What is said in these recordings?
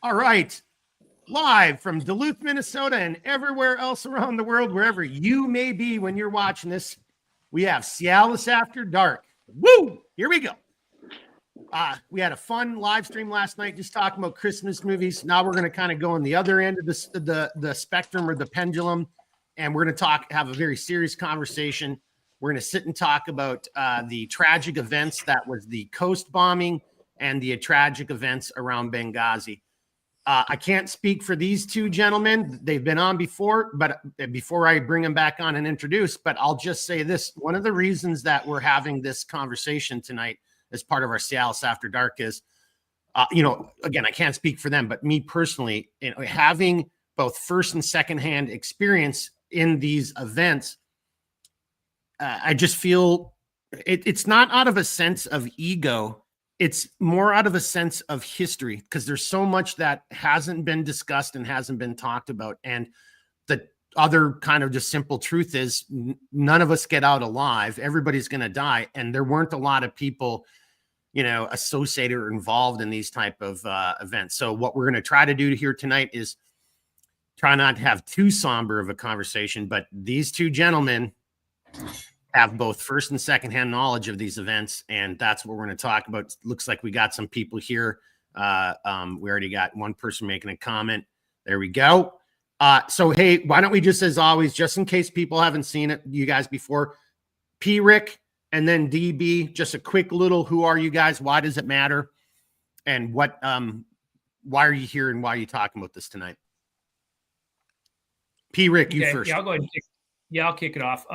All right. Live from Duluth, Minnesota, and everywhere else around the world, wherever you may be when you're watching this, we have Cialis After Dark. Woo! Here we go. We had a fun live stream last night just talking about Christmas movies. Now we're going to kind of go on the other end of the spectrum or the pendulum, and we're going to have a very serious conversation. We're going to sit and talk about the tragic events that was the Khost bombing and the tragic events around Benghazi. I can't speak for these two gentlemen. They've been on before, but before I bring them back on and introduce, but I'll just say this. One of the reasons that we're having this conversation tonight as part of our Cialis After Dark is, again, I can't speak for them, but me personally, having both first and secondhand experience in these events, I just feel it's not out of a sense of ego. It's more out of a sense of history, because there's so much that hasn't been discussed and hasn't been talked about. And the other kind of just simple truth is none of us get out alive. Everybody's going to die. And there weren't a lot of people, associated or involved in these type of events. So what we're going to try to do here tonight is try not to have too somber of a conversation, but these two gentlemen have both first and secondhand knowledge of these events, and that's what we're going to talk about. Looks like we got some people here. We already got one person making a comment. There we go. So, hey, why don't we just, as always, just in case people haven't seen it, you guys before, P-Rick and then DB, just a quick little, who are you guys? Why does it matter? And why are you here and why are you talking about this tonight? P-Rick, you first. Yeah, I'll go ahead. I'll kick it off.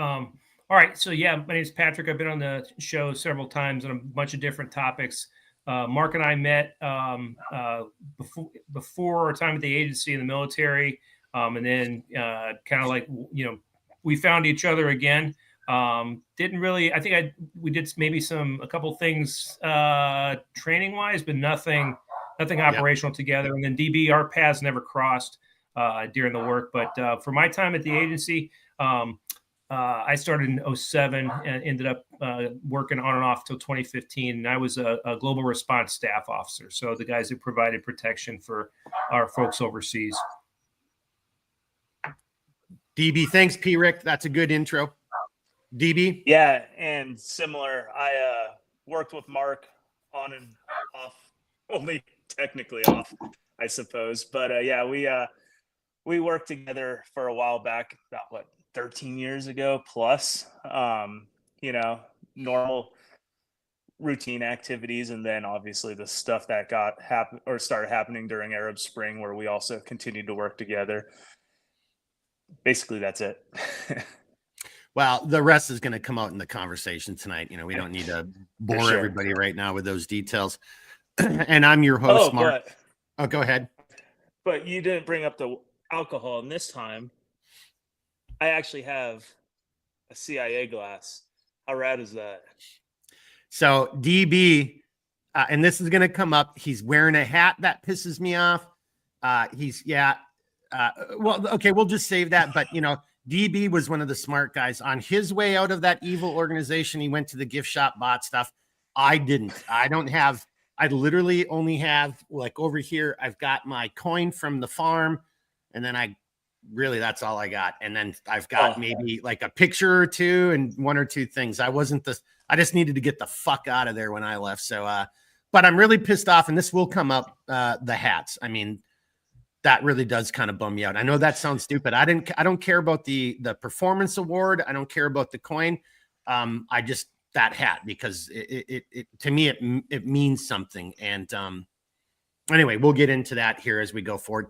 All right. So, my name is Patrick. I've been on the show several times on a bunch of different topics. Mark and I met before our time at the agency in the military. And then kind of like, we found each other again. Didn't really, we did maybe a couple things training wise, but nothing operational together. And then DB, our paths never crossed during the work. But for my time at the agency, I started in 2007 and ended up working on and off till 2015. And I was a global response staff officer. So the guys who provided protection for our folks overseas. DB, thanks, P-Rick. That's a good intro. DB? Yeah, and similar. I worked with Mark on and off, only technically off, I suppose. But we worked together for a while back, about 13 years ago plus, normal routine activities. And then obviously the stuff that started happening during Arab Spring, where we also continued to work together. Basically, that's it. Well, the rest is going to come out in the conversation tonight. We don't need to bore everybody right now with those details. And I'm your host, Mark. Go ahead. But you didn't bring up the alcohol, and this time I actually have a CIA glass. How rad is that? So DB, and this is going to come up. He's wearing a hat that pisses me off. We'll just save that. But, DB was one of the smart guys. On his way out of that evil organization, he went to the gift shop, bought stuff. I didn't. I literally only have, over here, I've got my coin from the farm, and then that's all I got. And then I've got maybe a picture or two and one or two things. I just needed to get the fuck out of there when I left. So, but I'm really pissed off, and this will come up, the hats. I mean, that really does kind of bum me out. I know that sounds stupid. I don't care about the performance award. I don't care about the coin. That hat, because it to me, it means something. And, anyway, we'll get into that here as we go forward.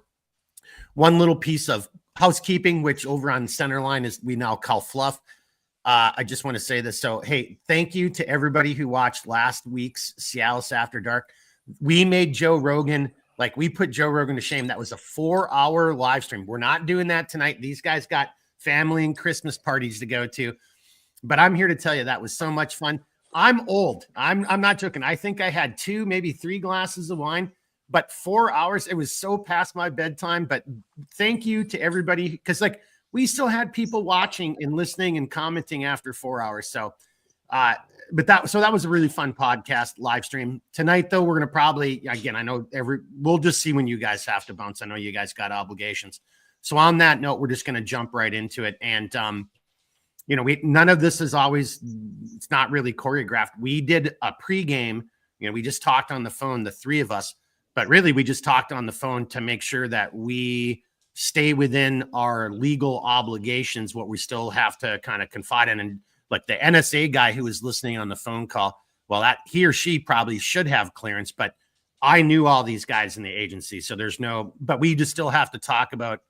One little piece of housekeeping, which over on Centerline we now call fluff. I just want to say this. So, hey, thank you to everybody who watched last week's Cialis After Dark. We made Joe Rogan, we put Joe Rogan to shame. That was a 4-hour live stream. We're not doing that tonight. These guys got family and Christmas parties to go to. But I'm here to tell you that was so much fun. I'm old. I'm not joking. I think I had 2, maybe 3 glasses of wine. But 4 hours, it was so past my bedtime. But thank you to everybody, because we still had people watching and listening and commenting after 4 hours. So that was a really fun podcast live stream tonight. Though we're gonna probably, again, I know we'll just see when you guys have to bounce. I know you guys got obligations. So on that note, we're just gonna jump right into it. And none of this is always, it's not really choreographed. We did a pregame. We just talked on the phone, the three of us, but really we just talked on the phone to make sure that we stay within our legal obligations, what we still have to kind of confide in. And like the NSA guy who was listening on the phone call, well, that he or she probably should have clearance, but I knew all these guys in the agency. So but we just still have to talk about,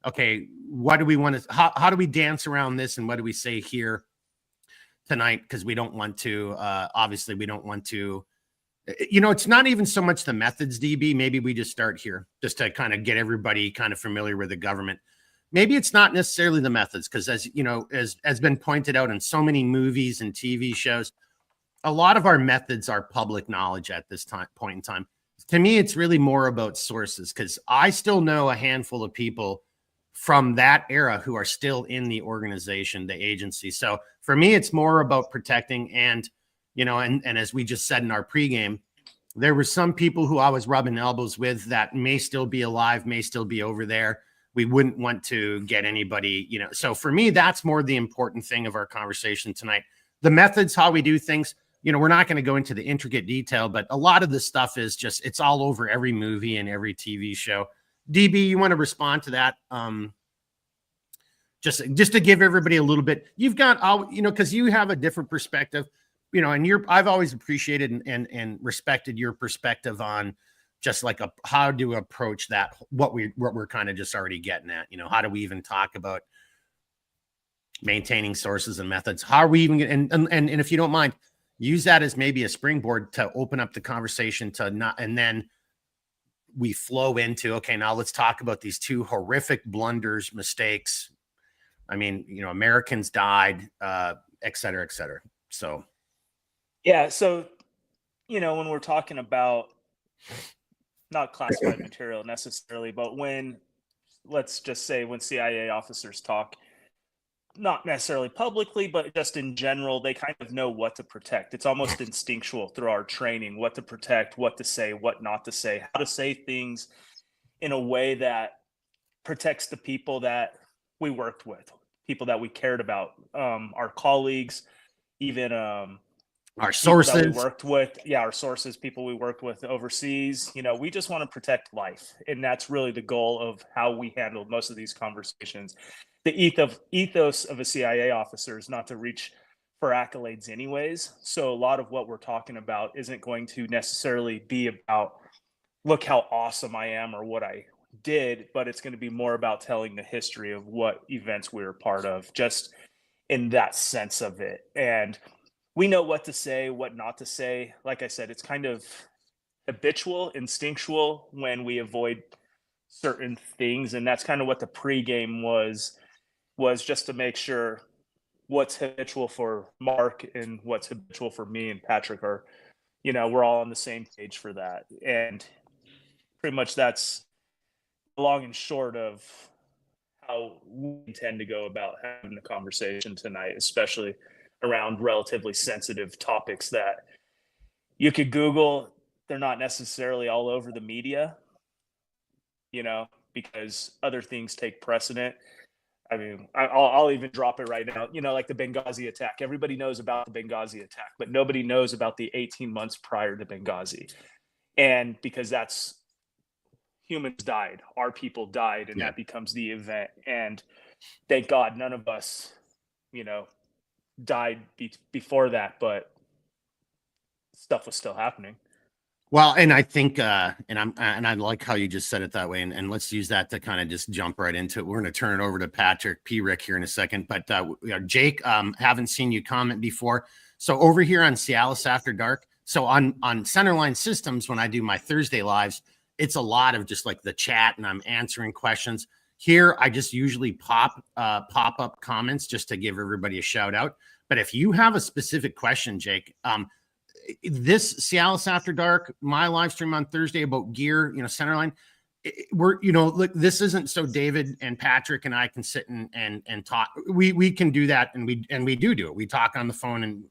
okay, what do we want to, how do we dance around this? And what do we say here tonight? Because we don't want to, obviously we don't want to, it's not even so much the methods, DB. Maybe we just start here just to kind of get everybody kind of familiar with the government. Maybe it's not necessarily the methods, because as been pointed out in so many movies and TV shows, a lot of our methods are public knowledge at this point in time. To me, it's really more about sources, because I still know a handful of people from that era who are still in the organization, the agency. So for me, it's more about protecting and as we just said in our pregame, there were some people who I was rubbing elbows with that may still be alive, may still be over there. We wouldn't want to get anybody, So for me, that's more the important thing of our conversation tonight. The methods, how we do things, we're not going to go into the intricate detail, but a lot of this stuff is just, it's all over every movie and every TV show. DB, you want to respond to that? Just to give everybody a little bit, you've got, because you have a different perspective, and I've always appreciated and respected your perspective on just like how to approach that, what we're kind of just already getting at, how do we even talk about maintaining sources and methods? How are we even and if you don't mind, use that as maybe a springboard to open up the conversation and then we flow into, okay, now let's talk about these two horrific blunders, mistakes. I mean, Americans died, et cetera, et cetera. So. Yeah. So, when we're talking about not classified material necessarily, but let's just say when CIA officers talk, not necessarily publicly, but just in general, they kind of know what to protect. It's almost instinctual through our training, what to protect, what to say, what not to say, how to say things in a way that protects the people that we worked with, people that we cared about, our colleagues, even our sources we worked with. Yeah, our sources, people we worked with overseas. We just want to protect life. And that's really the goal of how we handled most of these conversations. The ethos of a CIA officer is not to reach for accolades anyways. So a lot of what we're talking about isn't going to necessarily be about, look how awesome I am or what I did, but it's going to be more about telling the history of what events we were part of, just in that sense of it. And we know what to say, what not to say. Like I said, it's kind of habitual, instinctual when we avoid certain things. And that's kind of what the pregame was just to make sure what's habitual for Mark and what's habitual for me and Patrick are, we're all on the same page for that. And pretty much that's long and short of how we intend to go about having the conversation tonight, especially around relatively sensitive topics that you could Google. They're not necessarily all over the media, because other things take precedent. I mean, I'll even drop it right now, like the Benghazi attack. Everybody knows about the Benghazi attack, but nobody knows about the 18 months prior to Benghazi. And because that's, humans died, our people died, and that becomes the event. And thank God none of us, died before that, but stuff was still happening. Well, and I think, and I like how you just said it that way, and let's use that to kind of just jump right into it. We're going to turn it over to Patrick P. Rick here in a second, but Jake, haven't seen you comment before. So over here on Cialis After Dark, so on Centerline Systems, when I do my Thursday lives, it's a lot of just like the chat, and I'm answering questions. Here, I just usually pop up comments just to give everybody a shout out. But if you have a specific question, Jake, this Cialis After Dark, my live stream on Thursday about gear, Centerline, we're, look, this isn't so David and Patrick and I can sit and talk. We can do that. And we do it. We talk on the phone. And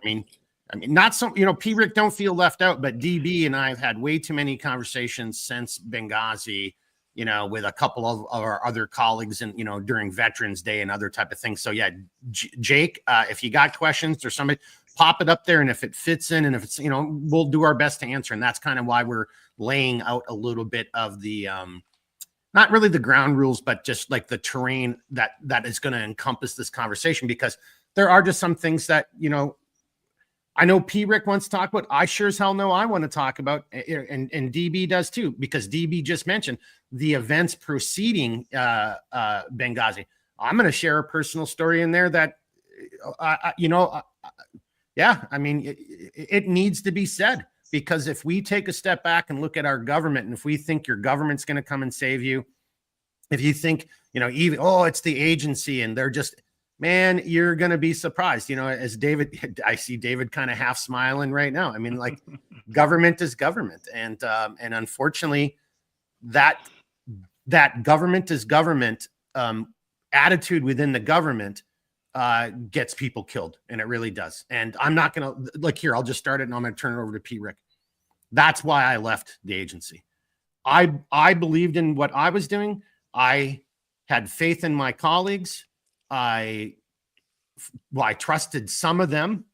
I mean, not so, P. Rick, don't feel left out, but DB and I have had way too many conversations since Benghazi, with a couple of our other colleagues and, during Veterans Day and other type of things. So yeah, Jake, if you got questions or somebody, pop it up there. And if it fits in and if it's, we'll do our best to answer. And that's kind of why we're laying out a little bit of the, not really the ground rules, but just like the terrain that is going to encompass this conversation, because there are just some things that, I know P. Rick wants to talk about. I sure as hell know I want to talk about, and DB does too, because DB just mentioned the events preceding Benghazi. I'm going to share a personal story in there that, yeah, I mean, it needs to be said, because if we take a step back and look at our government, and if we think your government's going to come and save you, if you think, even, it's the agency and they're just, man, you're going to be surprised. As David, I see David kind of half smiling right now. I mean, like, government is government. And unfortunately that government is government attitude within the government gets people killed. And it really does. And I'm not going to here, I'll just start it and I'm going to turn it over to P. Rick. That's why I left the agency. I believed in what I was doing. I had faith in my colleagues. I trusted some of them.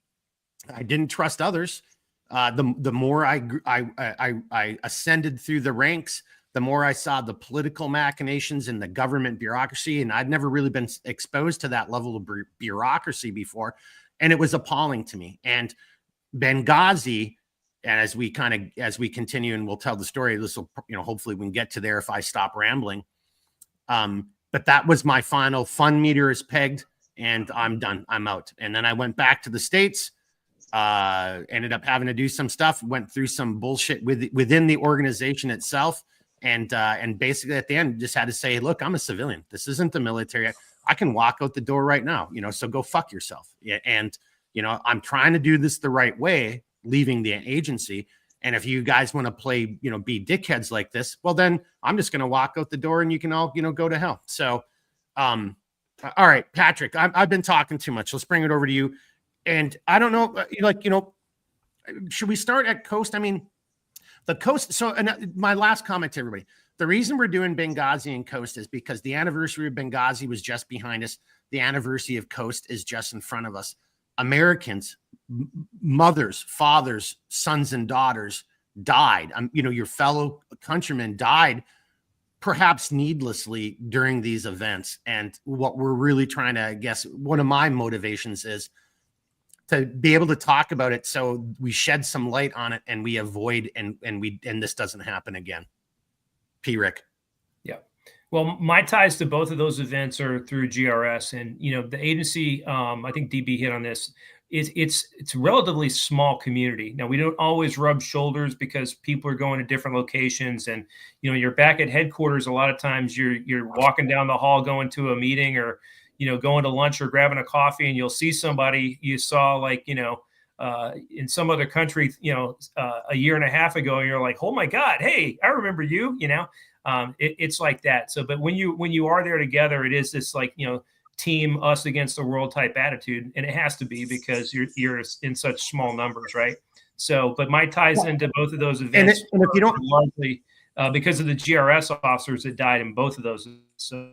I didn't trust others. The more I ascended through the ranks, the more I saw the political machinations in the government bureaucracy. And I'd never really been exposed to that level of bureaucracy before. And it was appalling to me. And Benghazi, and as we continue and we'll tell the story, this will, hopefully we can get to there if I stop rambling. But that was my final fun meter is pegged and I'm done. I'm out. And then I went back to the States, ended up having to do some stuff, went through some bullshit within the organization itself. And basically at the end just had to say, look, I'm a civilian. This isn't the military. I can walk out the door right now, so go fuck yourself. Yeah. And, I'm trying to do this the right way, leaving the agency. And if you guys want to play, be dickheads like this, well, then I'm just going to walk out the door and you can all, go to hell. So, all right, Patrick, I've been talking too much. Let's bring it over to you. And I don't know, should we start at Khost? I mean, the Khost. So, and my last comment to everybody, the reason we're doing Benghazi and Khost is because the anniversary of Benghazi was just behind us. The anniversary of Khost is just in front of us. Americans, mothers, fathers, sons and daughters died. Your fellow countrymen died perhaps needlessly during these events. And what we're really trying to, I guess, one of my motivations is to be able to talk about it so we shed some light on it and we avoid and this doesn't happen again. P. Rick. Yeah. Well, my ties to both of those events are through GRS, and the agency. I think DB hit on this. It's a relatively small community. Now we don't always rub shoulders because people are going to different locations, and you're back at headquarters. A lot of times you're walking down the hall going to a meeting, or going to lunch or grabbing a coffee, and you'll see somebody you saw in some other country, a year and a half ago, and you're like, oh my God, hey, I remember you. It's like that. So, but when you are there together, it is this team us against the world type attitude, and it has to be because you're in such small numbers, right? So, but my ties into both of those events, and if you don't, largely because of the GRS officers that died in both of those. So.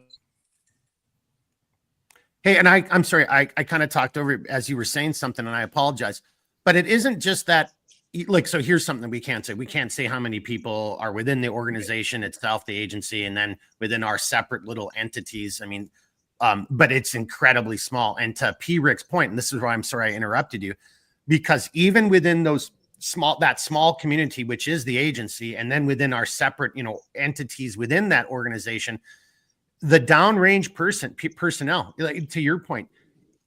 Hey, and I'm sorry, I kind of talked over as you were saying something, and I apologize, but it isn't just that. So here's something we can't say. We can't say how many people are within the organization itself, the agency, and then within our separate little entities. I mean, but it's incredibly small. And to P. Rick's point, and this is why I'm sorry I interrupted you, because even within that small community, which is the agency, and then within our separate, entities within that organization, the downrange personnel, to your point,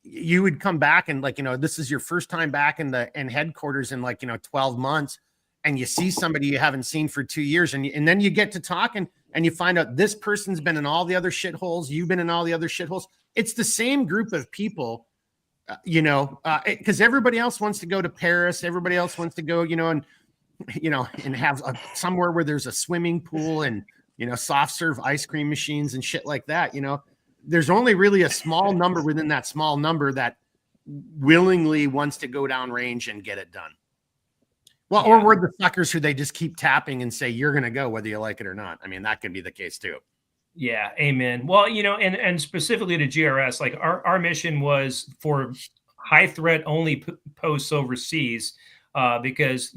you would come back and this is your first time back in headquarters in 12 months, and you see somebody you haven't seen for 2 years, and then you get to talking and you find out this person's been in all the other shitholes, you've been in all the other shitholes. It's the same group of people, because everybody else wants to go to Paris, everybody else wants to go, and have somewhere where there's a swimming pool and soft serve ice cream machines and shit like that. There's only really a small number within that small number that willingly wants to go down range and get it done. Well, or we're the suckers who they just keep tapping and say, you're going to go whether you like it or not. I mean, that could be the case too. Yeah. Amen. Well, and specifically to GRS, like our mission was for high threat only posts overseas, because,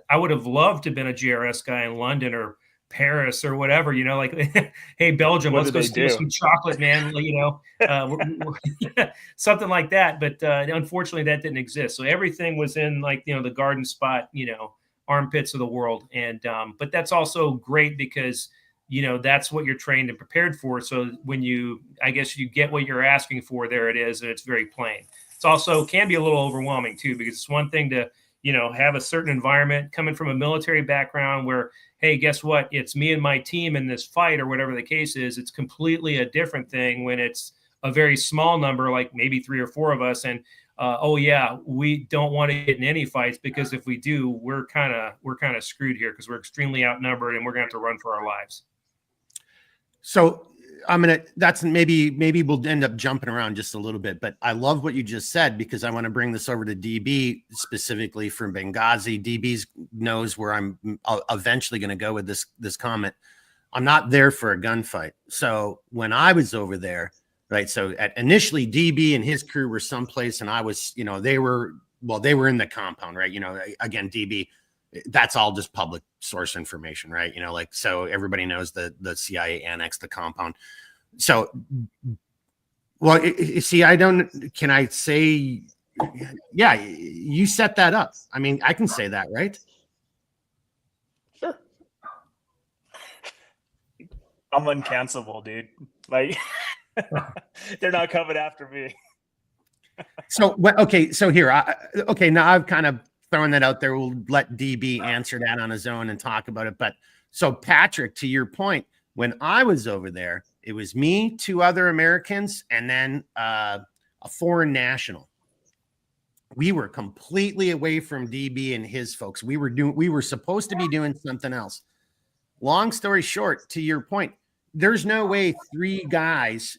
I would have loved to have been a GRS guy in London or Paris or whatever, like, hey, Belgium, let's go steal some chocolate, man, something like that. But unfortunately, that didn't exist. So everything was in like, the garden spot, armpits of the world. And but that's also great because, that's what you're trained and prepared for. So when you get what you're asking for, there it is. And it's very plain. It's also can be a little overwhelming too, because it's one thing to, have a certain environment coming from a military background where, hey, guess what? It's me and my team in this fight or whatever the case is. It's completely a different thing when it's a very small number, like maybe 3 or 4 of us. And, we don't want to get in any fights because if we do, we're kind of screwed here because we're extremely outnumbered and we're going to have to run for our lives. So maybe we'll end up jumping around just a little bit, but I love what you just said because I want to bring this over to DB specifically from Benghazi. DB knows where I'm eventually going to go with this comment. I'm not there for a gunfight. So when I was over there, right. So initially DB and his crew were someplace and I was, they were in the compound, right. Again, DB, that's all just public source information, right? So everybody knows the CIA annexed the compound. So, well, can I say, yeah, you set that up. I mean, I can say that, right? Sure. I'm uncancelable, dude. Like, they're not coming after me. So, okay. So here, now I've kind of throwing that out there. We'll let DB answer that on his own and talk about it. But so Patrick, to your point, when I was over there, it was me, 2 other Americans, and then a foreign national. We were completely away from DB and his folks. We were supposed to be doing something else. Long story short, to your point, there's no way 3 guys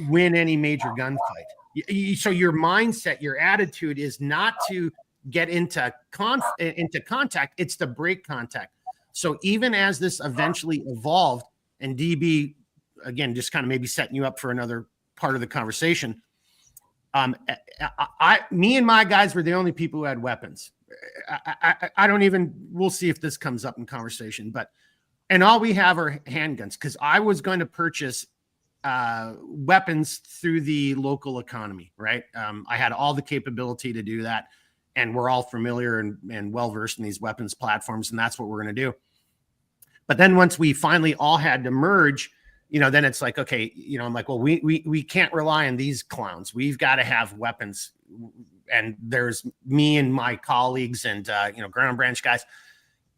win any major gunfight. So your mindset, your attitude is not to get into contact, it's to break contact. So even as this eventually evolved, and DB, again, just kind of maybe setting you up for another part of the conversation, me and my guys were the only people who had weapons. I don't even, we'll see if this comes up in conversation, and all we have are handguns because I was going to purchase weapons through the local economy, right? I had all the capability to do that. And we're all familiar and well-versed in these weapons platforms, and that's what we're going to do. But then once we finally all had to merge, then it's like, okay, I'm like, well, we can't rely on these clowns. We've got to have weapons. And there's me and my colleagues and, ground branch guys.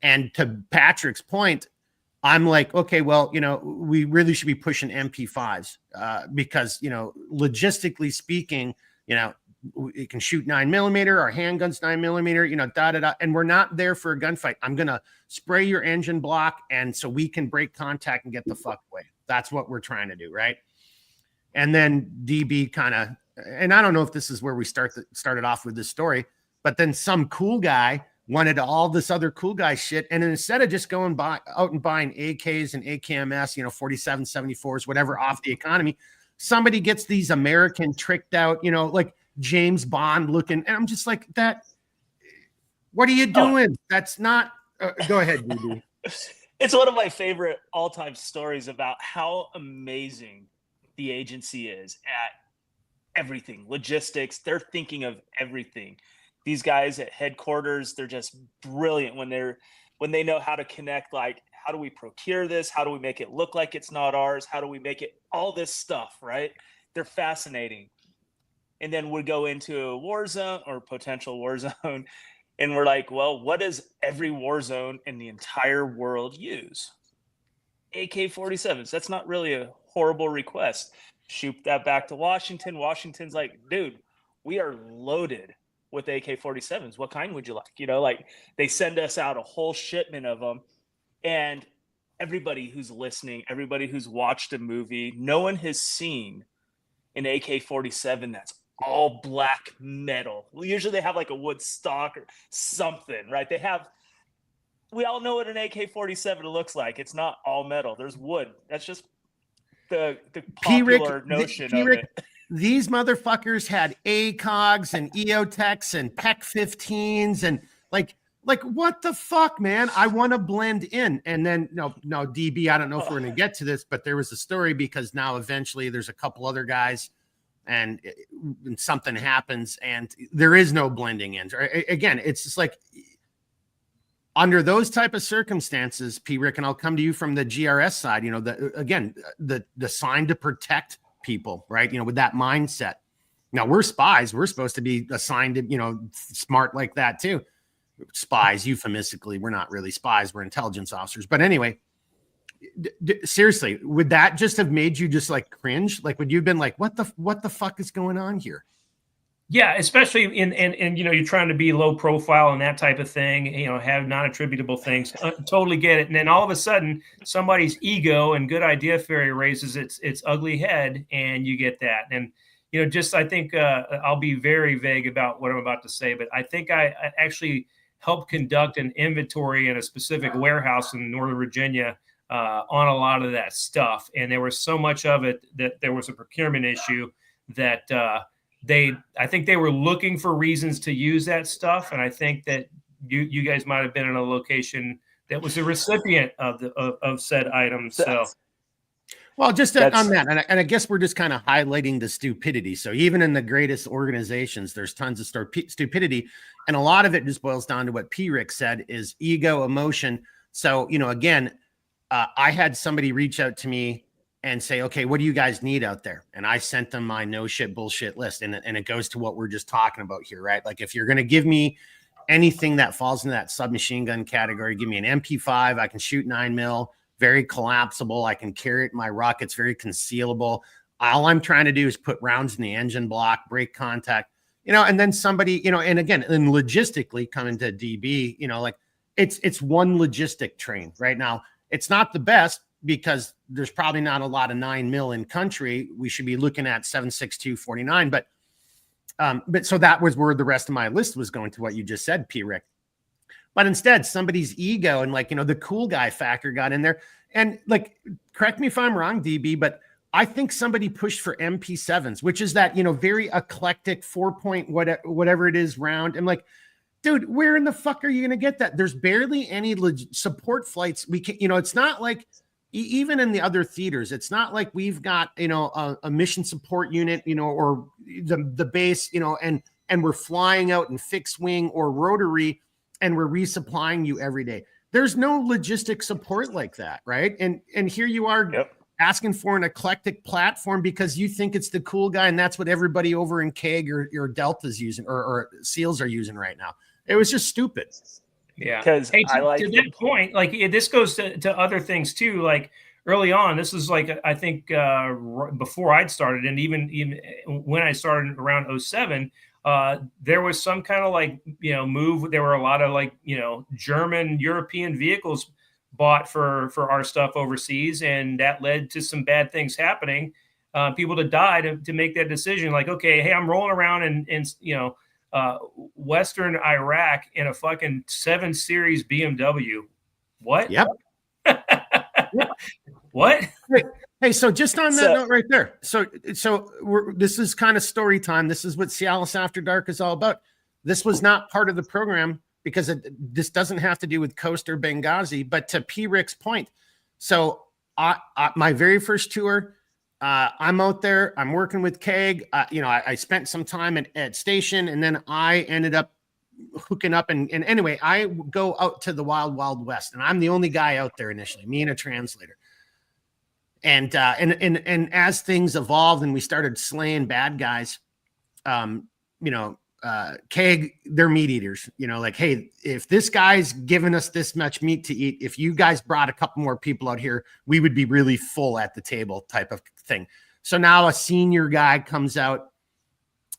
And to Patrick's point, I'm like, okay, well, we really should be pushing MP5s because, logistically speaking, it can shoot 9mm, our handguns 9mm, and we're not there for a gunfight. I'm gonna spray your engine block, and so we can break contact and get the fuck away. That's what we're trying to do, right? And then DB kind of, and I don't know if this is where we started off with this story, but then some cool guy wanted all this other cool guy shit, and instead of just going out and buying AKs and AKMS, 47, 74s, whatever, off the economy, somebody gets these American tricked out, like James Bond looking, and I'm just like, that, what are you doing? That's not go ahead, DB. It's one of my favorite all-time stories about how amazing the agency is at everything, logistics. They're thinking of everything. These guys at headquarters, they're just brilliant when they know how to connect, like, how do we procure this? How do we make it look like it's not ours? How do we make it all this stuff, right? They're fascinating. And then we go into a war zone or potential war zone, and we're like, well, what does every war zone in the entire world use? AK-47s. That's not really a horrible request. Shoot that back to Washington. Washington's like, dude, we are loaded with AK-47s. What kind would you like? Like, they send us out a whole shipment of them. And everybody who's listening, everybody who's watched a movie, no one has seen an AK-47 that's all black metal. Usually they have like a wood stock or something, right? We all know what an AK-47 looks like. It's not all metal. There's wood. That's just the popular notion of it. These motherfuckers had ACOGs and EOTechs and PEC 15s and like what the fuck, man? I want to blend in. And then no, DB, I don't know if we're going to get to this, but there was a story because now eventually there's a couple other guys and something happens and there is no blending in. Again, it's just like under those type of circumstances, P. Rick, and I'll come to you from the GRS side, you know, the sign to protect people, right? You know, with that mindset. Now we're spies. We're supposed to be assigned to, you know, smart like that too. Spies, euphemistically, we're not really spies. We're intelligence officers. But anyway, seriously, would that just have made you just like cringe? Like, would you have been like, what the fuck is going on here? Yeah, especially in you know, you're trying to be low profile and that type of thing, you know, have non-attributable things. Totally get it. And then all of a sudden, somebody's ego and good idea fairy raises its ugly head, and you get that. And you know, just I think I'll be very vague about what I'm about to say, but I think I actually helped conduct an inventory in a specific warehouse in Northern Virginia on a lot of that stuff, and there was so much of it that there was a procurement issue that. I think they were looking for reasons to use that stuff, and I think that you guys might have been in a location that was a recipient of said items. So, well, just on that, and I guess we're just kind of highlighting the stupidity. So even in the greatest organizations, there's tons of stupidity, and a lot of it just boils down to what P. Rick said is ego, emotion. So you know, again, I had somebody reach out to me and say, okay, what do you guys need out there? And I sent them my no shit bullshit list. And it goes to what we're just talking about here, right? Like if you're going to give me anything that falls into that submachine gun category, give me an MP5. I can shoot 9mm, very collapsible. I can carry it in my ruck. It's very concealable. All I'm trying to do is put rounds in the engine block, break contact, you know, and then somebody, you know, and again, and logistically coming to DB, you know, like it's one logistic train right now. It's not the best, because there's probably not a lot of 9mm in country. We should be looking at 7.62 49. But so that was where the rest of my list was going to what you just said, P. Rick. But instead, somebody's ego and like, you know, the cool guy factor got in there. And like, correct me if I'm wrong, DB, but I think somebody pushed for MP7s, which is that, you know, very eclectic 4-point, whatever it is round. I'm like, dude, where in the fuck are you going to get that? There's barely any support flights. We can, you know, it's not like, even in the other theaters, it's not like we've got, you know, a mission support unit, you know, or the base, you know, and we're flying out in fixed wing or rotary and we're resupplying you every day. There's no logistic support like that, right? And here you are asking for an eclectic platform because you think it's the cool guy, and that's what everybody over in KEG or Delta's using or SEALs are using right now. It was just stupid. Yeah, because to that point, like this goes to other things too. Like early on, this is like I think before I'd started, and even when I started around 07, there was some kind of like, you know, move. There were a lot of like, you know, German European vehicles bought for our stuff overseas, and that led to some bad things happening. People to die to make that decision. Like, okay, hey, I'm rolling around and you know. Western Iraq in a fucking 7 Series BMW. What? Yep. What? Hey, so just on that note right there. So this is kind of story time. This is what Cialis After Dark is all about. This was not part of the program because this doesn't have to do with Khost or Benghazi, but to P. Rick's point. So my very first tour, I'm out there. I'm working with KEG. You know, I spent some time at station, and then I ended up hooking up. And anyway, I go out to the wild, wild west, and I'm the only guy out there initially, me and a translator. And as things evolved and we started slaying bad guys, you know, KEG, they're meat eaters, you know, like, hey, if this guy's giving us this much meat to eat, if you guys brought a couple more people out here, we would be really full at the table type of thing. So now a senior guy comes out,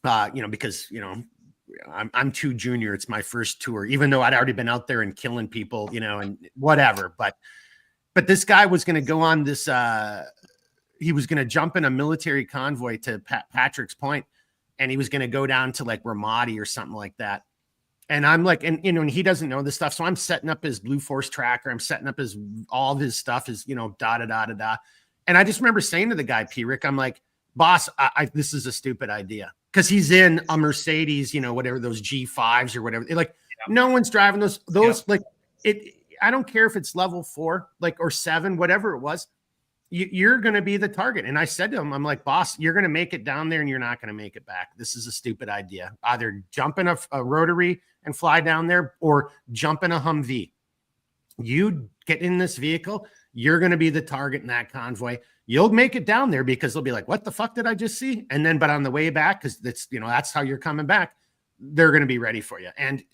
you know, because, you know, I'm too junior. It's my first tour, even though I'd already been out there and killing people, you know, and whatever. But But this guy was going to go on this, he was going to jump in a military convoy to Patrick's Point, and he was going to go down to like Ramadi or something like that. And I'm like, and and he doesn't know this stuff. So I'm setting up his Blue Force tracker. I'm setting up all of his stuff is, da, da, da, da, da. And I just remember saying to the guy, Rick, I'm like, boss, this is a stupid idea. Cause he's in a Mercedes, whatever, those G5s or whatever. Like no one's driving those, like it. I don't care if it's level 4, like, or 7, whatever it was. You're going to be the target. And I said to him, I'm like, boss, you're going to make it down there and you're not going to make it back. This is a stupid idea. Either jump in a rotary and fly down there or jump in a Humvee. You get in this vehicle, you're going to be the target in that convoy. You'll make it down there because they'll be like, what the fuck did I just see? And then, but on the way back, because that's how you're coming back, they're going to be ready for you. And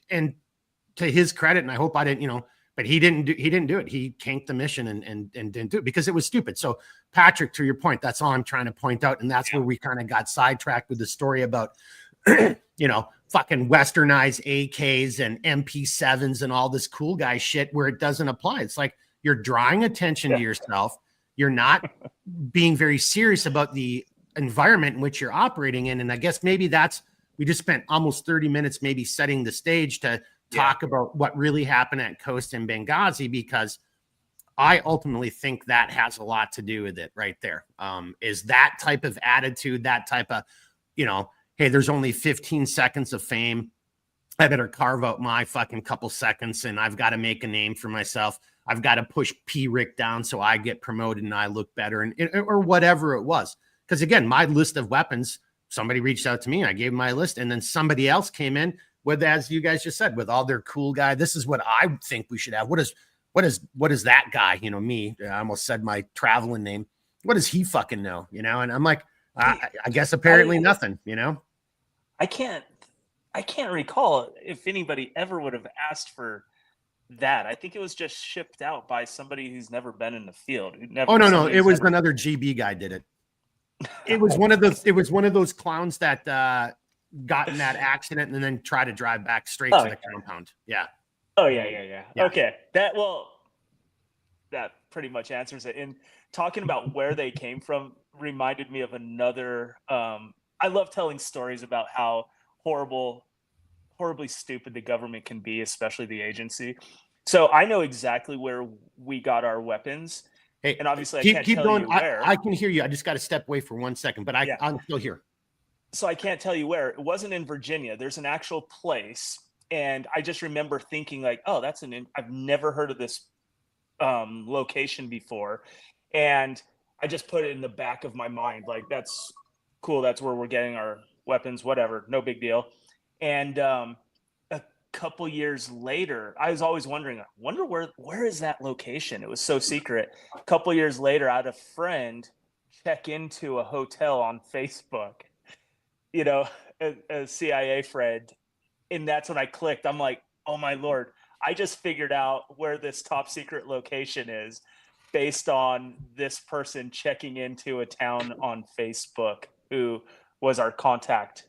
to his credit, and I hope I didn't, but he didn't do it. He canked the mission and didn't do it because it was stupid. So Patrick, to your point, that's all I'm trying to point out. And that's where we kind of got sidetracked with the story about, fucking westernized AKs and MP7s and all this cool guy shit where it doesn't apply. It's like you're drawing attention to yourself. You're not being very serious about the environment in which you're operating in. And I guess maybe we just spent almost 30 minutes maybe setting the stage to talk about what really happened at Khost and Benghazi, because I ultimately think that has a lot to do with it right there. Is that type of attitude, that type of, hey, there's only 15 seconds of fame. I better carve out my fucking couple seconds and I've got to make a name for myself. I've got to push Rick down so I get promoted and I look better or whatever it was. Because again, my list of weapons, somebody reached out to me, I gave my list, and then somebody else came in with, as you guys just said, with all their cool guy. This is what I think we should have. What is that guy? Me. I almost said my traveling name. What does he fucking know? And I'm like, I guess apparently nothing. I can't recall if anybody ever would have asked for that. I think it was just shipped out by somebody who's never been in the field. No. It was another GB guy did it. It was one of those. It was one of those clowns that got in that accident and then try to drive back straight to the compound. Yeah. Oh yeah. Okay. That pretty much answers it. And talking about where they came from reminded me of another. I love telling stories about how horribly stupid the government can be, especially the agency. So I know exactly where we got our weapons. Hey, and obviously I can't tell going. you where. I can hear you. I just got to step away for 1 second, but I'm still here. So I can't tell you where. It wasn't in Virginia. There's an actual place. And I just remember thinking like, oh, I've never heard of this location before. And I just put it in the back of my mind. Like, that's cool. That's where we're getting our weapons, whatever. No big deal. And a couple years later, I was always wondering, I wonder where is that location? It was so secret. A couple years later, I had a friend check into a hotel on Facebook, a CIA friend. And that's when I clicked. I'm like, oh my Lord, I just figured out where this top secret location is based on this person checking into a town on Facebook who was our contact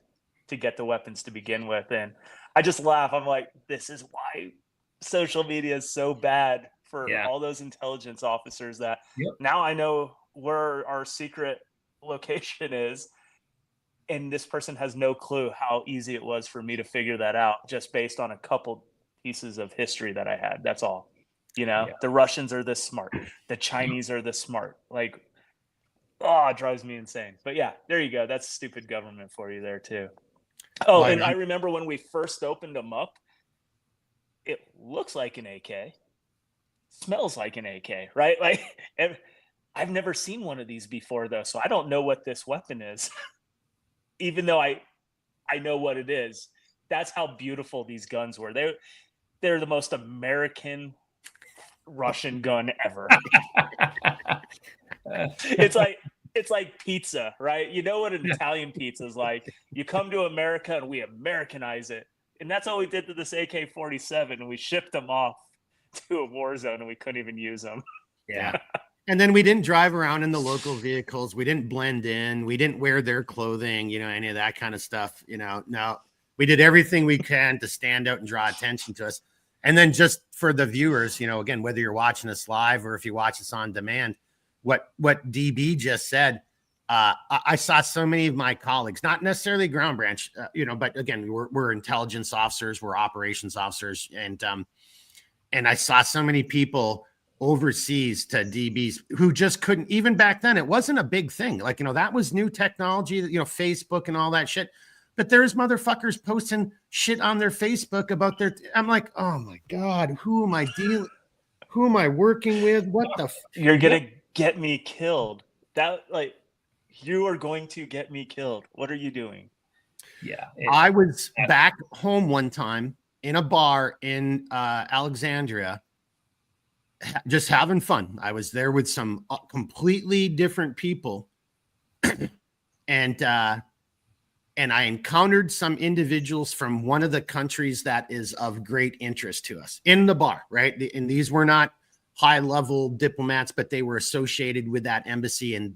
to get the weapons to begin with. And I just laugh. I'm like, this is why social media is so bad for all those intelligence officers that now I know where our secret location is. And this person has no clue how easy it was for me to figure that out just based on a couple pieces of history that I had. That's all. The Russians are this smart. The Chinese are this smart. Like, it drives me insane. But yeah, there you go. That's stupid government for you there too. Oh, and I remember when we first opened them up, it looks like an AK, smells like an AK, right? Like, I've never seen one of these before though, so I don't know what this weapon is. Even though I know what it is. That's how beautiful these guns were. They're the most American Russian gun ever. It's like pizza, right? You know what an Italian pizza is like. You come to America and we Americanize it. And that's all we did to this AK-47, and we shipped them off to a war zone and we couldn't even use them. Yeah. And then we didn't drive around in the local vehicles. We didn't blend in. We didn't wear their clothing, any of that kind of stuff. No, we did everything we can to stand out and draw attention to us. And then just for the viewers, you know, again, whether you're watching this live or if you watch this on demand, what DB just said, I saw so many of my colleagues, not necessarily ground branch, you know, but again, we're intelligence officers, we're operations officers, and I saw so many people overseas to DBs who just couldn't, even back then, it wasn't a big thing. Like, you know, that was new technology, you know, Facebook and all that shit. But there's motherfuckers posting shit on their Facebook about I'm like, oh my God, who am I dealing? Who am I working with? What the? You're going to get me killed. You are going to get me killed. What are you doing? Yeah. I was back home one time in a bar in Alexandria, just having fun. I was there with some completely different people. And I encountered some individuals from one of the countries that is of great interest to us in the bar, right? And these were not high-level diplomats, but they were associated with that embassy. And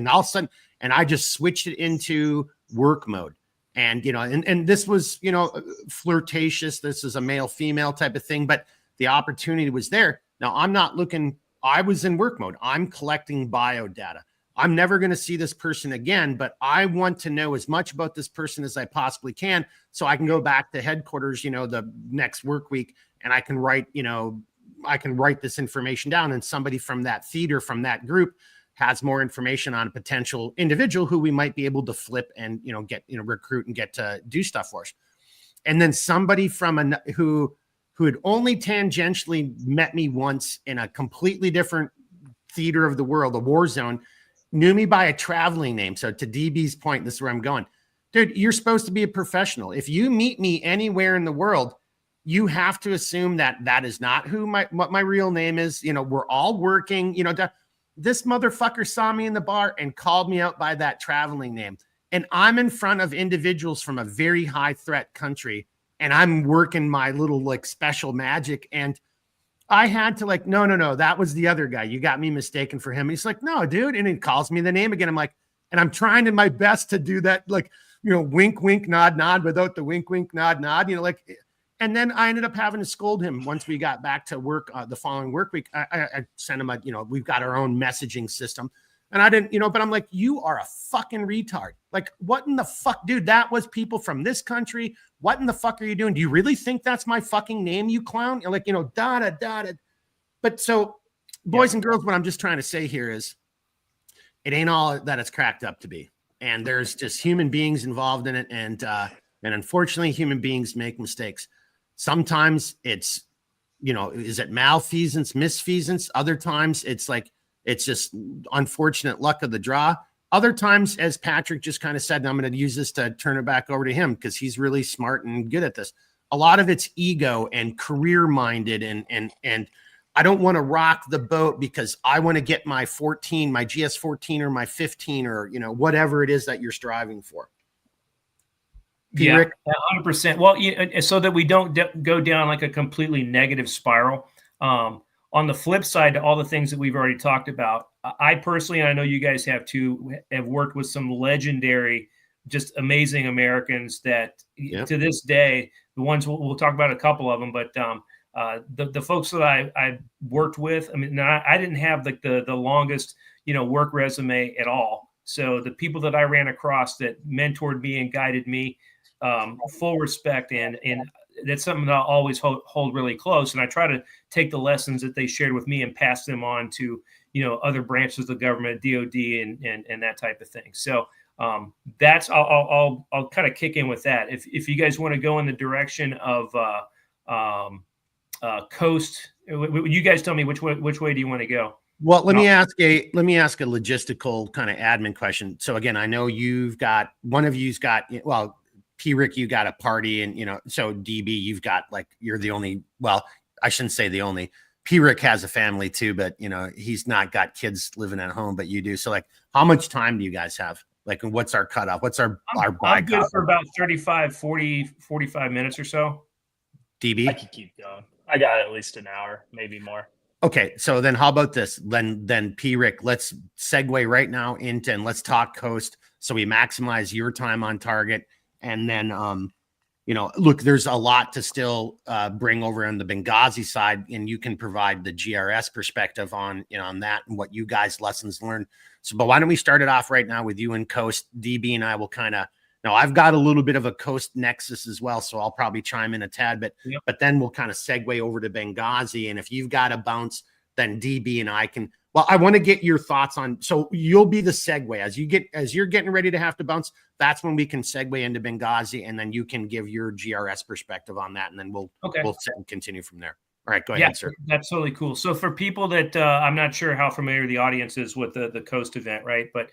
all of a sudden, and I just switched it into work mode. And, you know, and this was, you know, flirtatious. This is a male-female type of thing, but the opportunity was there. Now, I'm not looking, I was in work mode. I'm collecting bio data. I'm never going to see this person again, but I want to know as much about this person as I possibly can so I can go back to headquarters, you know, the next work week, and I can write, you know, I can write this information down, and somebody from that theater, from that group, has more information on a potential individual who we might be able to flip and, you know, get, you know, recruit and get to do stuff for us. And then somebody from who had only tangentially met me once in a completely different theater of the world, a war zone, knew me by a traveling name. So to DB's point, this is where I'm going. Dude, you're supposed to be a professional. If you meet me anywhere in the world, you have to assume that that is not what my real name is. You know, we're all working, you know, this motherfucker saw me in the bar and called me out by that traveling name. And I'm in front of individuals from a very high threat country, and I'm working my little like special magic. And I had to like, no, that was the other guy. You got me mistaken for him. And he's like, no, dude. And he calls me the name again. I'm like, and I'm trying to my best to do that, like, you know, wink, wink, nod, nod without the wink, wink, nod, nod, you know, like, and then I ended up having to scold him once we got back to work the following work week. I sent him you know, we've got our own messaging system, and I didn't, you know, but I'm like, you are a fucking retard. Like, what in the fuck, dude? That was people from this country. What in the fuck are you doing? Do you really think that's my fucking name, you clown? You're like, you know, da. But so, boys and girls, what I'm just trying to say here is it ain't all that it's cracked up to be. And there's just human beings involved in it. And unfortunately, human beings make mistakes. Sometimes it's, you know, is it malfeasance, misfeasance? Other times it's like, it's just unfortunate luck of the draw. Other times, as Patrick just kind of said, and I'm going to use this to turn it back over to him because he's really smart and good at this. A lot of it's ego and career minded. And I don't want to rock the boat because I want to get my 14, my GS14 or my 15 or, you know, whatever it is that you're striving for. Yeah, 100%. Well, so that we don't go down like a completely negative spiral. On the flip side to all the things that we've already talked about, I personally, and I know you guys have too, have worked with some legendary, just amazing Americans that to this day, the ones we'll talk about a couple of them, but the folks that I worked with, I mean, I didn't have like the longest, you know, work resume at all. So the people that I ran across that mentored me and guided me, full respect, and that's something that I'll always hold really close. And I try to take the lessons that they shared with me and pass them on to, you know, other branches of the government, DOD and that type of thing. So that's, I'll kind of kick in with that. If you guys want to go in the direction of Khost, you guys tell me which way do you want to go? Well, let me ask a logistical kind of admin question. So again, I know one of you's got, well, P-Rick, you got a party, and, you know, so DB, you've got like, you're the only, well, I shouldn't say the only. P-Rick has a family too, but, you know, he's not got kids living at home, but you do. So like, how much time do you guys have? Like, what's our cutoff? What's our I'm good for about 35, 40, 45 minutes or so. DB? I can keep going. I got at least an hour, maybe more. Okay, so then how about this? Then P-Rick, let's segue right now and let's talk Khost so we maximize your time on target. And then look, there's a lot to still bring over on the Benghazi side, and you can provide the GRS perspective on, on that and what you guys lessons learned. So, but why don't we start it off right now with you and Khost? DB and I will now I've got a little bit of a Khost nexus as well, so I'll probably chime in a tad bit, but then we'll kind of segue over to Benghazi. And if you've got a bounce, then DB and I can, well, I want to get your thoughts on, so you'll be the segue as you're getting ready to have to bounce. That's when we can segue into Benghazi, and then you can give your GRS perspective on that. And then we'll continue from there. All right, go ahead, sir. That's totally cool. So for people that I'm not sure how familiar the audience is with the Khost event, right? But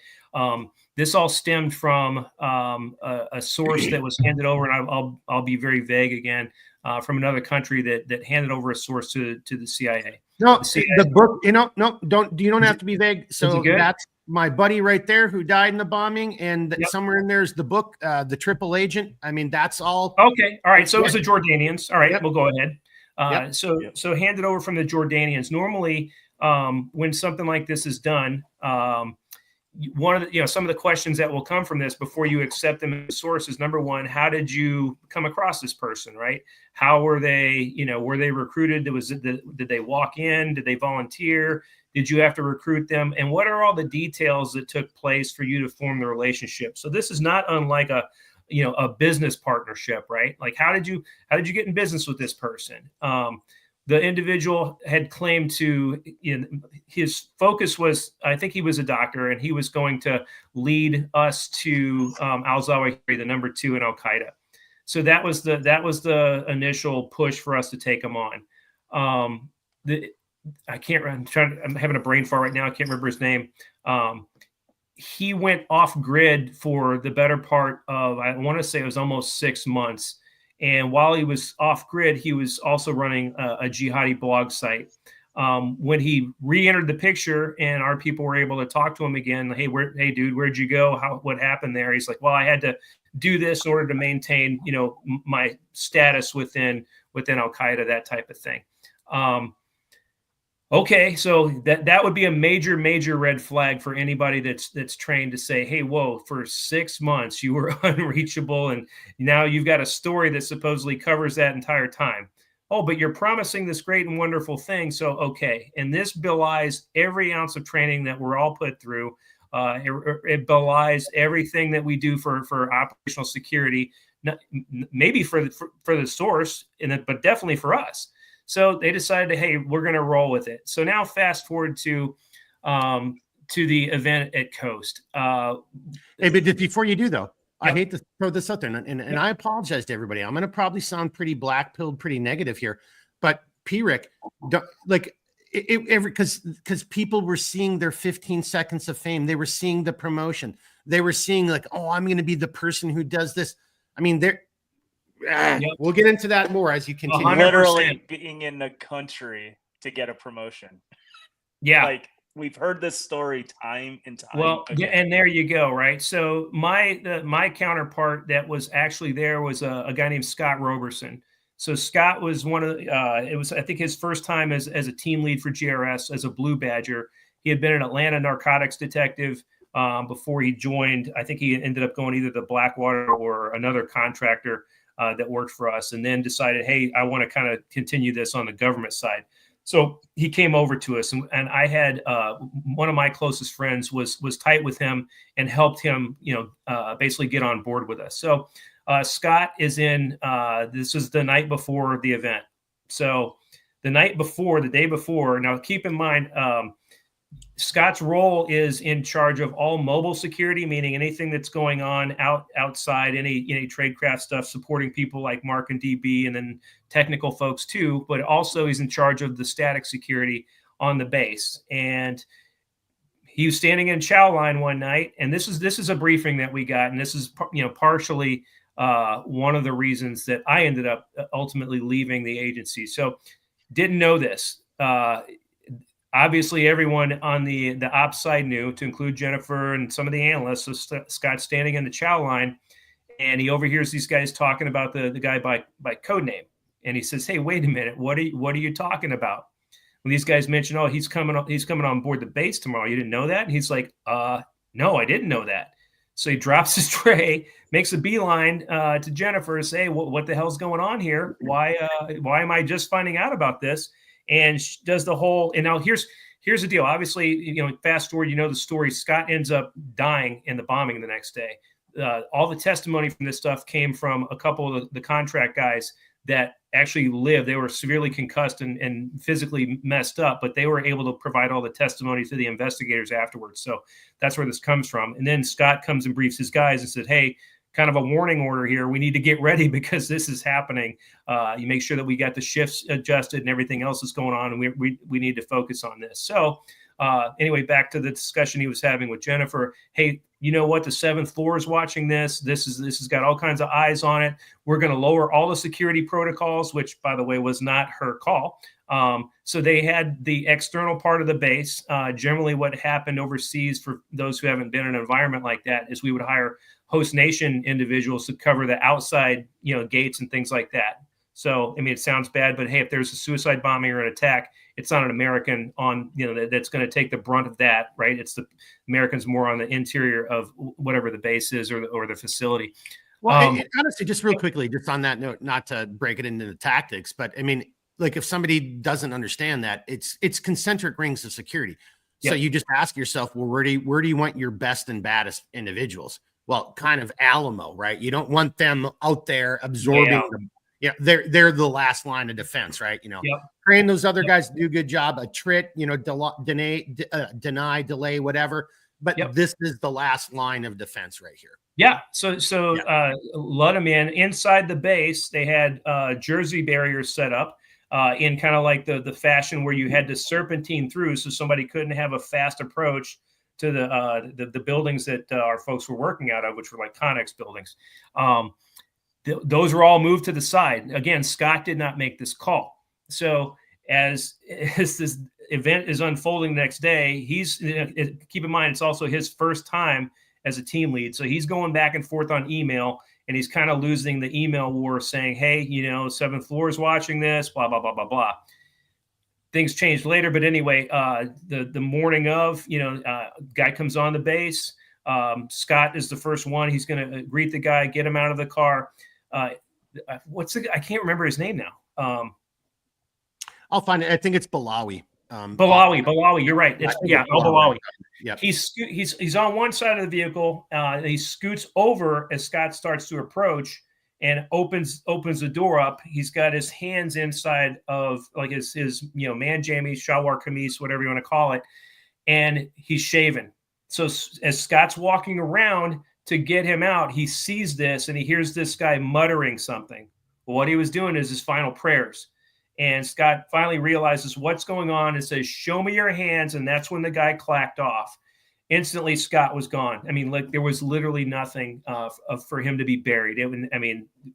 this all stemmed from a source that was handed over, and I'll be very vague again, from another country that handed over a source to the CIA. No, the book, you don't have to be vague. So that's my buddy right there who died in the bombing, and somewhere in there's the book, The Triple Agent. I mean, that's all. Okay. All right. So it was the Jordanians. All right. We'll go ahead. So handed over from the Jordanians. Normally, when something like this is done, one of the, some of the questions that will come from this before you accept them as sources. Number one, how did you come across this person, right? How were they, were they recruited? Did they walk in? Did they volunteer? Did you have to recruit them? And what are all the details that took place for you to form the relationship? So this is not unlike a business partnership, right? Like, how did you get in business with this person? The individual had claimed to, his focus was, I think he was a doctor, and he was going to lead us to al-Zawahiri, the number 2 in Al-Qaeda. So that was the initial push for us to take him on. I'm having a brain fart right now. I can't remember his name. He went off grid for the better part of, I want to say it was almost 6 months. And while he was off grid, he was also running a jihadi blog site. When he re-entered the picture and our people were able to talk to him again, hey dude, where'd you go? What happened there? He's like, well, I had to do this in order to maintain, my status within Al-Qaeda, that type of thing. Okay, so that would be a major, major red flag for anybody that's trained to say, hey, whoa, for 6 months you were unreachable, and now you've got a story that supposedly covers that entire time. Oh, but you're promising this great and wonderful thing, so okay. And this belies every ounce of training that we're all put through. It belies everything that we do for operational security, maybe for the source, but definitely for us. So they decided, hey, we're going to roll with it. So now fast forward to the event at Khost. Hey, but before you do, though, I hate to throw this out there, and I apologize to everybody. I'm going to probably sound pretty black-pilled, pretty negative here, but P-Rick, because people were seeing their 15 seconds of fame. They were seeing the promotion. They were seeing like, oh, I'm going to be the person who does this. I mean, we'll get into that more as you continue. 100%. Literally being in the country to get a promotion. Yeah. Like, we've heard this story time and time. Well, again. And there you go, right? So my counterpart that was actually there was a guy named Scott Roberson. So Scott was one of it was, I think, his first time as a team lead for GRS as a Blue Badger. He had been an Atlanta narcotics detective before he joined. I think he ended up going either to Blackwater or another contractor that worked for us, and then decided, hey, I want to kind of continue this on the government side. So he came over to us, and I had one of my closest friends was tight with him and helped him, basically get on board with us. So Scott is in. This is the night before the event. So the day before. Now keep in mind, Scott's role is in charge of all mobile security, meaning anything that's going on outside, any tradecraft stuff, supporting people like Mark and DB, and then technical folks too. But also he's in charge of the static security on the base. And he was standing in chow line one night, and this is a briefing that we got, and this is partially one of the reasons that I ended up ultimately leaving the agency. So didn't know this. Obviously, everyone on the ops side knew, to include Jennifer and some of the analysts. So Scott's standing in the chow line, and he overhears these guys talking about the guy by code name. And he says, "Hey, wait a minute, what are you talking about?" When these guys mention, "Oh, he's coming on board the base tomorrow. You didn't know that?" And he's like, "No, I didn't know that." So he drops his tray, makes a beeline to Jennifer to say, what the hell's going on here? Why am I just finding out about this? And she does the whole, and now here's the deal. Obviously, fast forward, the story. Scott ends up dying in the bombing the next day. All the testimony from this stuff came from a couple of the contract guys that actually lived. They were severely concussed and physically messed up, but they were able to provide all the testimony to the investigators afterwards. So that's where this comes from. And then Scott comes and briefs his guys and said, hey, kind of a warning order here. We need to get ready because this is happening. You make sure that we got the shifts adjusted and everything else is going on. And we need to focus on this. So anyway, back to the discussion he was having with Jennifer. Hey, you know what? The 7th floor is watching this. This has got all kinds of eyes on it. We're going to lower all the security protocols, which, by the way, was not her call. So they had the external part of the base. Generally, what happened overseas, for those who haven't been in an environment like that, is we would hire host nation individuals to cover the outside, gates and things like that. So, I mean, it sounds bad, but hey, if there's a suicide bombing or an attack, it's not an American that's going to take the brunt of that, right? It's the Americans more on the interior of whatever the base is or the facility. Well, honestly, just real quickly, just on that note, not to break it into the tactics, but I mean, like if somebody doesn't understand that, it's concentric rings of security. So you just ask yourself, well, where do you want your best and baddest individuals? Well, kind of Alamo, right? You don't want them out there absorbing them. Yeah, they're the last line of defense, right? Train those other guys to do a good job. A trick, deny, delay, whatever. But this is the last line of defense right here. Yeah. So let them in. Inside the base, they had jersey barriers set up in kind of like the fashion where you had to serpentine through, so somebody couldn't have a fast approach to the buildings that our folks were working out of, which were like Connex buildings. Those were all moved to the side. Again, Scott did not make this call. So as this event is unfolding the next day, keep in mind, it's also his first time as a team lead. So he's going back and forth on email, and he's kind of losing the email war saying, hey, 7th floor is watching this, blah, blah, blah, blah, blah. Things changed later. But anyway, the morning of, guy comes on the base. Scott is the first one. He's going to greet the guy, get him out of the car. I can't remember his name now. I'll find it. I think it's Balawi. Balawi. You're right. Balawi. Yeah. He's on one side of the vehicle. He scoots over as Scott starts to approach and opens the door up. He's got his hands inside of like his man jammies, shalwar kameez, whatever you want to call it, and he's shaven. So as Scott's walking around to get him out, he sees this and he hears this guy muttering something. Well, what he was doing is his final prayers. And Scott finally realizes what's going on and says, show me your hands. And that's when the guy clacked off. Instantly, Scott was gone. I mean, there was literally nothing for him to be buried.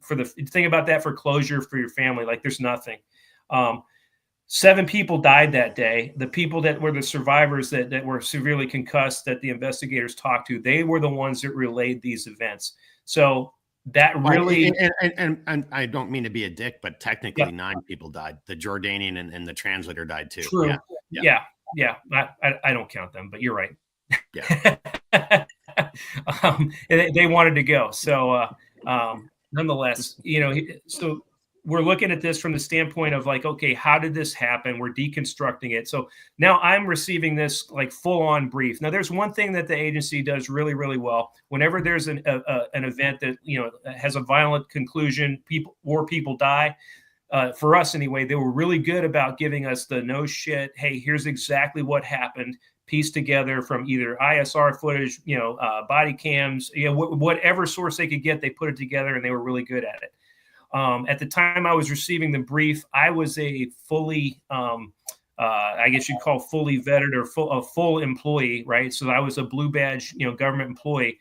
For the thing about that, for closure for your family, there's nothing. 7 people died that day. The people that were the survivors that were severely concussed that the investigators talked to, they were the ones that relayed these events. So that really, and I don't mean to be a dick, but technically 9 people died. The Jordanian and the translator died too. True. Yeah. I don't count them, but you're right. Yeah. They wanted to go. So nonetheless, so we're looking at this from the standpoint of okay, how did this happen? We're deconstructing it. So now I'm receiving this full on brief. Now there's one thing that the agency does really, really well. Whenever there's an event that, has a violent conclusion, people die. For us anyway, they were really good about giving us the no shit. Hey, here's exactly what happened. Pieced together from either ISR footage, body cams, whatever source they could get, they put it together and they were really good at it. At the time I was receiving the brief, I was a fully, I guess you'd call fully vetted or a full employee, right? So I was a blue badge, government employee.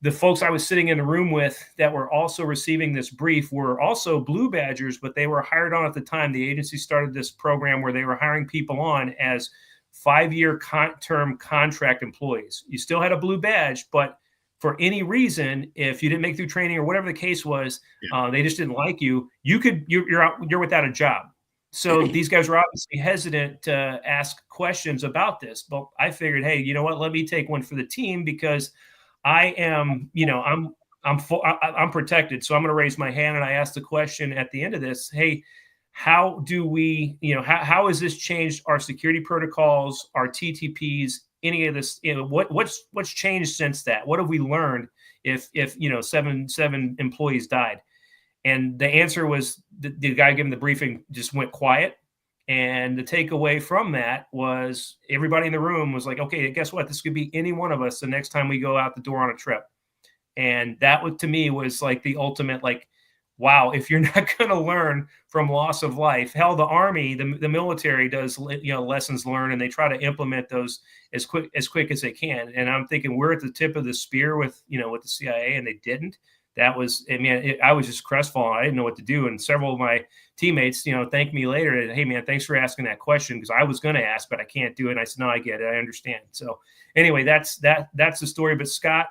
The folks I was sitting in the room with that were also receiving this brief were also blue badgers, but they were hired on at the time. The agency started this program where they were hiring people on as 5-year term contract employees. You still had a blue badge, but for any reason, if you didn't make through training or whatever the case was, they just didn't like you. You're without a job. So these guys were obviously hesitant to ask questions about this. But I figured, hey, you know what? Let me take one for the team because I am, you know, I'm protected. So I'm going to raise my hand. And I ask the question at the end of this, hey, how do we, you know, how has this changed our security protocols, our TTPs, any of this, you know, what's changed since that? What have we learned if, you know, seven employees died? And the answer was the guy giving the briefing just went quiet. And the takeaway from that was everybody in the room was like, okay, guess what? This could be any one of us the next time we go out the door on a trip. And that was, to me, was like the ultimate, like, wow, if you're not going to learn from loss of life, hell, the Army, the military does, you know, lessons learned, and they try to implement those as quick as they can. And I'm thinking we're at the tip of the spear with, you know, with the CIA, and they didn't. That was, I mean, I was just crestfallen. I didn't know what to do. And several of my teammates, you know, thanked me later. And, hey, man, thanks for asking that question, because I was going to ask, but I can't do it. And I said, no, I get it. I understand. So anyway, that's the story. But Scott,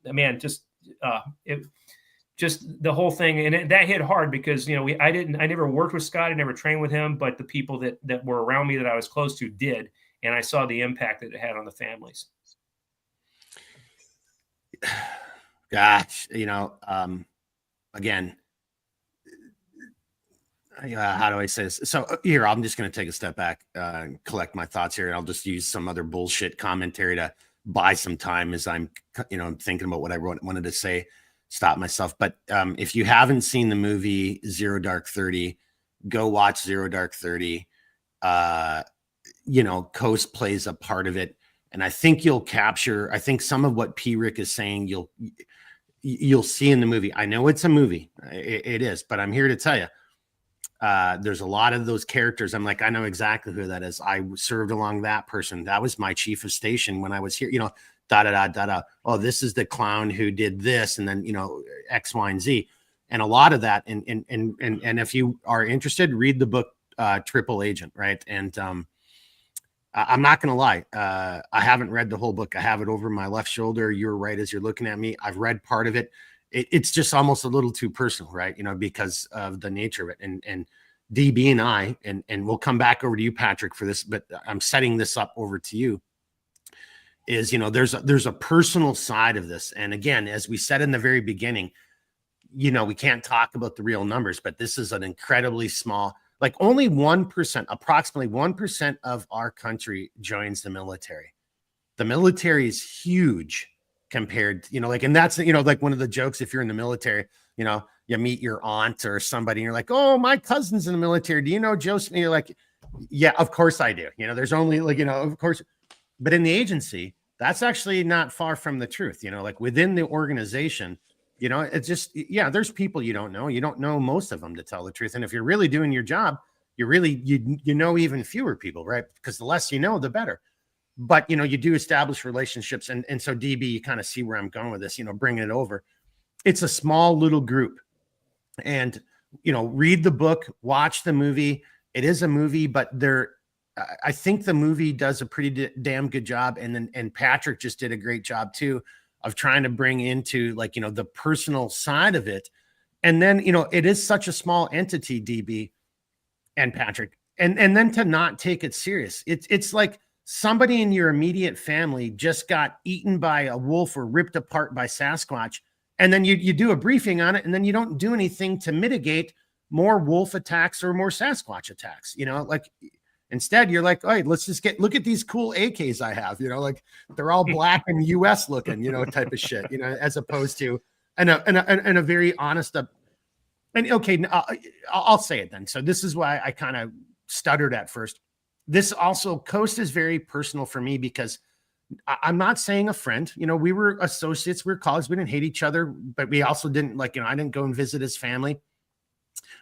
man, just the whole thing. And that hit hard because, you know, I never worked with Scott. I never trained with him, but the people that were around me that I was close to did. And I saw the impact that it had on the families. Gosh, you know, again, how do I say this? So here, I'm just going to take a step back and collect my thoughts here. And I'll just use some other bullshit commentary to buy some time as I'm, you know, thinking about what I wanted to say, stop myself. But if you haven't seen the movie Zero Dark 30, go watch Zero Dark 30. You know, Khost plays a part of it. And I think you'll capture, I think some of what P. Rick is saying, you'll see in the movie. I know it's a movie. It is, but I'm here to tell you, there's a lot of those characters. I'm like, I know exactly who that is. I served along that person. That was my chief of station when I was here, you know, Oh, this is the clown who did this. And then, you know, X, Y, and Z. And a lot of that. And if you are interested, read the book, Triple Agent. Right. And, I'm not going to lie. I haven't read the whole book. I have it over my left shoulder. You're right. As you're looking at me, I've read part of it. It's just almost a little too personal, right? You know, because of the nature of it. And DB and I, and we'll come back over to you, Patrick, for this, but I'm setting this up over to you, is, you know, there's a personal side of this. And again, as we said in the very beginning, you know, we can't talk about the real numbers, but this is an incredibly small, like only 1%, approximately 1% of our country joins the military. The military is huge compared, you know, like, and that's, you know, like one of the jokes, if you're in the military, you know, you meet your aunt or somebody and you're like, oh, my cousin's in the military. Do you know Joseph? And you're like, yeah, of course I do. You know, there's only like, you know, of course, but in the agency, that's actually not far from the truth. You know, like within the organization, you know, it's just, yeah, there's people you don't know. You don't know most of them, to tell the truth. And if you're really doing your job, you really, you know, even fewer people, right? Because the less you know, the better. But, you know, you do establish relationships. And so DB, you kind of see where I'm going with this, you know, bringing it over. It's a small little group. And, you know, read the book, watch the movie. It is a movie, but I think the movie does a pretty damn good job. And Patrick just did a great job too, of trying to bring into, like, you know, the personal side of it. And then, you know, it is such a small entity, DB and Patrick, and then to not take it serious. It's like somebody in your immediate family just got eaten by a wolf or ripped apart by Sasquatch. And then you do a briefing on it, and then you don't do anything to mitigate more wolf attacks or more Sasquatch attacks. You know, like, instead, you're like, hey, let's just look at these cool AKs I have, you know, like they're all black and US looking, you know, type of shit, you know, as opposed to, and a very honest, and okay, I'll say it then. So this is why I kind of stuttered at first. This also, Khost is very personal for me because I'm not saying a friend, you know, we were associates, we were colleagues, we didn't hate each other, but we also didn't, like, you know, I didn't go and visit his family,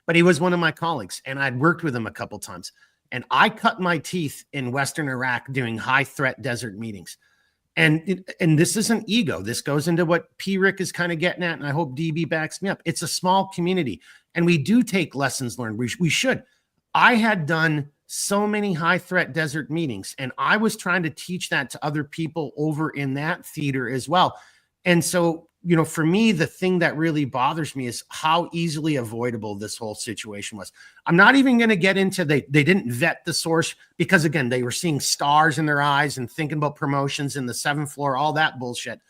but he was one of my colleagues and I'd worked with him a couple times. And I cut my teeth in Western Iraq doing high threat desert meetings. And this isn't ego. This goes into what P. Rick is kind of getting at. And I hope DB backs me up. It's a small community and we do take lessons learned. We should. I had done so many high threat desert meetings and I was trying to teach that to other people over in that theater as well. And so, you know, for me, the thing that really bothers me is how easily avoidable this whole situation was. I'm not even going to get into they didn't vet the source because, again, they were seeing stars in their eyes and thinking about promotions in the 7th floor, all that bullshit.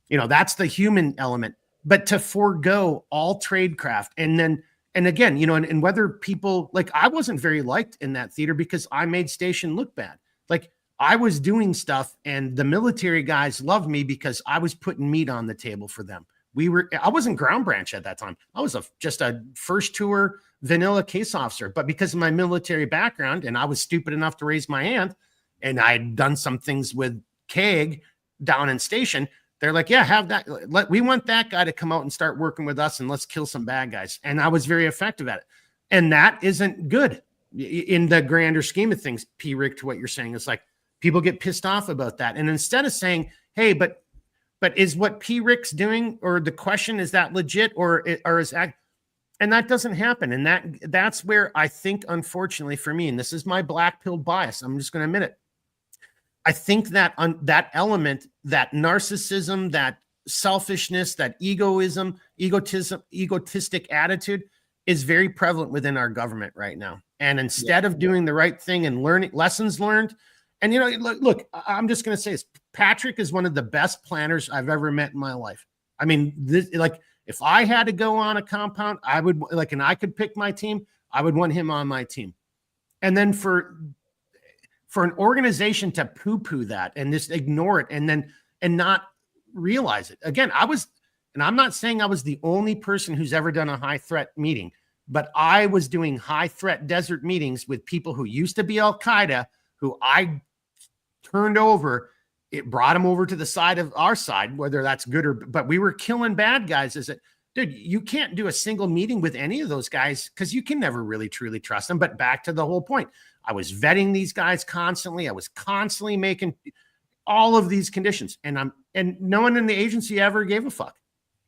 That's the human element. But to forego all tradecraft and again, and whether people like, I wasn't very liked in that theater because I made station look bad. Like I was doing stuff and the military guys loved me because I was putting meat on the table for them. I wasn't ground branch at that time. I was just a first tour vanilla case officer, but because of my military background and I was stupid enough to raise my hand and I had done some things with KEG down in station, they're like, yeah, have that. We want that guy to come out and start working with us and let's kill some bad guys. And I was very effective at it. And that isn't good in the grander scheme of things. Rick, to what you're saying, it's like people get pissed off about that. And instead of saying, hey, but is what Rick's doing, or the question, is that legit or is that, and that doesn't happen. And that's where I think, unfortunately for me, and this is my black pill bias, I'm just going to admit it. I think that that element, that narcissism, that selfishness, that egotistic attitude is very prevalent within our government right now. And instead of doing the right thing and learning lessons learned, and look, I'm just going to say this, Patrick is one of the best planners I've ever met in my life. I mean, if I had to go on a compound, I would and I could pick my team, I would want him on my team. And then for an organization to poo-poo that and just ignore it and not realize it. Again, I'm not saying I was the only person who's ever done a high threat meeting, but I was doing high threat desert meetings with people who used to be Al-Qaeda, who I turned over. It brought them over to the side of our side, whether that's good but we were killing bad guys. Dude, you can't do a single meeting with any of those guys because you can never really truly trust them. But back to the whole point, I was vetting these guys constantly. I was constantly making all of these conditions, and no one in the agency ever gave a fuck.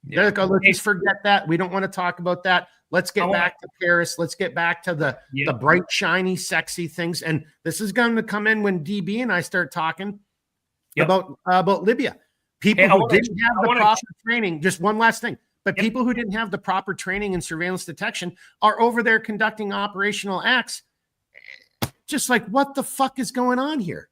Yeah. They're like, oh, let's forget that. We don't want to talk about that. Let's get back to Paris. Let's get back to the bright, shiny, sexy things. And this is going to come in when DB and I start talking about Libya. People who didn't have the proper training. Just one last thing. But people who didn't have the proper training and surveillance detection are over there conducting operational acts. Just like, what the fuck is going on here?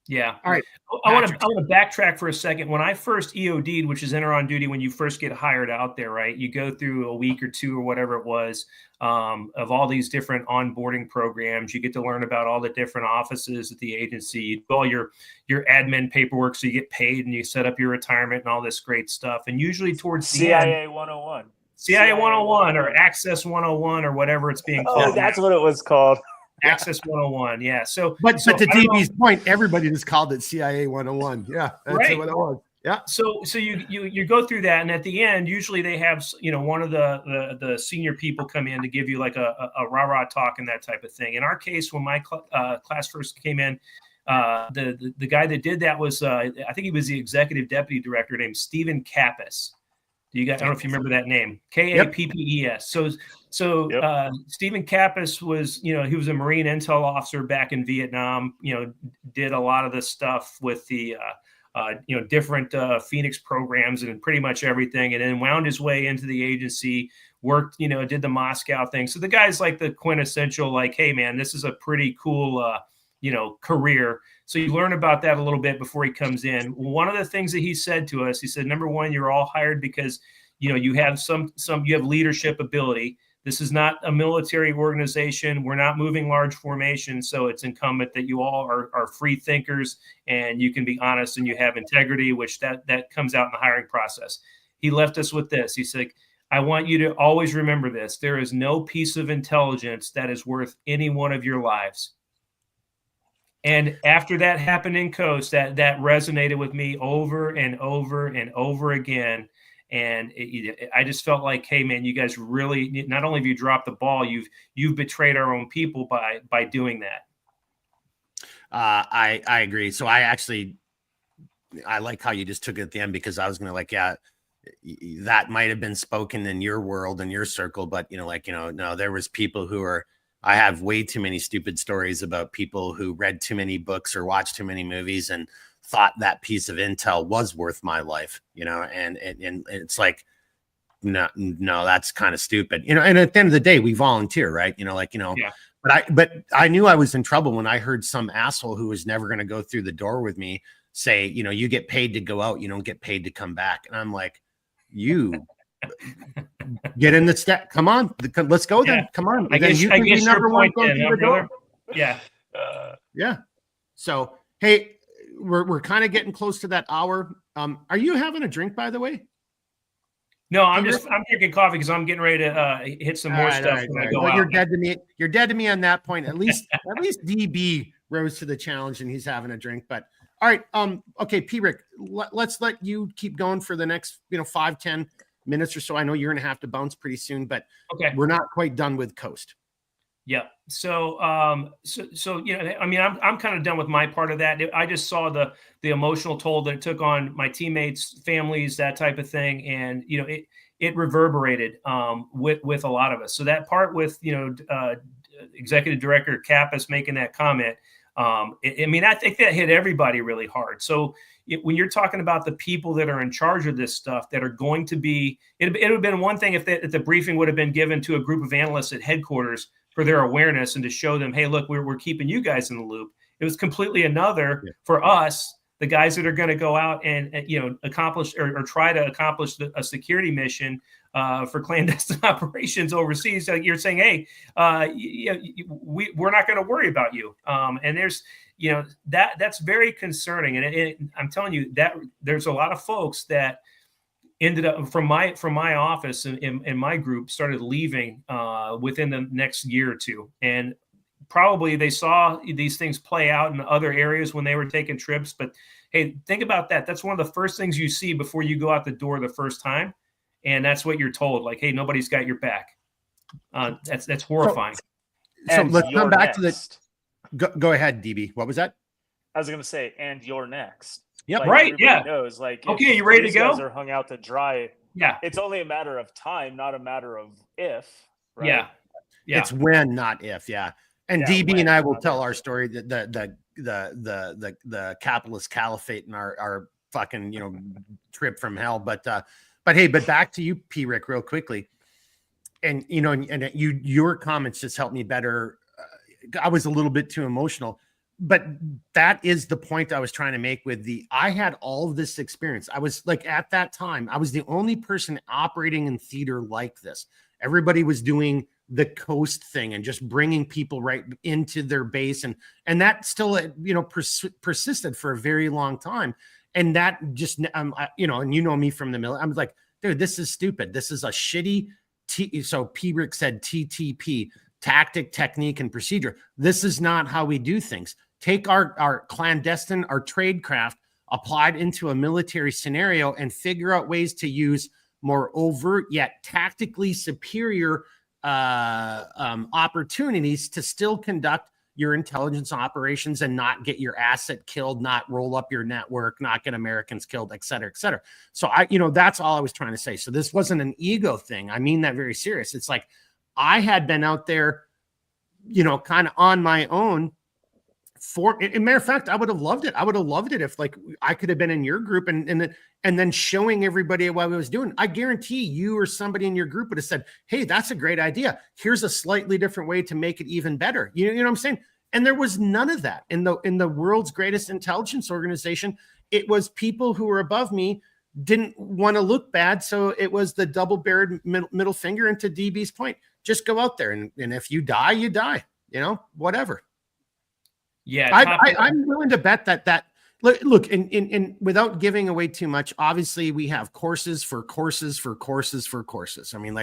Yeah. All right. I want to backtrack for a second. When I first EOD'd, which is enter on duty, when you first get hired out there, right? You go through a week or two or whatever it was of all these different onboarding programs. You get to learn about all the different offices at the agency. You do all your admin paperwork, so you get paid and you set up your retirement and all this great stuff. And usually towards the CIA end, 101. CIA 101 or Access 101 or whatever it's being called. Oh, that's what it was called. Access 101, yeah. But to DB's point, everybody just called it CIA 101. Yeah, that's right. what it was. Yeah. So you go through that, and at the end, usually they have one of the senior people come in to give you like a rah-rah talk and that type of thing. In our case, when my class first came in, the guy that did that was I think he was the executive deputy director named Stephen Kappes. I don't know if you remember that name, Kappes. So Stephen Kappes was, he was a Marine intel officer back in Vietnam, did a lot of this stuff with the, different Phoenix programs and pretty much everything. And then wound his way into the agency, worked, did the Moscow thing. So the guy's like the quintessential, like, hey man, this is a pretty cool, career. So you learn about that a little bit before he comes in. One of the things that he said to us, he said, number one, you're all hired because, you have you have leadership ability. This is not a military organization. We're not moving large formations. So it's incumbent that you all are free thinkers and you can be honest and you have integrity, which that comes out in the hiring process. He left us with this. He said, I want you to always remember this. There is no piece of intelligence that is worth any one of your lives. And after that happened in Khost, that resonated with me over and over and over again. And I just felt like, hey, man, you guys really, not only have you dropped the ball, you've betrayed our own people by doing that. I agree. So I like how you just took it at the end, because I was going to that might have been spoken in your world and your circle, but no, there was people who are, I have way too many stupid stories about people who read too many books or watched too many movies and thought that piece of intel was worth my life, and it's like, no, that's kind of stupid, and at the end of the day, we volunteer, right? Yeah. But I knew I was in trouble when I heard some asshole who was never going to go through the door with me say, you get paid to go out, you don't get paid to come back. And I'm like, you get in the step. Come on, let's go then. Come on. I guess your point then, huh, brother? Yeah. Yeah. So, hey, we're kind of getting close to that hour. Are you having a drink, by the way? No, I'm drinking coffee because I'm getting ready to hit some more stuff when I go out. You're dead to me. You're dead to me on that point. At least DB rose to the challenge and he's having a drink. But all right, okay, P-Rick, let's let you keep going for the next 5-10 minutes or so. I know you're gonna have to bounce pretty soon, but okay, we're not quite done with Khost. Yeah. So I'm kind of done with my part of that. I just saw the emotional toll that it took on my teammates, families, that type of thing, and it reverberated with a lot of us. So that part with Executive Director Kappas making that comment, I think that hit everybody really hard. So when you're talking about the people that are in charge of this stuff that are going to be, it would have been one thing if the briefing would have been given to a group of analysts at headquarters for their awareness and to show them, hey, look, we're keeping you guys in the loop. It was completely another for us, the guys that are going to go out and accomplish or try to accomplish a security mission for clandestine operations overseas. So you're saying, hey, we're not going to worry about you. And there's, that's very concerning. And I'm telling you that there's a lot of folks that ended up from my office and my group started leaving within the next year or two. And probably they saw these things play out in other areas when they were taking trips. But hey, think about that. That's one of the first things you see before you go out the door the first time. And that's what you're told. Like, hey, nobody's got your back. That's horrifying. So let's come back to the go ahead, DB. What was that? I was going to say, and you're next. Yep. Like, right. Yeah. Knows, like, okay, you ready to go? Guys are hung out to dry. Yeah. It's only a matter of time, not a matter of if. Right? Yeah. Yeah. It's when, not if. Yeah. And DB and I will tell our story, the capitalist caliphate and our fucking trip from hell. But back to you, P-Rick, real quickly. And your comments just helped me better. I was a little bit too emotional. But that is the point I was trying to make with I had all of this experience. I was like, at that time, I was the only person operating in theater like this. Everybody was doing the Khost thing and just bringing people right into their base. And that still, persisted for a very long time. And that just, and me from the middle, I was like, dude, this is stupid. This is a shitty, so P-Rick said TTP, tactic, technique, and procedure. This is not how we do things. Take our clandestine, our trade craft applied into a military scenario and figure out ways to use more overt yet tactically superior opportunities to still conduct your intelligence operations and not get your asset killed, not roll up your network, not get Americans killed, et cetera, et cetera. So that's all I was trying to say. So this wasn't an ego thing. I mean that very serious. It's like I had been out there, kind of on my own. In matter of fact, I would have loved it. I would have loved it if I could have been in your group and then showing everybody what I was doing. I guarantee you or somebody in your group would have said, hey, that's a great idea. Here's a slightly different way to make it even better. You know what I'm saying? And there was none of that in the world's greatest intelligence organization. It was people who were above me didn't want to look bad. So it was the double-barreled middle finger. And to DB's point, just go out there. And if you die, you die, whatever. Yeah, I'm willing to bet that look, in without giving away too much, obviously we have courses for courses for courses for courses. I mean,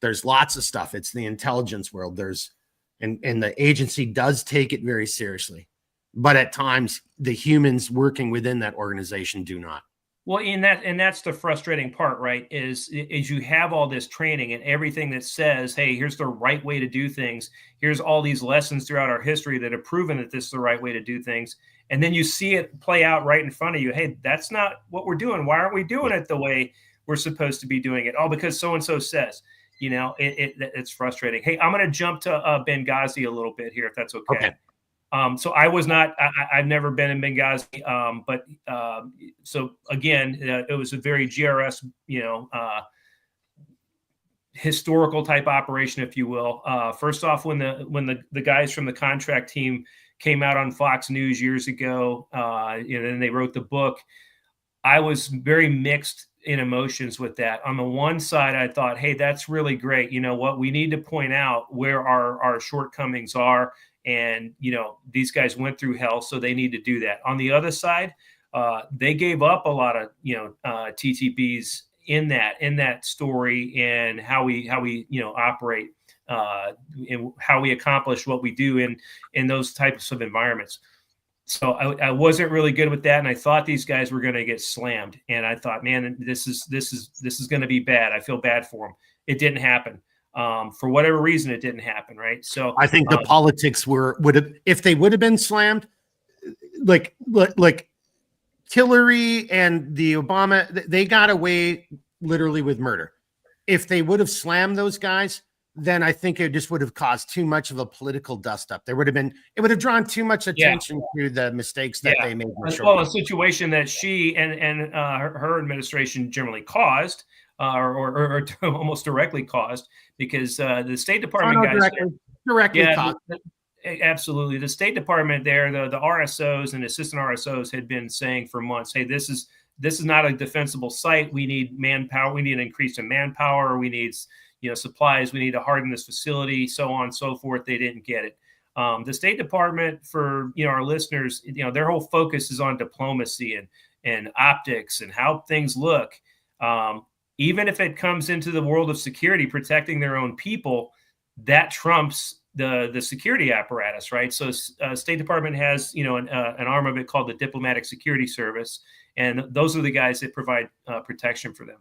there's lots of stuff. It's the intelligence world. And the agency does take it very seriously, but at times the humans working within that organization do not. Well, and that's the frustrating part, right? Is you have all this training and everything that says, hey, here's the right way to do things. Here's all these lessons throughout our history that have proven that this is the right way to do things. And then you see it play out right in front of you. Hey, that's not what we're doing. Why aren't we doing it the way we're supposed to be doing it? Oh, because so-and-so says, it's frustrating. Hey, I'm going to jump to Benghazi a little bit here, if that's okay. So I was not, I've never been in Benghazi, but so again, it was a very GRS, historical type operation, if you will. First off, when the guys from the contract team came out on Fox News years ago, and they wrote the book. I was very mixed in emotions with that. On the one side, I thought, hey, that's really great. You know what? We need to point out where our shortcomings are. And, these guys went through hell, so they need to do that. On the other side, they gave up a lot of, TTPs in that story, and how we operate, and how we accomplish what we do in those types of environments. So I wasn't really good with that, and I thought these guys were going to get slammed. And I thought, man, this is going to be bad. I feel bad for them. It didn't happen. For whatever reason, it didn't happen. Right. So I think the politics would have, if they would have been slammed, like Hillary and the Obama, they got away literally with murder. If they would have slammed those guys, then I think it just would have caused too much of a political dust up. It would have drawn too much attention to the mistakes that they made. Well, a situation that she and her administration generally caused, or almost directly caused, because the State Department guys directly caused. Absolutely. The State Department there, the RSOs and assistant RSOs had been saying for months, hey, this is not a defensible site. We need manpower. We need an increase in manpower. We need supplies. We need to harden this facility, so on and so forth. They didn't get it. The State Department, for our listeners, their whole focus is on diplomacy and optics and how things look. Even if it comes into the world of security, protecting their own people, that trumps the security apparatus, right? So State Department has an arm of it called the Diplomatic Security Service, and those are the guys that provide protection for them.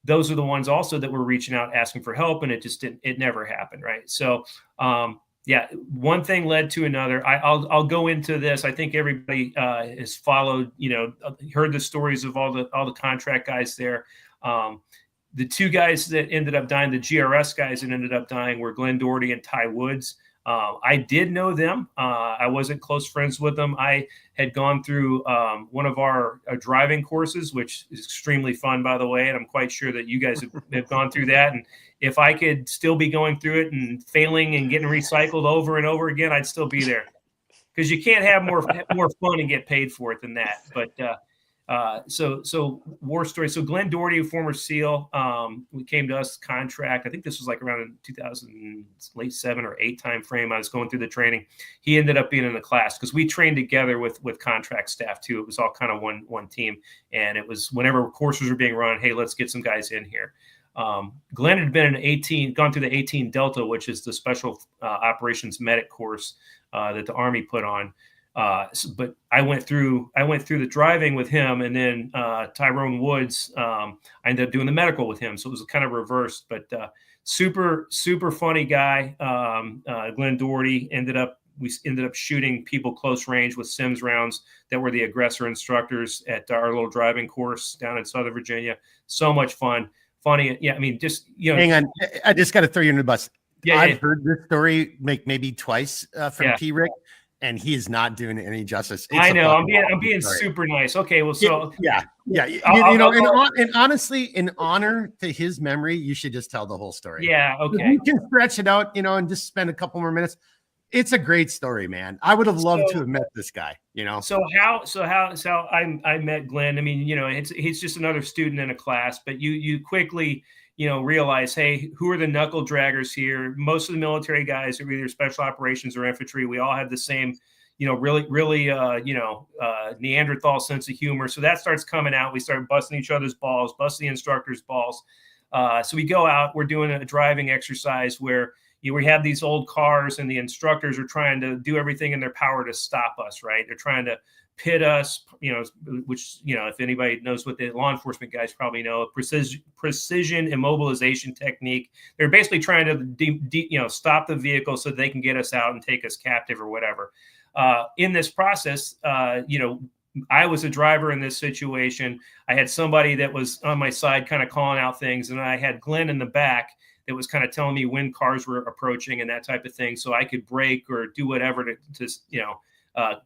Those are the ones also that were reaching out asking for help, and it never happened, right? So one thing led to another. I'll go into this. I think everybody has followed, heard the stories of all the contract guys there. The two guys that ended up dying, the GRS guys that ended up dying, were Glenn Doherty and Ty Woods. I did know them. I wasn't close friends with them. I had gone through one of our driving courses, which is extremely fun, by the way. And I'm quite sure that you guys have gone through that. And if I could still be going through it and failing and getting recycled over and over again, I'd still be there, because you can't have more fun and get paid for it than that. But so war story. So Glenn Doherty, former SEAL, we came to us contract. I think this was like around in 2007 or 8 time frame. I was going through the training. He ended up being in the class because we trained together with contract staff too. It was all kind of one team, and it was whenever courses were being run, hey, let's get some guys in here. Glenn had been gone through the 18 Delta, which is the special operations medic course that the Army put on. But I went through the driving with him, and then Tyrone Woods, I ended up doing the medical with him. So it was kind of reversed, but super, super funny guy. Glenn Doherty we ended up shooting people close range with Sims rounds that were the aggressor instructors at our little driving course down in Southern Virginia. So much fun. Funny. Yeah. I mean, just, hang on. I just got to throw you under the bus. Yeah, I've heard this story maybe twice from T-Rick, and he is not doing it any justice. I know. I'm being super nice. Okay. Well, so yeah. And honestly, in honor to his memory, you should just tell the whole story. Yeah. Okay. You can stretch it out, and just spend a couple more minutes. It's a great story, man. I would have loved to have met this guy, So how I met Glenn. I mean, he's just another student in a class, but you quickly, realize, hey, who are the knuckle draggers here? Most of the military guys are either special operations or infantry. We all have the same, really, Neanderthal sense of humor. So that starts coming out. We start busting each other's balls, busting the instructors' balls. So we go out, we're doing a driving exercise where we have these old cars, and the instructors are trying to do everything in their power to stop us, right? They're trying to pit us, which, if anybody knows what the law enforcement guys probably know, precision immobilization technique. They're basically trying to, stop the vehicle so they can get us out and take us captive or whatever. In this process, I was a driver in this situation. I had somebody that was on my side kind of calling out things, and I had Glenn in the back that was kind of telling me when cars were approaching and that type of thing, so I could brake or do whatever to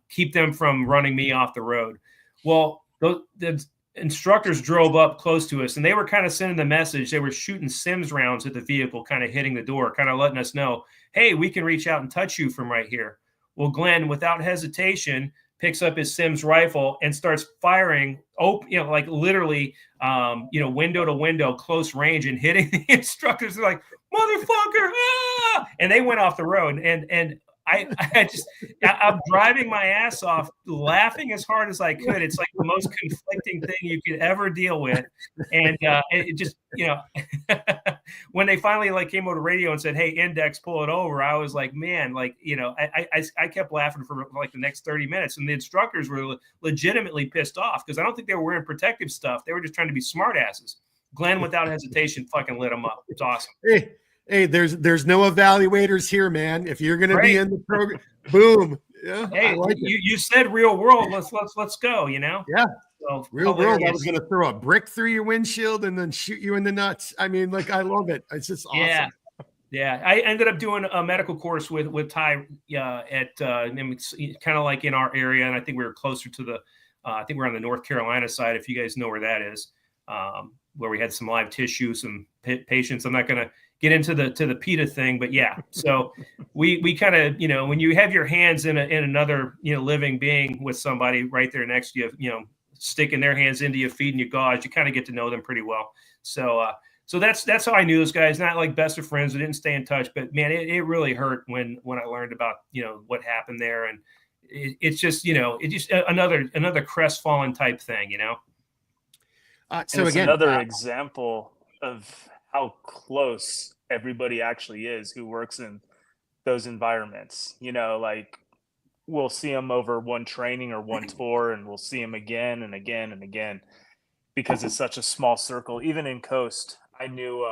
keep them from running me off the road. Well, the instructors drove up close to us, and they were kind of sending the message. They were shooting Sims rounds at the vehicle, kind of hitting the door, kind of letting us know, hey, we can reach out and touch you from right here. Well, Glenn, without hesitation, picks up his Sims rifle and starts firing, like literally, window to window, close range, and hitting the instructors. They're like, motherfucker, ah! And they went off the road. And I'm driving my ass off, laughing as hard as I could. It's like the most conflicting thing you could ever deal with. And it just, when they finally like came over the radio and said, "Hey, Index, pull it over," I was like, man, like, I kept laughing for like the next 30 minutes. And the instructors were legitimately pissed off because I don't think they were wearing protective stuff. They were just trying to be smart asses. Glenn, without hesitation, fucking lit them up. It's awesome. Hey, there's no evaluators here, man. If you're gonna be in the program, boom. Yeah. Hey, you said real world. Let's go. Yeah. So real world. I was gonna throw a brick through your windshield and then shoot you in the nuts. I mean, like, I love it. It's just awesome. Yeah. I ended up doing a medical course with Ty at kind of like in our area, and I think we were closer to the. I think we're on the North Carolina side. If you guys know where that is, where we had some live tissue, some patients. I'm not gonna get into the PETA thing, but yeah. So we kind of, when you have your hands in another, living being with somebody right there next to you, sticking their hands into you, feeding you gauze, you kind of get to know them pretty well. So that's how I knew those guys. Not like best of friends. We didn't stay in touch, but man, it really hurt when I learned about, what happened there. And it's just, it's just another crestfallen type thing, So again, another example of how close everybody actually is who works in those environments. Like we'll see them over one training or one tour, and we'll see them again and again and again because it's such a small circle. Even in Khost, I knew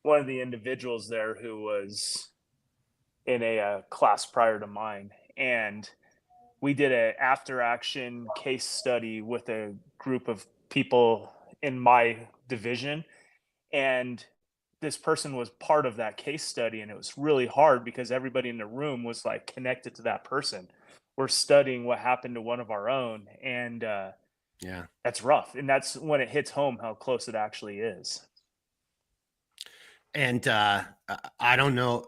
one of the individuals there who was in a class prior to mine, and we did an after action case study with a group of people in my division, and this person was part of that case study, and it was really hard because everybody in the room was like connected to that person. We're studying what happened to one of our own, and that's rough. And that's when it hits home how close it actually is. And I don't know,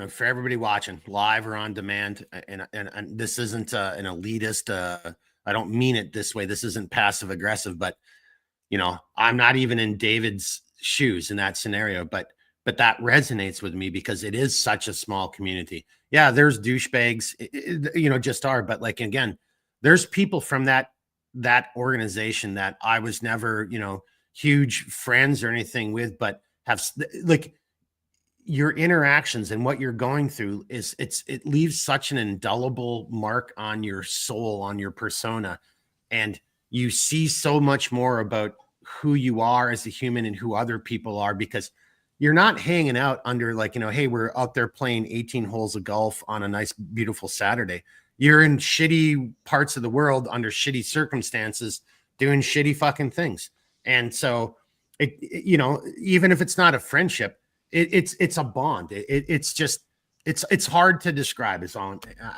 for everybody watching live or on demand, and this isn't an elitist. I don't mean it this way. This isn't passive aggressive, but I'm not even in David's shoes in that scenario, but that resonates with me because it is such a small community. Yeah, there's douchebags, just are, but like, again, there's people from that organization that I was never, huge friends or anything with, but have like your interactions and what you're going through it leaves such an indelible mark on your soul, on your persona. And you see so much more about who you are as a human and who other people are, because you're not hanging out under like, hey, we're out there playing 18 holes of golf on a nice, beautiful Saturday. You're in shitty parts of the world under shitty circumstances, doing shitty fucking things. And so even if it's not a friendship, it's a bond. It's hard to describe.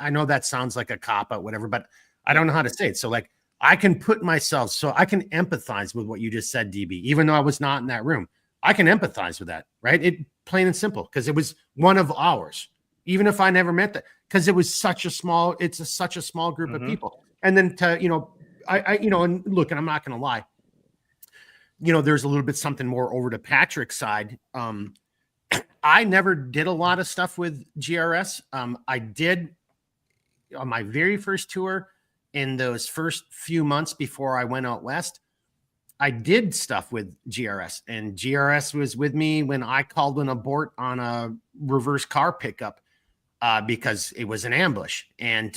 I know that sounds like a cop out, whatever, but I don't know how to say it. So like, I can put myself, so I can empathize with what you just said, DB, even though I was not in that room. I can empathize with that, right? Plain and simple, because it was one of ours, even if I never met that, because it was such a small group of people. And then and look, and I'm not going to lie, there's a little bit something more over to Patrick's side. I never did a lot of stuff with GRS. I did on my very first tour. In those first few months before I went out west, I did stuff with GRS, and GRS was with me when I called an abort on a reverse car pickup because it was an ambush, and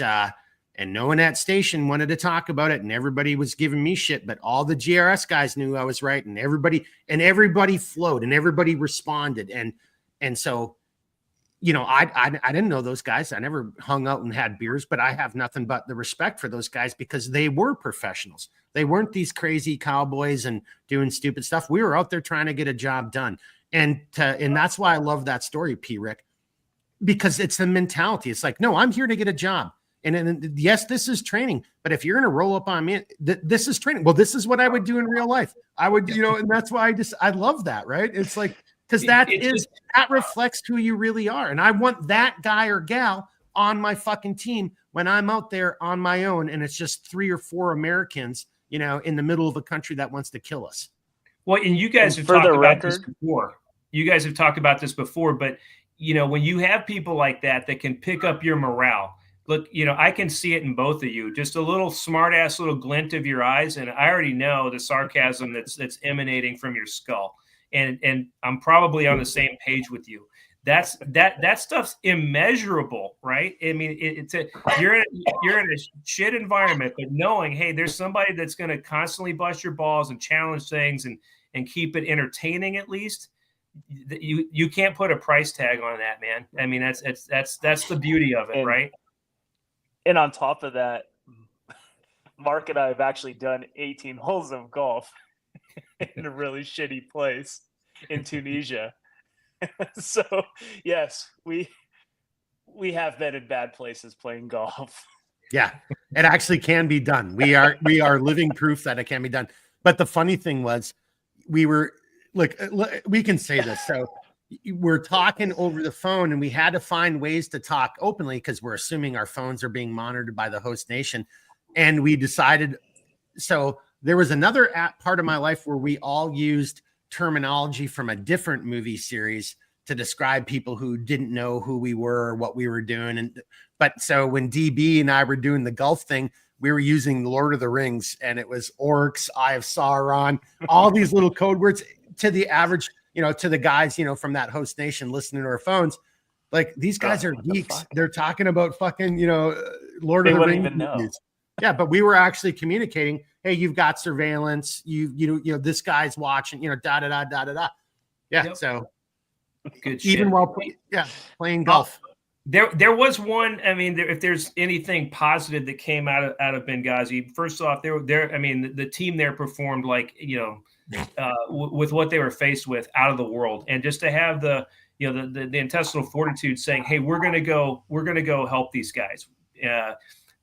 no one at station wanted to talk about it, and everybody was giving me shit, but all the GRS guys knew I was right, and everybody flowed, and everybody responded, and so. I didn't know those guys. I never hung out and had beers, but I have nothing but the respect for those guys because they were professionals. They weren't these crazy cowboys and doing stupid stuff. We were out there trying to get a job done. And that's why I love that story, P. Rick, because it's the mentality. It's like, no, I'm here to get a job. And yes, this is training, but if you're going to roll up on me, this is training. Well, this is what I would do in real life. I would, and that's why I love that. Right. It's like, because that reflects who you really are. And I want that guy or gal on my fucking team when I'm out there on my own and it's just 3 or 4 Americans, you know, in the middle of a country that wants to kill us. Well, and you guys have talked about this before. You guys have talked about this before, but you know, when you have people like that can pick up your morale, look, you know, I can see it in both of you, just a little smart ass little glint of your eyes. And I already know the sarcasm that's emanating from your skull. And I'm probably on the same page with you. That stuff's immeasurable, right? I mean, you're in a shit environment, but knowing, hey, there's somebody that's going to constantly bust your balls and challenge things and keep it entertaining at least. You can't put a price tag on that, man. I mean, that's the beauty of it, right? And on top of that, Mark and I have actually done 18 holes of golf in a really shitty place in Tunisia. So yes, we have been in bad places playing golf. Yeah, it actually can be done. We are living proof that it can be done. But the funny thing was, we can say this. So we're talking over the phone and we had to find ways to talk openly because we're assuming our phones are being monitored by the host nation. And we decided, so there was another part of my life where we all used terminology from a different movie series to describe people who didn't know who we were or what we were doing. But so when DB and I were doing the golf thing, we were using Lord of the Rings and it was orcs, Eye of Sauron, all these little code words to the average, you know, to the guys, you know, from that host nation listening to our phones. Like, these guys are geeks. They're talking about fucking, you know, Lord of the Rings movies. Yeah, but we were actually communicating, hey, you've got surveillance, you know, this guy's watching, you know, da da da da da da. Yeah, yep. So good shit. Even while playing golf. There was one. I mean, if there's anything positive that came out of Benghazi, first off, I mean, the team there performed like, you know, with what they were faced with, out of the world, and just to have the intestinal fortitude saying, hey, we're gonna go help these guys.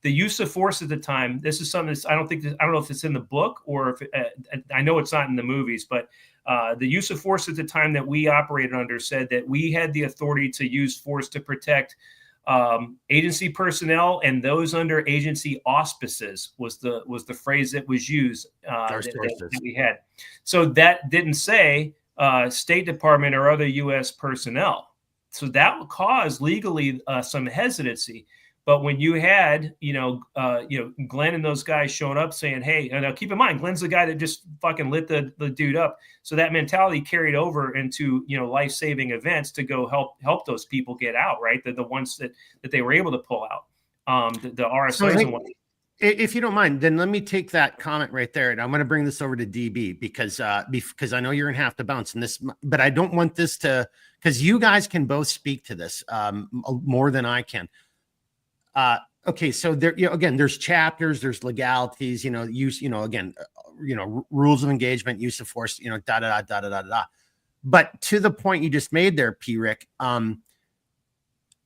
The use of force at the time, this is something I don't know if it's in the book or if I know it's not in the movies, but the use of force at the time that we operated under said that we had the authority to use force to protect agency personnel and those under agency auspices was the phrase that was used that we had. So that didn't say State Department or other U.S. personnel. So that would cause legally some hesitancy. But when you had, Glenn and those guys showing up saying, hey, and now keep in mind, Glenn's the guy that just fucking lit the dude up. So that mentality carried over into, life-saving events to go help those people get out, right? The ones that they were able to pull out, the RSOs and whatnot. If you don't mind, then let me take that comment right there. And I'm going to bring this over to DB because I know you're going to have to bounce in this, but I don't want this to, because you guys can both speak to this more than I can. Okay, so there, again, there's chapters, there's legalities, use, rules of engagement, use of force, da da da da da da da. But to the point you just made there, P. Rick,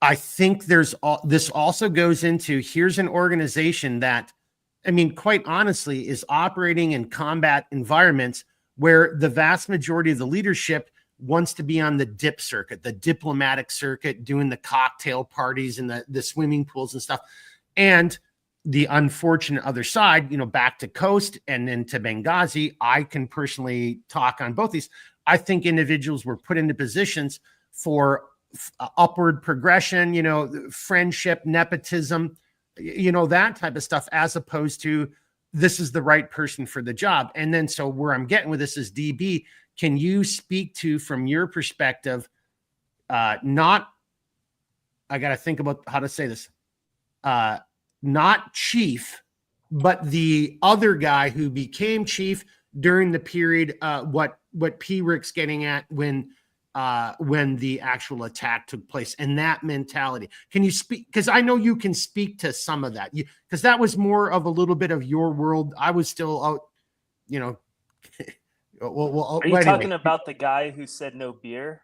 I think this also goes into, here's an organization that, I mean, quite honestly, is operating in combat environments where the vast majority of the leadership wants to be on the dip circuit, the diplomatic circuit, doing the cocktail parties and the swimming pools and stuff. And the unfortunate other side, back to Khost and then to Benghazi, I can personally talk on both these. I think individuals were put into positions for upward progression, friendship, nepotism, that type of stuff, as opposed to this is the right person for the job. And then, so where I'm getting with this is DB, can you speak to, from your perspective, I got to think about how to say this, not chief, but the other guy who became chief during the period, what P. Rick's getting at when the actual attack took place, and that mentality. Can you speak? Because I know you can speak to some of that, because that was more of a little bit of your world. I was still out, Are you talking about the guy who said no beer?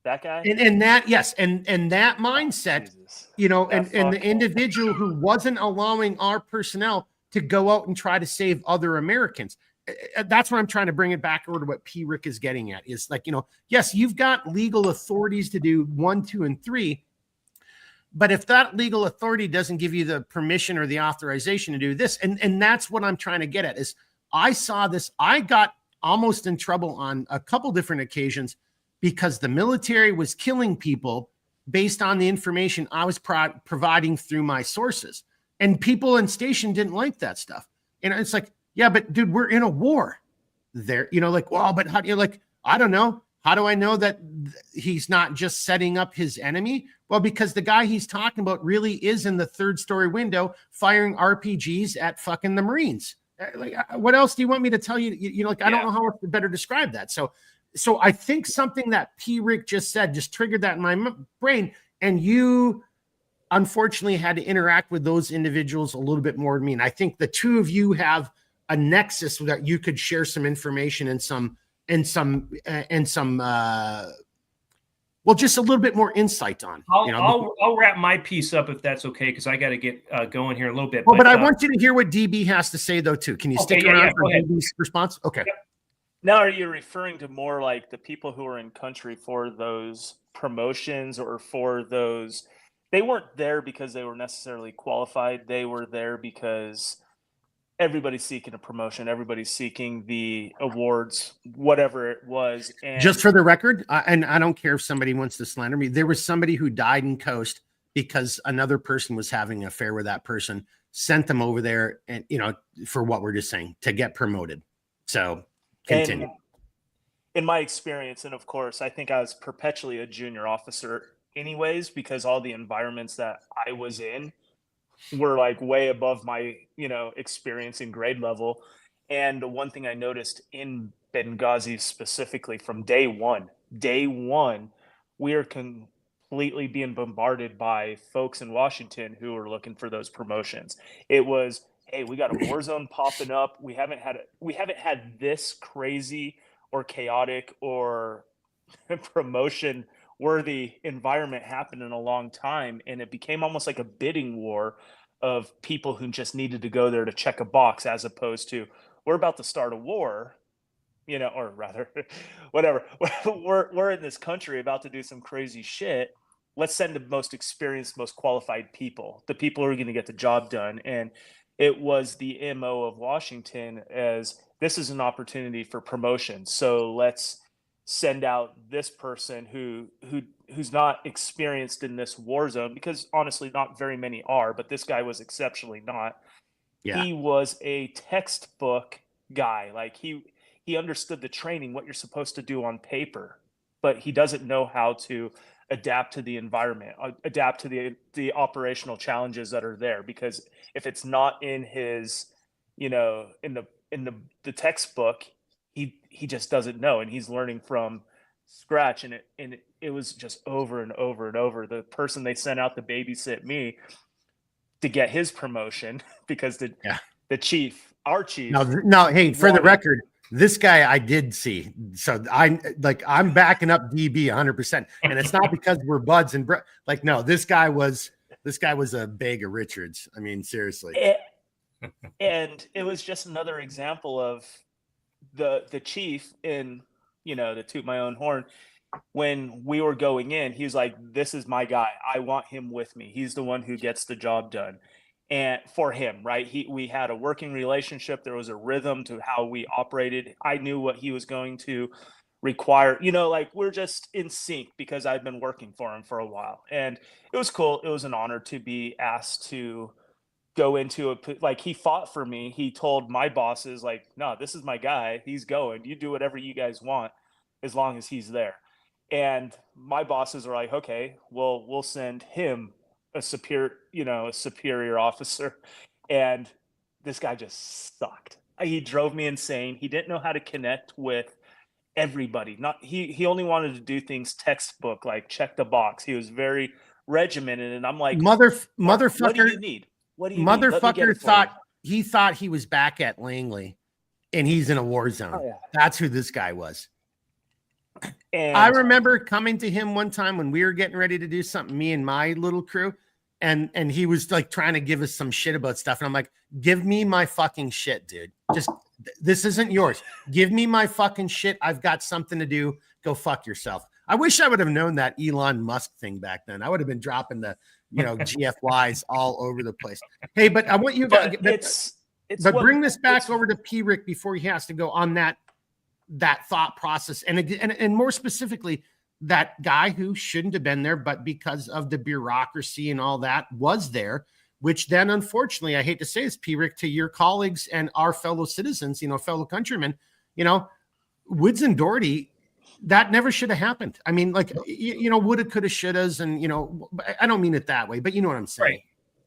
That guy? And that, yes. And that mindset, and the individual who wasn't allowing our personnel to go out and try to save other Americans. That's what I'm trying to bring it back over to what P. Rick is getting at, is like, yes, you've got legal authorities to do 1, 2, and 3, But if that legal authority doesn't give you the permission or the authorization to do this, and that's what I'm trying to get at is I saw this, I got almost in trouble on a couple different occasions because the military was killing people based on the information I was providing through my sources. And people in station didn't like that stuff. And it's like, yeah, but dude, we're in a war there, like, well, but how do you I don't know. How do I know that he's not just setting up his enemy? Well, because the guy he's talking about really is in the third story window firing RPGs at fucking the Marines. Like, what else do you want me to tell you? I don't know how to better describe that. So I think something that P. Rick just said just triggered that in my brain. And you unfortunately had to interact with those individuals a little bit more than me. And I think the two of you have a nexus that you could share some information and just a little bit more insight on. I'll wrap my piece up if that's okay, because I got to get going here a little bit. Well, but I want you to hear what DB has to say though too. Can you stick around for DB's response? Okay. Yep. Now, are you referring to more like the people who are in country for those promotions or for those? They weren't there because they were necessarily qualified. They were there because everybody's seeking a promotion. Everybody's seeking the awards, whatever it was. And just for the record, and I don't care if somebody wants to slander me, there was somebody who died in Khost because another person was having an affair with that person, sent them over there and, for what we're just saying, to get promoted. So continue. And in my experience, and of course, I think I was perpetually a junior officer anyways, because all the environments that I was in were like way above my, experience and grade level. And the one thing I noticed in Benghazi specifically from day one, we are completely being bombarded by folks in Washington who are looking for those promotions. It was, hey, we got a war zone popping up. We haven't had this crazy or chaotic or promotion worthy environment happen in a long time. And it became almost like a bidding war of people who just needed to go there to check a box, as opposed to we're about to start a war, or rather whatever, we're in this country about to do some crazy shit. Let's send the most experienced, most qualified people, the people who are going to get the job done. And it was the MO of Washington as this is an opportunity for promotion. So let's send out this person who's not experienced in this war zone, because honestly, not very many are, but this guy was exceptionally not. Yeah. He was a textbook guy. Like he understood the training, what you're supposed to do on paper, but he doesn't know how to adapt to the environment, adapt to the operational challenges that are there. Because if it's not in his, in the textbook, he just doesn't know, and he's learning from scratch. And it was just over and over and over. The person they sent out to babysit me to get his promotion because our chief. No. Hey, for the record, this guy I did see. So I'm backing up DB 100%, and it's not because we're buds and no, this guy was a bag of Richards. I mean, seriously. And it was just another example of the chief in, to toot my own horn, when we were going in, he was like, this is my guy. I want him with me. He's the one who gets the job done. And for him, right, we had a working relationship. There was a rhythm to how we operated. I knew what he was going to require, we're just in sync because I've been working for him for a while. And it was cool. It was an honor to be asked to go into he fought for me. He told my bosses, no, this is my guy. He's going. You do whatever you guys want as long as he's there. And my bosses are like, okay, well, we'll send him a superior officer. And this guy just sucked. He drove me insane. He didn't know how to connect with everybody. He only wanted to do things textbook, like check the box. He was very regimented. And I'm like, motherfucker, what do you need? Motherfucker thought he was back at Langley and he's in a war zone. Oh, yeah. That's who this guy was. And I remember coming to him one time when we were getting ready to do something, me and my little crew, and he was trying to give us some shit about stuff. And I'm like, give me my fucking shit, dude. Just, this isn't yours. Give me my fucking shit. I've got something to do. Go fuck yourself. I wish I would have known that Elon Musk thing back then. I would have been dropping the GFYs all over the place. Hey, but I want you But guys, it's but what- bring this back it's- over to P. Rick before he has to go on that thought process. And more specifically, that guy who shouldn't have been there, but because of the bureaucracy and all that was there, which then, unfortunately, I hate to say this, P. Rick, to your colleagues and our fellow citizens, fellow countrymen, Woods and Doherty, that never should have happened. I mean, like, woulda, coulda, shouldas, and, I don't mean it that way, but you know what I'm saying. Right.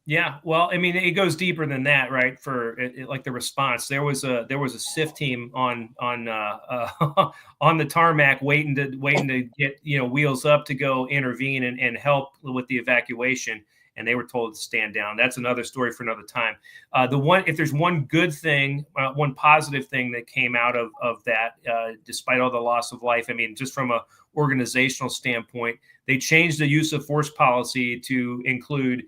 Yeah. Well, I mean, it goes deeper than that, right? For like the response, there was a SIF team on on the tarmac waiting to get, wheels up to go intervene and help with the evacuation. And they were told to stand down. That's another story for another time. If there's one good thing, one positive thing that came out of that, despite all the loss of life, I mean, just from a organizational standpoint, they changed the use of force policy to include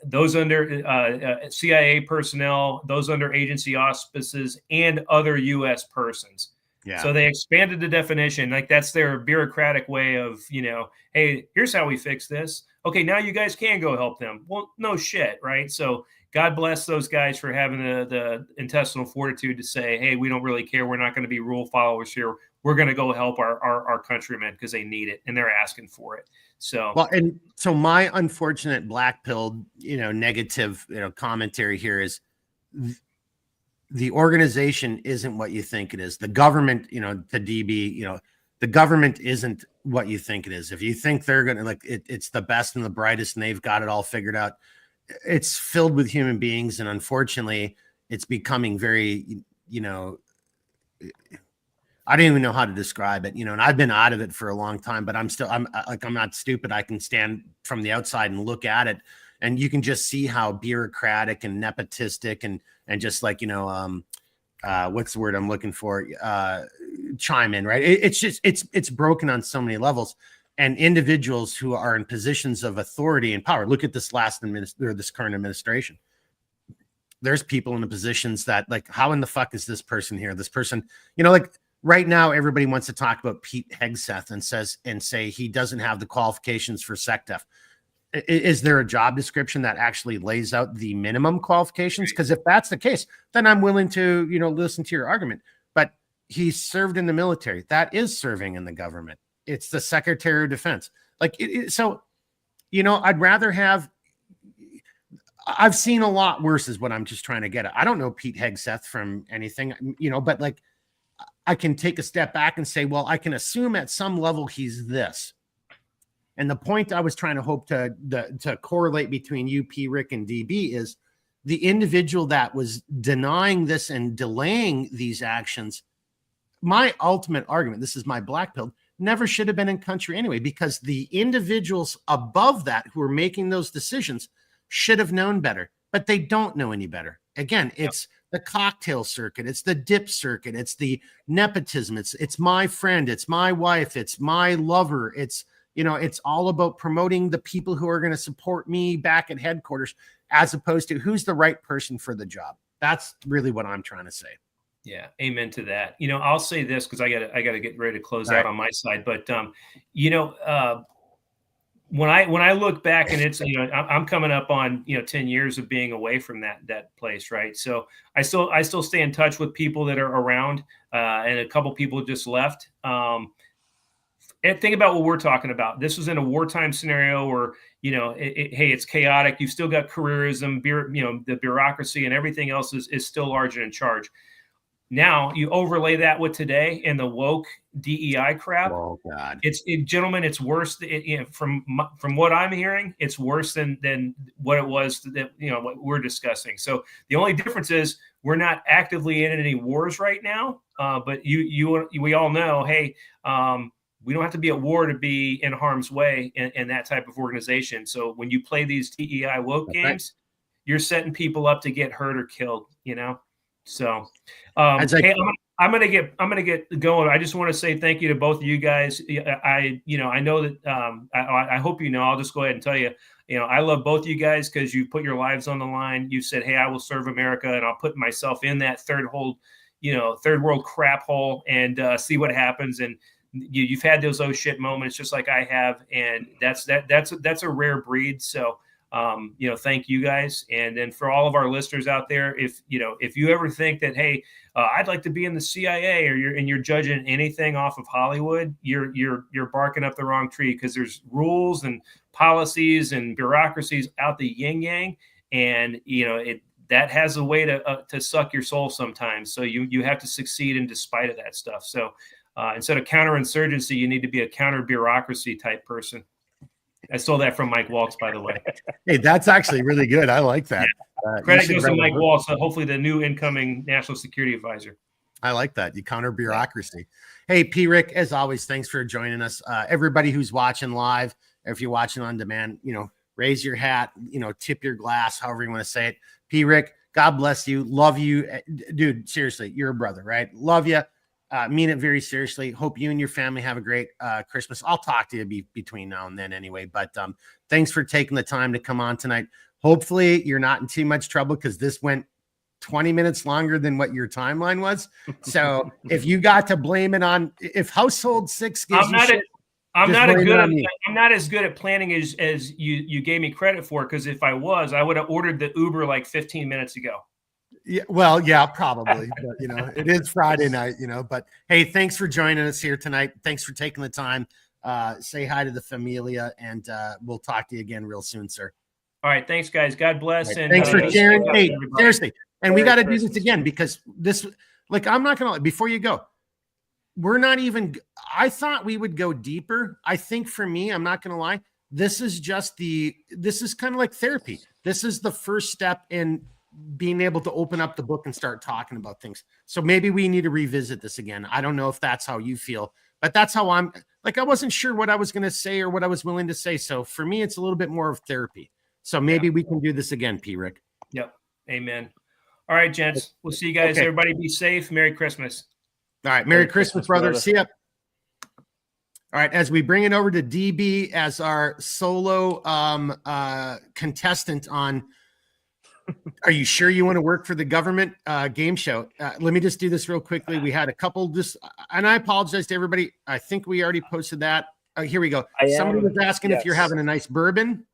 those under CIA personnel, those under agency auspices, and other U.S. persons. Yeah. So they expanded the definition. Like, that's their bureaucratic way of, hey, here's how we fix this. Okay, now you guys can go help them. Well, no shit, right? So God bless those guys for having the intestinal fortitude to say, hey, we don't really care. We're not going to be rule followers here. We're going to go help our countrymen because they need it and they're asking for it. So, well, and so my unfortunate black-pilled, negative, commentary here is the organization isn't what you think it is. The government, the DB, the government isn't what you think it is. If you think they're going to it's the best and the brightest and they've got it all figured out, it's filled with human beings. And unfortunately, it's becoming very, I don't even know how to describe it, and I've been out of it for a long time, but I'm not stupid. I can stand from the outside and look at it, and you can just see how bureaucratic and nepotistic and just like, what's the word I'm looking for? Chime in, right? It's just, it's broken on so many levels, and individuals who are in positions of authority and power. Look at this this current administration. There's people in the positions that, like, how in the fuck is this person here? This person, right now, everybody wants to talk about Pete Hegseth and say he doesn't have the qualifications for SecDef. Is there a job description that actually lays out the minimum qualifications? Because if that's the case, then I'm willing to, listen to your argument. But he served in the military. That is serving in the government. It's the Secretary of Defense. So, I'd rather have. I've seen a lot worse, is what I'm just trying to get at. I don't know Pete Hegseth from anything, but I can take a step back and say, well, I can assume at some level he's this. And the point I was trying to hope to correlate between you, P. Rick, and DB is the individual that was denying this and delaying these actions. My ultimate argument, this is my black pill, never should have been in country anyway, because the individuals above that who are making those decisions should have known better, but they don't know any better. Again, it's the cocktail circuit, it's the dip circuit, it's the nepotism, it's my friend, it's my wife, it's my lover, it's all about promoting the people who are going to support me back at headquarters, as opposed to who's the right person for the job. That's really what I'm trying to say. Yeah, amen to that. I'll say this because I gotta get ready to close out on my side. But when I look back, and it's I'm coming up on 10 years of being away from that place, right? So I still stay in touch with people that are around, and a couple people just left. And think about what we're talking about. This was in a wartime scenario where, hey, it's chaotic. You've still got careerism, the bureaucracy and everything else is still large and in charge. Now you overlay that with today and the woke DEI crap. Oh God! Gentlemen, it's worse. From what I'm hearing, it's worse than what it was that what we're discussing. So the only difference is we're not actively in any wars right now. But we all know, hey. We don't have to be at war to be in harm's way in that type of organization. So when you play these DEI woke games, you're setting people up to get hurt or killed. So hey, I'm gonna get going. I just want to say thank you to both of you guys. I know that I hope I'll just go ahead and tell you. I love both of you guys because you put your lives on the line. You said, hey, I will serve America, and I'll put myself in that third world crap hole and see what happens. And you've had those oh shit moments just like I have, and that's a rare breed. So Thank you guys. And then for all of our listeners out there, if you ever think that, hey, I'd like to be in the CIA, or you're judging anything off of Hollywood, you're barking up the wrong tree, because there's rules and policies and bureaucracies out the yin yang, and that has a way to suck your soul sometimes. So you have to succeed in despite of that stuff. So instead of counterinsurgency, you need to be a counter bureaucracy type person. I stole that from Mike Waltz, by the way. Hey, that's actually really good. I like that. Credit goes to Mike Waltz, hopefully the new incoming national security advisor. I like that. You counter bureaucracy. Hey, P. Rick, as always, thanks for joining us. Everybody who's watching live, if you're watching on demand, raise your hat, tip your glass, however you want to say it. P. Rick, God bless you. Love you. Dude, seriously, you're a brother, right? Love you. Mean it very seriously. Hope you and your family have a great Christmas. I'll talk to you between now and then anyway, but thanks for taking the time to come on tonight. Hopefully you're not in too much trouble, because this went 20 minutes longer than what your timeline was. So if you got to blame it on, if household 6 gives you shit, I'm not as good at planning as you gave me credit for, because if I was, I would have ordered the Uber like 15 minutes ago. Yeah, well, yeah, probably, but it is Friday night, but hey, thanks for joining us here tonight. Thanks for taking the time. Say hi to the familia, and we'll talk to you again real soon, sir. All right. Thanks, guys. God bless. Right, and thanks for sharing. Hey, seriously. And we got to do Christmas. this again, because this, I'm not going to, before you go, we're not even, I thought we would go deeper. I think for me, I'm not going to lie, this is kind of like therapy. This is the first step in being able to open up the book and start talking about things. So maybe we need to revisit this again. I don't know if that's how you feel, but that's how I wasn't sure what I was going to say or what I was willing to say. So for me, it's a little bit more of therapy. So maybe we can do this again, P. Rick. Yep. Amen. All right, gents. We'll see you guys. Okay. Everybody be safe. Merry Christmas. All right. Merry Christmas, brother. See ya. All right. As we bring it over to DB as our solo contestant on Are You Sure You Want to Work for the Government game show? Let me just do this real quickly. We had a couple and I apologize to everybody. I think we already posted that. Here we go. Somebody was asking if you're having a nice bourbon.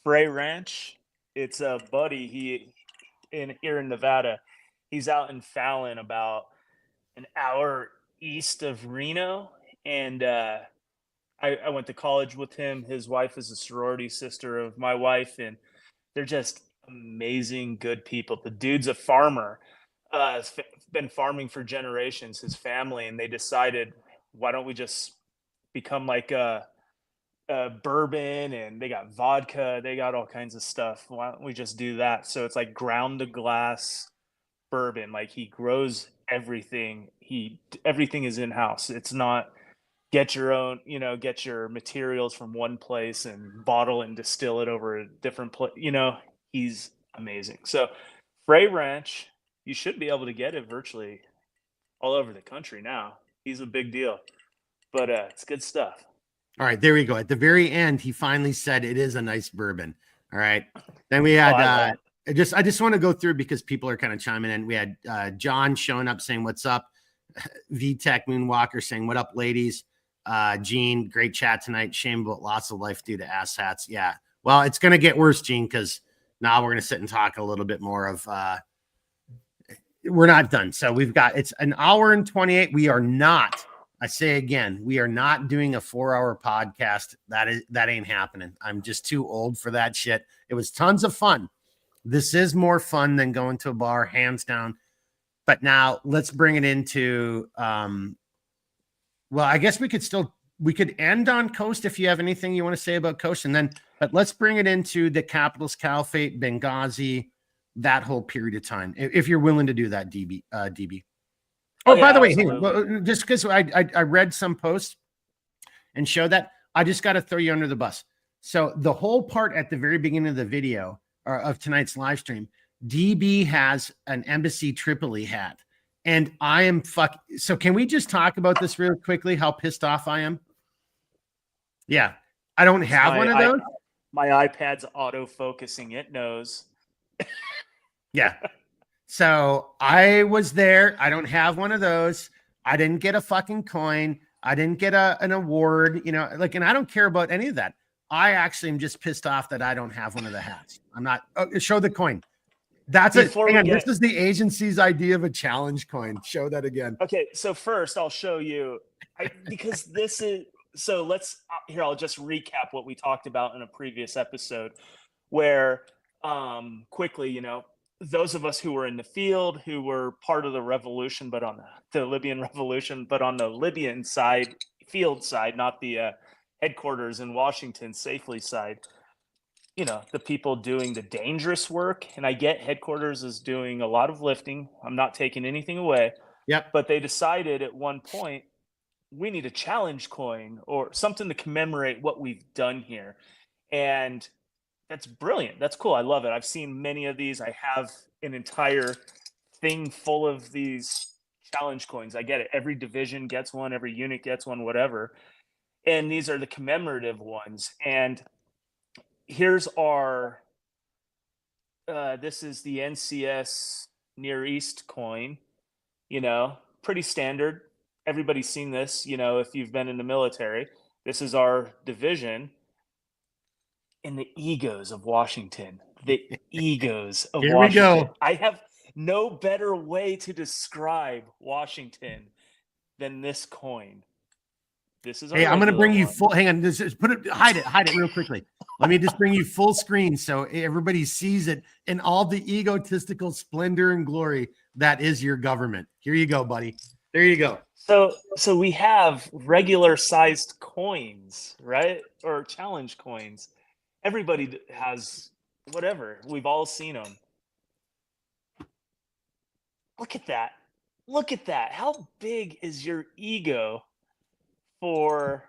Frey Ranch. It's a buddy. Here in Nevada. He's out in Fallon, about an hour east of Reno. And I went to college with him. His wife is a sorority sister of my wife, and they're just amazing, good people. The dude's a farmer, has been farming for generations, his family, and they decided, why don't we just become like a bourbon, and they got vodka, they got all kinds of stuff. Why don't we just do that? So it's like ground to glass bourbon. Like, he grows everything. Everything is in-house. It's not get your own, get your materials from one place and bottle and distill it over a different place. He's amazing. So Frey Ranch, you should be able to get it virtually all over the country now. He's a big deal, but it's good stuff. All right, there we go. At the very end, he finally said it is a nice bourbon. All right. Then we had I just want to go through because people are kind of chiming in. We had John showing up saying, "What's up?" VTech Moonwalker saying, "What up, ladies?" Gene, great chat tonight. Shame about lots of life due to ass hats. Yeah. Well, it's going to get worse, Gene, because now we're going to sit and talk a little bit more of we're not done. So it's an hour and 28. We are not, I say again, we are not doing a 4-hour podcast. That ain't happening. I'm just too old for that shit. It was tons of fun. This is more fun than going to a bar, hands down. But now let's bring it into, well, I guess we could end on Khost if you have anything you want to say about Khost, but let's bring it into the Capitalist Caliphate, Benghazi, that whole period of time, if you're willing to do that, DB. Oh, yeah, by the way, hey, just because I read some posts and showed that, I just got to throw you under the bus. So the whole part at the very beginning of the video or of tonight's live stream, DB has an Embassy Tripoli hat. And I am so can we just talk about this real quickly, how pissed off I am? Yeah. I don't have one of those. My iPad's auto-focusing. It knows. Yeah. So I was there. I don't have one of those. I didn't get a fucking coin. I didn't get an award, and I don't care about any of that. I actually am just pissed off that I don't have one of the hats. I'm not. Show the coin. That's it. This is the agency's idea of a challenge coin. Show that again. Okay, so first I'll show you because this is so. Let's here. I'll just recap what we talked about in a previous episode, where quickly, you know, those of us who were in the field, who were part of the revolution, but on the Libyan revolution, but on the Libyan side, field side, not the headquarters in Washington, safely side. You know, the people doing the dangerous work, and I get headquarters is doing a lot of lifting. I'm not taking anything away. Yep. But they decided at one point we need a challenge coin or something to commemorate what we've done here. And that's brilliant. That's cool. I love it. I've seen many of these. I have an entire thing full of these challenge coins. I get it. Every division gets one, every unit gets one, whatever. And these are the commemorative ones. And here's our, this is the NCS Near East coin, you know, pretty standard. Everybody's seen this, you know, if you've been in the military. This is our division. And the egos of Washington, the egos of Here Washington. we go. I have no better way to describe Washington than this coin. This is. Hey, I'm going to bring you full. Hang on, just put it. Hide it real quickly. Let me just bring you full screen so everybody sees it in all the egotistical splendor and glory that is your government. Here you go, buddy. There you go. So we have regular sized coins, right? Or challenge coins. Everybody has whatever. We've all seen them. Look at that. Look at that. How big is your ego for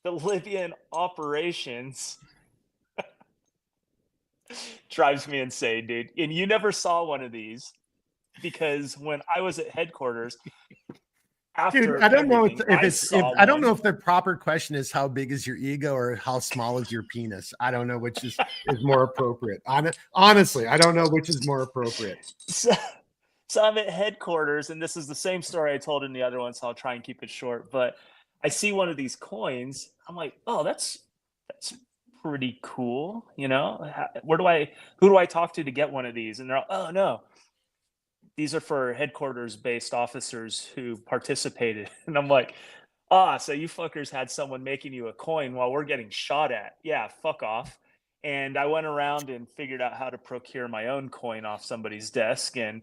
the Libyan operations? Drives me insane, dude. And you never saw one of these because when I was at headquarters, dude, I don't know I don't know if the proper question is how big is your ego or how small is your penis. I don't know which is more appropriate. Honestly, I don't know which is more appropriate. So I'm at headquarters, and this is the same story I told in the other one, so I'll try and keep it short. But I see one of these coins. I'm like, oh, that's pretty cool. You know, who do I talk to get one of these? And they're all, oh no, these are for headquarters-based officers who participated. And I'm like, so you fuckers had someone making you a coin while we're getting shot at. Yeah, fuck off. And I went around and figured out how to procure my own coin off somebody's desk, and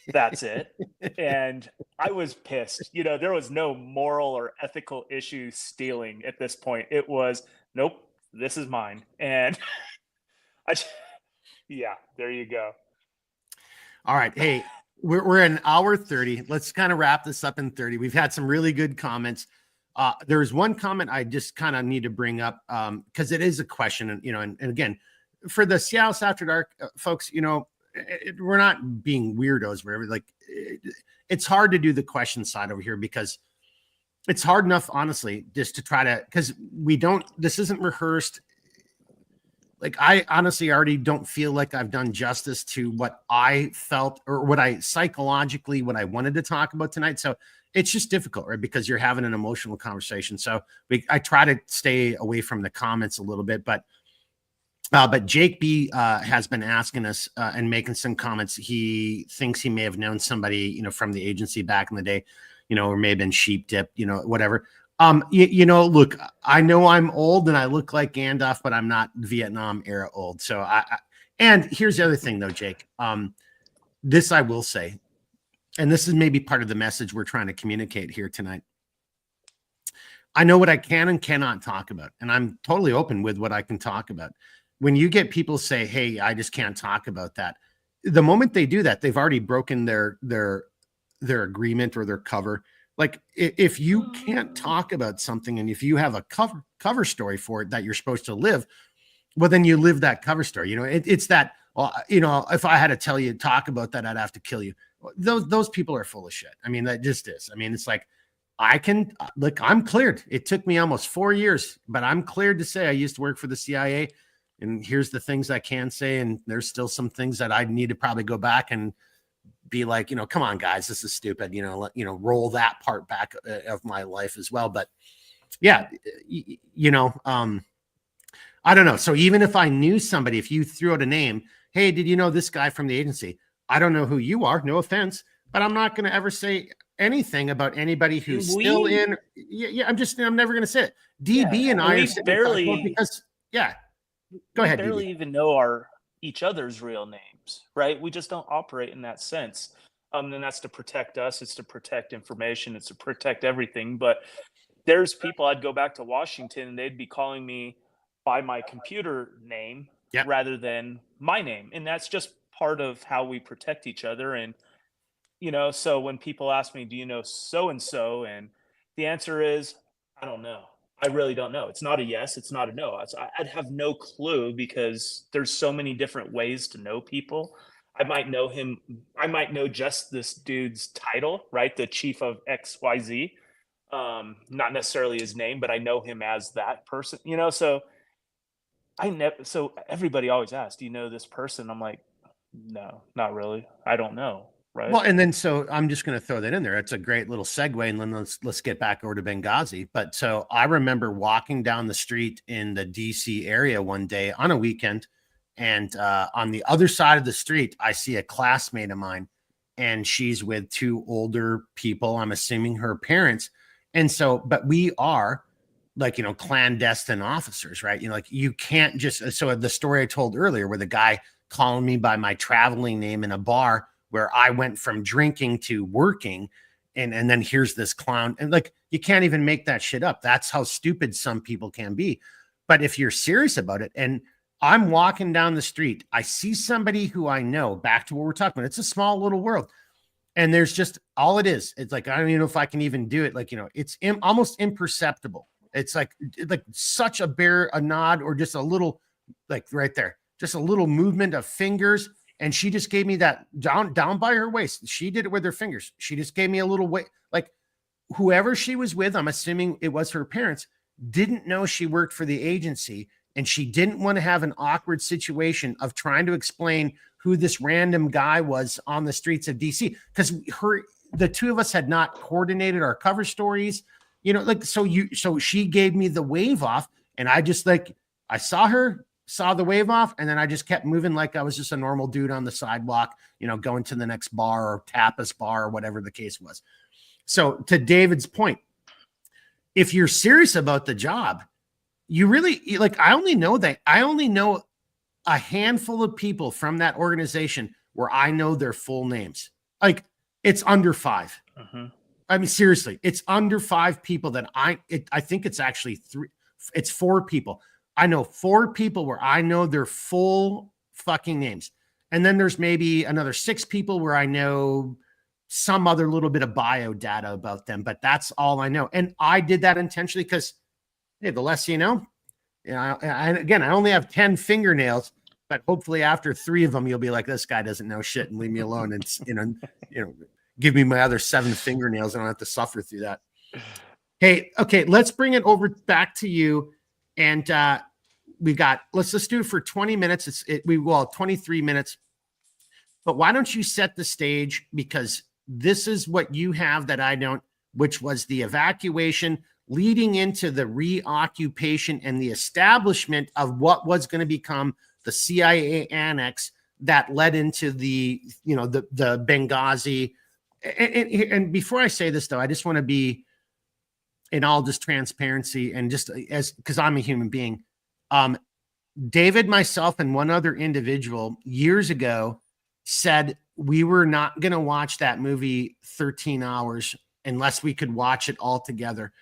that's it. And I was pissed. You know, there was no moral or ethical issue stealing at this point. It was, nope, this is mine. And yeah, there you go. All right. Hey, we're in hour 30. Let's kind of wrap this up in 30. We've had some really good comments. There's one comment I just kind of need to bring up because it is a question. And, you know, and again, for the Seattle After Dark folks, you know, we're not being weirdos, wherever. Like, it's hard to do the question side over here because it's hard enough, honestly, just to try to, because this isn't rehearsed. Like, I honestly already don't feel like I've done justice to what I felt or what I wanted to talk about tonight. So it's just difficult, right? Because you're having an emotional conversation. So I try to stay away from the comments a little bit, but Jake B has been asking us and making some comments. He thinks he may have known somebody, you know, from the agency back in the day, you know, or may have been sheep dipped, you know, whatever. You know, look, I know I'm old and I look like Gandalf, but I'm not Vietnam era old. So and here's the other thing though, Jake, this I will say, and this is maybe part of the message we're trying to communicate here tonight. I know what I can and cannot talk about, and I'm totally open with what I can talk about. When you get people say, hey, I just can't talk about that. The moment they do that, they've already broken their agreement or their cover. Like, if you can't talk about something and if you have a cover story for it that you're supposed to live, well, then you live that cover story. You know, it's that, well, you know, if I had to tell you, talk about that, I'd have to kill you. Those people are full of shit. I mean, that just is. I mean, it's like, I'm cleared. It took me almost 4 years, but I'm cleared to say I used to work for the CIA. And here's the things I can say. And there's still some things that I need to probably go back and be like, you know, come on, guys, this is stupid. You know, roll that part back of my life as well. But yeah, you know, I don't know. So even if I knew somebody, if you threw out a name, hey, did you know this guy from the agency? I don't know who you are. No offense, but I'm not going to ever say anything about anybody who's still in. Yeah, I'm never going to say it. DB and I are sitting barely because go ahead. We barely even know each other's real names, right? We just don't operate in that sense. And that's to protect us. It's to protect information. It's to protect everything. But there's people, I'd go back to Washington and they'd be calling me by my computer name rather than my name. And that's just part of how we protect each other. And, so when people ask me, do you know so-and-so? And the answer is, I don't know. I really don't know. It's not a yes. It's not a no. I'd have no clue because there's so many different ways to know people. I might know him. I might know just this dude's title, right? The chief of XYZ. Not necessarily his name, but I know him as that person, so so everybody always asks, do you know this person? I'm like, no, not really. I don't know. Right. Well, and then so I'm just going to throw that in there. It's a great little segue, and then let's get back over to Benghazi. But so I remember walking down the street in the DC area one day on a weekend, and on the other side of the street, I see a classmate of mine, and she's with two older people. I'm assuming her parents. And so, but we are like, clandestine officers, right? Like you can't just, so the story I told earlier where the guy calling me by my traveling name in a bar where I went from drinking to working, and then here's this clown, and like, you can't even make that shit up. That's how stupid some people can be. But if you're serious about it, and I'm walking down the street, I see somebody who I know, back to what we're talking about, it's a small little world. And there's just all it is. It's like, I don't even know if I can even do it. Like, it's almost imperceptible. It's like such a nod, or just a little, like right there, just a little movement of fingers. And she just gave me that down by her waist. She did it with her fingers. She just gave me a little way, like whoever she was with, I'm assuming it was her parents, didn't know she worked for the agency. And she didn't want to have an awkward situation of trying to explain who this random guy was on the streets of DC, because the two of us had not coordinated our cover stories, so she gave me the wave off, and I just I saw the wave off, and then I just kept moving like I was just a normal dude on the sidewalk, going to the next bar or tapas bar or whatever the case was. So to David's point, if you're serious about the job, you really I only know a handful of people from that organization where I know their full names. Like it's under 5. Uh-huh. I mean, seriously, it's under 5 people that I think it's actually 3. It's 4 people. I know 4 people where I know their full fucking names. And then there's maybe another 6 people where I know some other little bit of bio data about them, but that's all I know. And I did that intentionally because, hey, the less you know. Again, I only have 10 fingernails, but hopefully after 3 of them, you'll be like, this guy doesn't know shit and leave me alone. And, give me my other 7 fingernails. And I don't have to suffer through that. Hey, okay, let's bring it over back to you. And let's just do it for 20 minutes. 23 minutes, but why don't you set the stage? Because this is what you have that I don't, which was the evacuation leading into the reoccupation and the establishment of what was going to become the CIA annex that led into the Benghazi. And before I say this, though, I just want to be in all this transparency and just because I'm a human being. David, myself, and one other individual years ago said we were not going to watch that movie 13 hours unless we could watch it all together.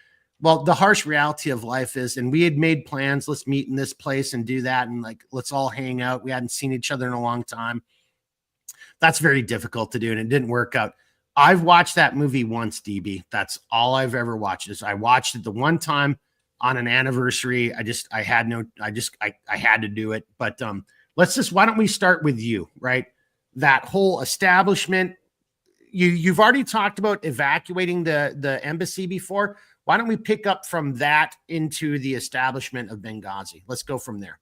Well, the harsh reality of life is, and we had made plans, let's meet in this place and do that. And let's all hang out. We hadn't seen each other in a long time. That's very difficult to do. And it didn't work out. I've watched that movie once, DB. That's all I've ever watched. I watched it the one time on an anniversary. I had to do it. But why don't we start with you, right? That whole establishment, you've already talked about evacuating the embassy before. Why don't we pick up from that into the establishment of Benghazi? Let's go from there.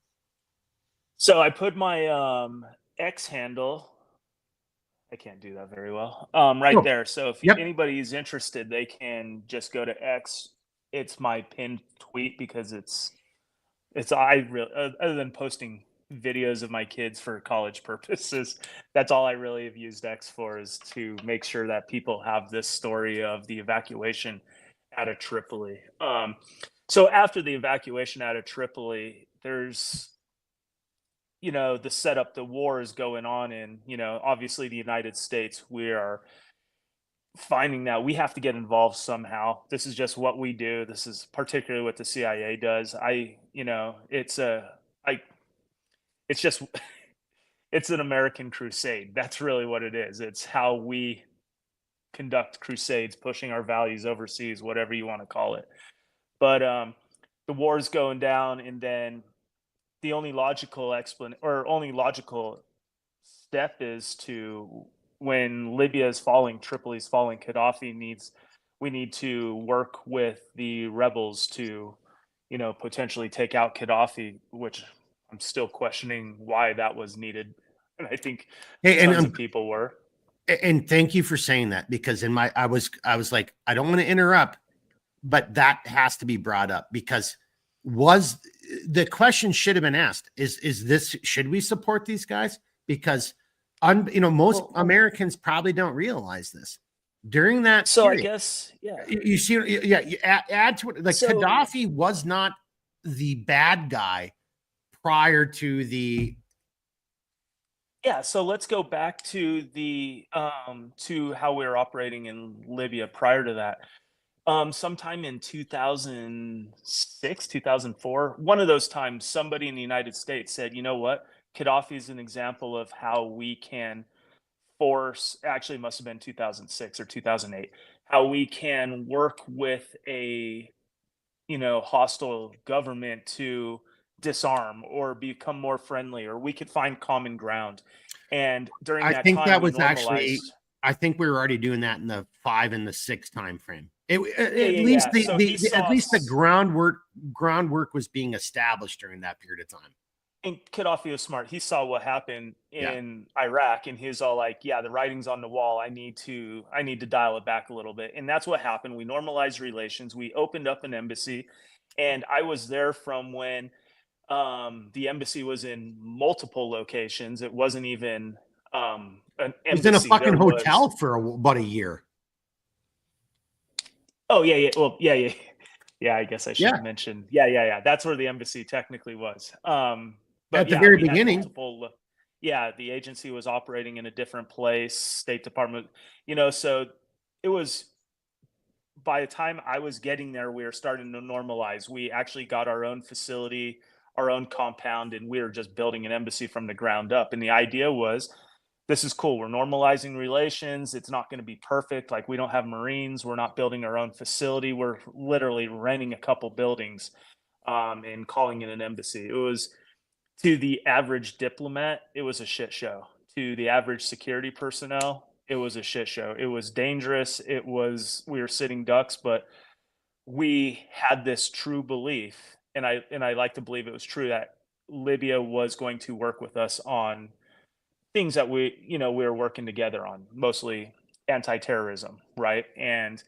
So I put my X handle. I can't do that very well. Right there. So if anybody is interested, they can just go to X. It's my pinned tweet because it's It's I really other than posting videos of my kids for college purposes, that's all I really have used X for, is to make sure that people have this story of the evacuation out of Tripoli. So after the evacuation out of Tripoli, there's the setup, the war is going on, and obviously the United States, we are finding that we have to get involved somehow. This is just what we do. This is particularly what the CIA does. I it's just it's an American crusade. That's really what it is. It's how we conduct crusades, pushing our values overseas, whatever you want to call it. But the war is going down, and then the only logical only logical step is to, when Libya is falling, Tripoli is falling, we need to work with the rebels to, potentially take out Gaddafi, which I'm still questioning why that was needed. And I think Hey, tons of people were. and thank you for saying that, because I was like, I don't want to interrupt, but that has to be brought up, because the question should have been asked, should we support these guys? Because most Americans probably don't realize this during that So period. I guess, yeah, you see, yeah, you add to it, like, Gaddafi was not the bad guy prior to the. Yeah, so let's go back to the to how we were operating in Libya prior to that. Sometime in 2006, 2004, one of those times, somebody in the United States said, "You know what? Gaddafi is an example of how we can actually it must have been 2006 or 2008, how we can work with a, hostile government to disarm or become more friendly, or we could find common ground." And during I that think time, that we was actually. normalized. I think we were already doing that in the 5 and the 6 time frame. At Yeah, least yeah. So he at saw least the groundwork was being established during that period of time. And Gaddafi was smart. He saw what happened Yeah. in Iraq, and he's all like, "Yeah, the writing's on the wall. I need to dial it back a little bit." And that's what happened. We normalized relations. We opened up an embassy, and I was there from when the embassy was in multiple locations. It wasn't even an He was in a embassy. fucking There was. hotel for about a year. Oh yeah, yeah. Well, yeah, yeah, yeah. I guess I should Yeah. mention. Yeah, yeah, yeah. That's where the embassy technically was. But At the yeah, very we had beginning. multiple. Yeah, the agency was operating in a different place. State Department. So it was. By the time I was getting there, we were starting to normalize. We actually got our own facility, our own compound, and we were just building an embassy from the ground up. And the idea was, this is cool. We're normalizing relations. It's not going to be perfect. Like, we don't have Marines. We're not building our own facility. We're literally renting a couple buildings and calling it an embassy. It was, to the average diplomat, it was a shit show. To the average security personnel, it was a shit show. It was dangerous. We were sitting ducks, but we had this true belief, and I like to believe it was true, that Libya was going to work with us on things that we were working together on, mostly anti-terrorism, right? And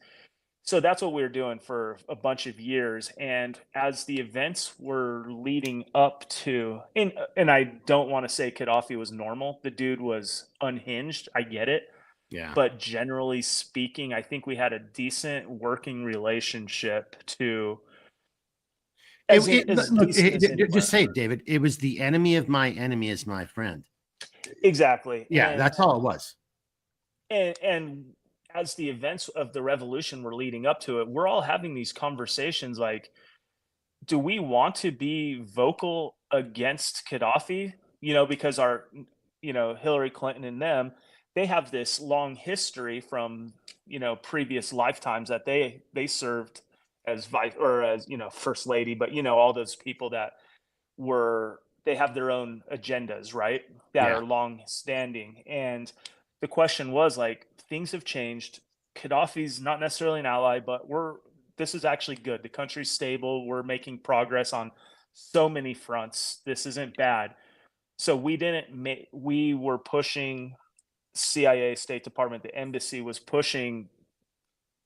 so that's what we were doing for a bunch of years. And as the events were leading up to, and I don't want to say Gaddafi was normal. The dude was unhinged. I get it. Yeah. But generally speaking, I think we had a decent working relationship to. Just say it, David. It was the enemy of my enemy is my friend. Exactly. Yeah, that's all it was. And as the events of the revolution were leading up to it, we're all having these conversations like, do we want to be vocal against Gaddafi? Because our, Hillary Clinton and them, they have this long history from, previous lifetimes that they served as vice, or as, first lady, but all those people that they have their own agendas, right? That are long standing. And the question was like, things have changed. Gaddafi's not necessarily an ally, but this is actually good. The country's stable. We're making progress on so many fronts. This isn't bad. So we were pushing CIA, State Department, the embassy was pushing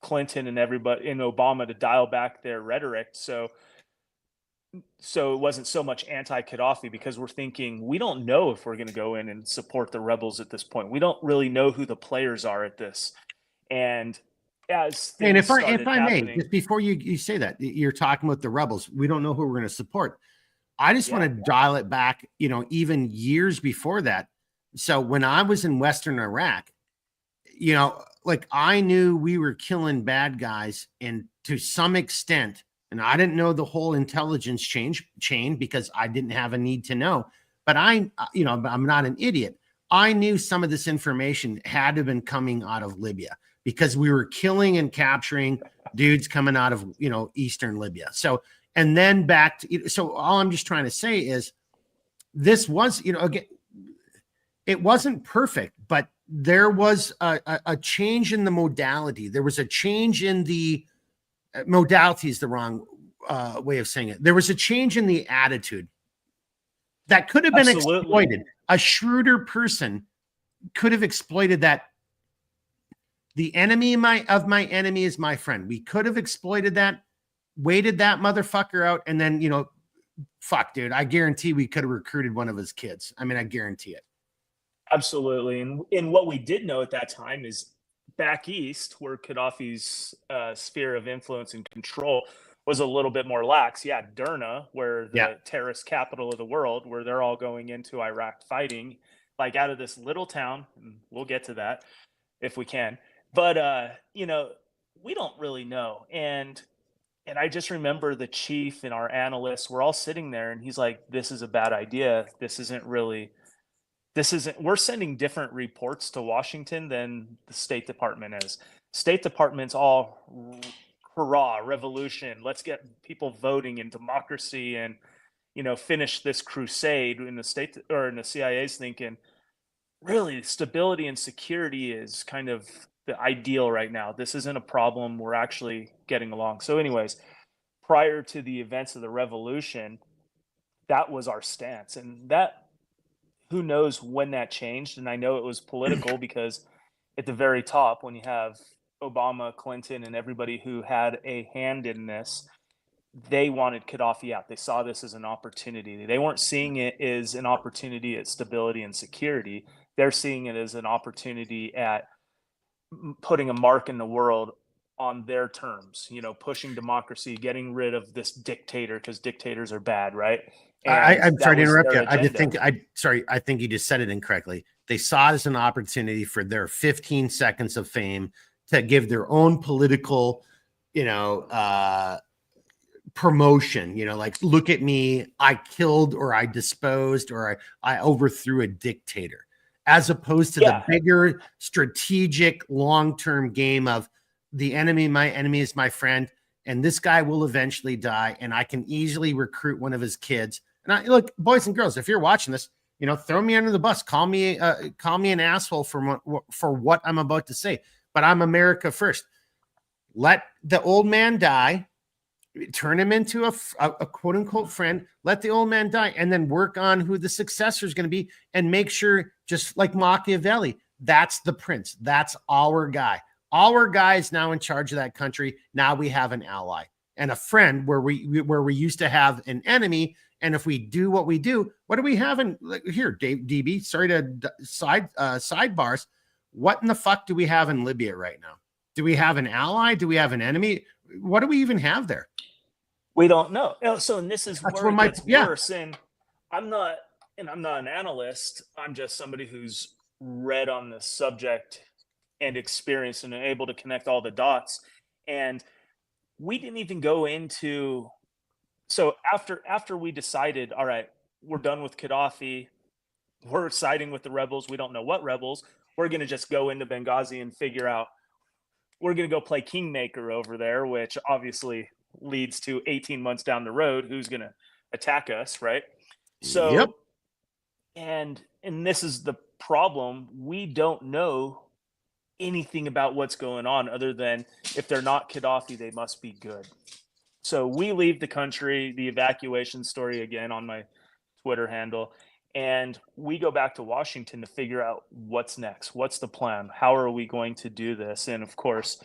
Clinton and everybody in Obama to dial back their rhetoric. So so it wasn't so much anti-Gaddafi because we're thinking we don't know if we're going to go in and support the rebels at this point. We don't really know who the players are at this. And as And things started if I may, happening, just before you say that, you're talking about the rebels. We don't know who we're going to support. I just want to dial it back, even years before that. So when I was in Western Iraq, like I knew we were killing bad guys, and to some extent, and I didn't know the whole intelligence chain because I didn't have a need to know, but I'm not an idiot. I knew some of this information had to have been coming out of Libya because we were killing and capturing dudes coming out of, Eastern Libya. So, and then back to, so all I'm just trying to say is this was, again, it wasn't perfect, but there was a change in the modality. There was a change in the modality is the wrong way of saying it. There was a change in the attitude that could have been exploited. A shrewder person could have exploited that. The enemy of my enemy is my friend. We could have exploited that, waited that motherfucker out, and then, fuck, dude, I guarantee we could have recruited one of his kids. I mean, I guarantee it. Absolutely. And what we did know at that time is back east, where Gaddafi's sphere of influence and control was a little bit more lax. Yeah, Derna, where the terrorist capital of the world, where they're all going into Iraq fighting, like out of this little town. And we'll get to that if we can. But, we don't really know. And I just remember the chief and our analysts were all sitting there, and he's like, this is a bad idea. We're sending different reports to Washington than the State Department is. State Department's all hurrah, revolution. Let's get people voting and democracy and, finish this crusade. In the state or in the CIA's thinking, really, stability and security is kind of the ideal right now. This isn't a problem. We're actually getting along. So anyways, prior to the events of the revolution, that was our stance. And that, who knows when that changed. And I know it was political because at the very top, when you have Obama, Clinton, and everybody who had a hand in this, they wanted Gaddafi out. They saw this as an opportunity. They weren't seeing it as an opportunity at stability and security. They're seeing it as an opportunity at putting a mark in the world on their terms, pushing democracy, getting rid of this dictator because dictators are bad, right? I'm sorry to interrupt you. I think you just said it incorrectly. They saw it as an opportunity for their 15 seconds of fame to give their own political, promotion, like, look at me, I killed or I disposed or I overthrew a dictator, as opposed to the bigger strategic long-term game of the enemy, my enemy is my friend, and this guy will eventually die, and I can easily recruit one of his kids. And look, boys and girls, if you're watching this, throw me under the bus, call me an asshole for what I'm about to say, but I'm America first. Let the old man die, turn him into a quote unquote friend, let the old man die, and then work on who the successor is going to be, and make sure, just like Machiavelli, that's the prince. That's our guy. Our guy is now in charge of that country. Now we have an ally and a friend where we used to have an enemy. And if we do what we do, what do we have in here, DB? Sorry to sidebars. What in the fuck do we have in Libya right now? Do we have an ally? Do we have an enemy? What do we even have there? We don't know. So, and this is where it gets worse. And I'm not an analyst. I'm just somebody who's read on this subject and experienced and able to connect all the dots. And we didn't even go into. So after we decided, all right, we're done with Gaddafi, we're siding with the rebels. We don't know what rebels. We're going to just go into Benghazi and figure out. We're going to go play Kingmaker over there, which obviously leads to 18 months down the road who's going to attack us, right? So, and this is the problem. We don't know anything about what's going on other than if they're not Gaddafi, they must be good. So we leave the country, the evacuation story again on my Twitter handle, and we go back to Washington to figure out what's next. What's the plan? How are we going to do this? And of course,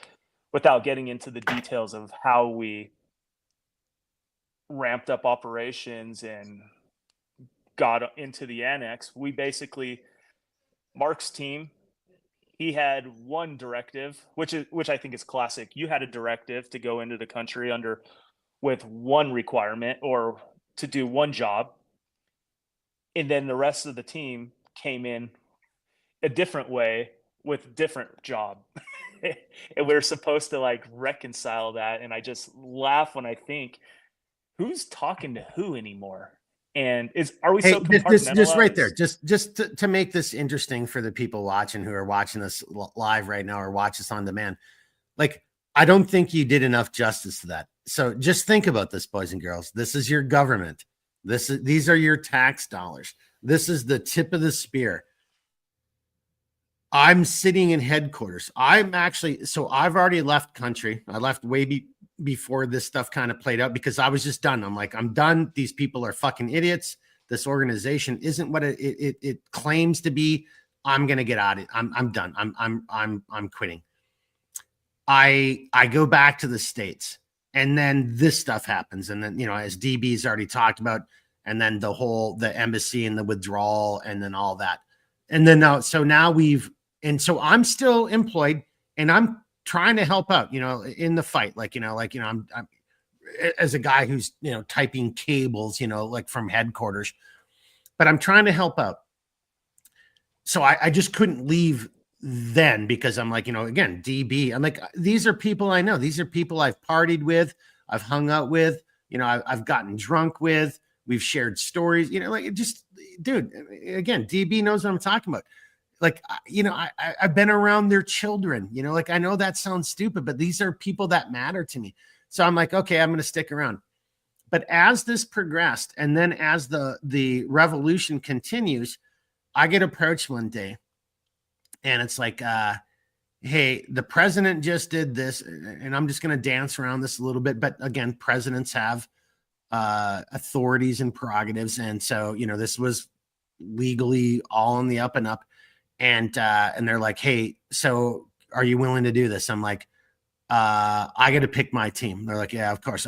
without getting into the details of how we ramped up operations and got into the annex, we basically, Mark's team, he had one directive, which I think is classic. You had a directive to go into the country with one requirement or to do one job, and then the rest of the team came in a different way with a different job. And we were supposed to like reconcile that, and I just laugh when I think, who's talking to who anymore? And are we so compartmentalized? Just right there, just to make this interesting for the people watching who are watching this live right now or watch this on demand, like, I don't think you did enough justice to that. So just think about this, boys and girls. This is your government. These are your tax dollars. This is the tip of the spear. I'm sitting in headquarters. I've already left country. I left way before this stuff kind of played out because I was just done. I'm like, I'm done. These people are fucking idiots. This organization isn't what it claims to be. I'm going to get out of it. I'm done. I'm quitting. I go back to the States, and then this stuff happens. And then, as DB's already talked about, and then the embassy and the withdrawal and then all that. And then so I'm still employed, and I'm trying to help out, in the fight. I'm as a guy who's, typing cables, like from headquarters, but I'm trying to help out. So I just couldn't leave then because I'm like, again, DB, I'm like, these are people I know. These are people I've partied with, I've hung out with, I've gotten drunk with, we've shared stories, dude, again, DB knows what I'm talking about. Like, I've been around their children, I know that sounds stupid, but these are people that matter to me. So I'm like, okay, I'm going to stick around. But as this progressed, and then as the revolution continues, I get approached one day, and it's like, hey, the president just did this, and I'm just going to dance around this a little bit. But again, presidents have authorities and prerogatives. And so, this was legally all on the up and up. And they're like, hey, so are you willing to do this? I'm like, I got to pick my team. They're like, yeah, of course.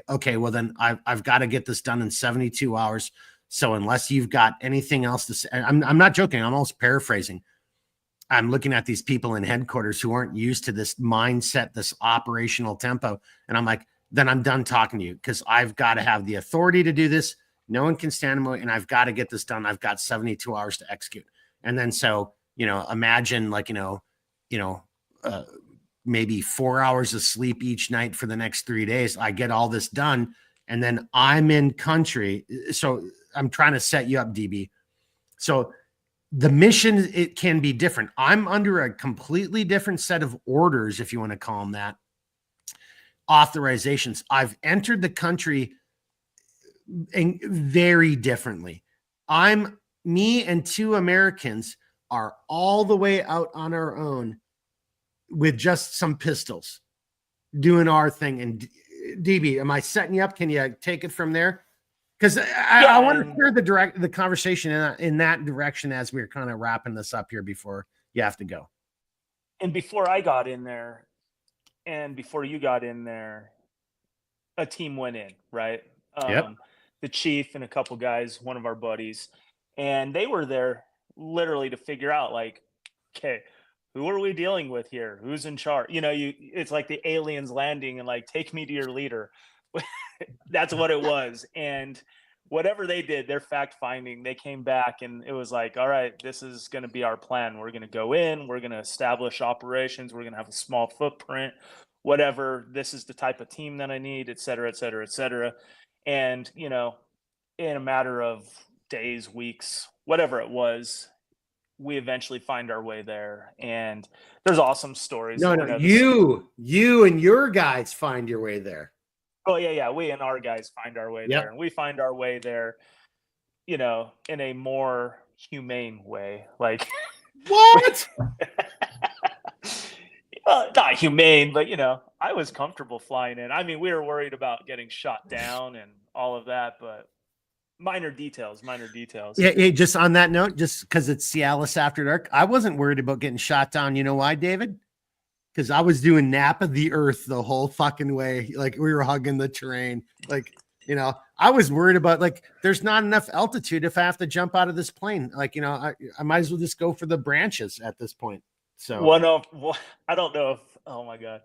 Okay. Well, then I've got to get this done in 72 hours. So unless you've got anything else to say, I'm not joking. I'm almost paraphrasing. I'm looking at these people in headquarters who aren't used to this mindset, this operational tempo. And I'm like, then I'm done talking to you because I've got to have the authority to do this. No one can stand in my way, and I've got to get this done. I've got 72 hours to execute. And then, so, imagine like, maybe 4 hours of sleep each night for the next 3 days. I get all this done, and then I'm in country. So I'm trying to set you up, DB. So the mission, it can be different. I'm under a completely different set of orders, if you want to call them that, authorizations. I've entered the country very differently. Me and two Americans are all the way out on our own with just some pistols doing our thing. And DB, am I setting you up? Can you take it from there? Because I want to steer the conversation in that direction as we're kind of wrapping this up here before you have to go. And before I got in there, and before you got in there, a team went in, right? Yep. The chief and a couple guys, one of our buddies, and they were there literally to figure out, like, okay, who are we dealing with here? Who's in charge? It's like the aliens landing and like, take me to your leader. That's what it was. And whatever they did, their fact finding, they came back and it was like, all right, this is going to be our plan. We're going to go in, we're going to establish operations. We're going to have a small footprint, whatever. This is the type of team that I need, et cetera, et cetera, et cetera. And, in a matter of days, weeks, whatever it was, we eventually find our way there. And there's awesome stories. No, you and your guys find your way there. Oh yeah. We and our guys find our way there, and we find our way there, in a more humane way. Like what? Well, not humane, but I was comfortable flying in. I mean, we were worried about getting shot down and all of that, but minor details. Yeah, just on that note, just because it's Cialis After Dark, I wasn't worried about getting shot down. You know why, David? Because I was doing Nap of the Earth the whole fucking way. Like, we were hugging the terrain. Like, You know, I was worried about like there's not enough altitude if I have to jump out of this plane. Like, you know, I might as well just go for the branches at this point. So I don't know if, oh my God.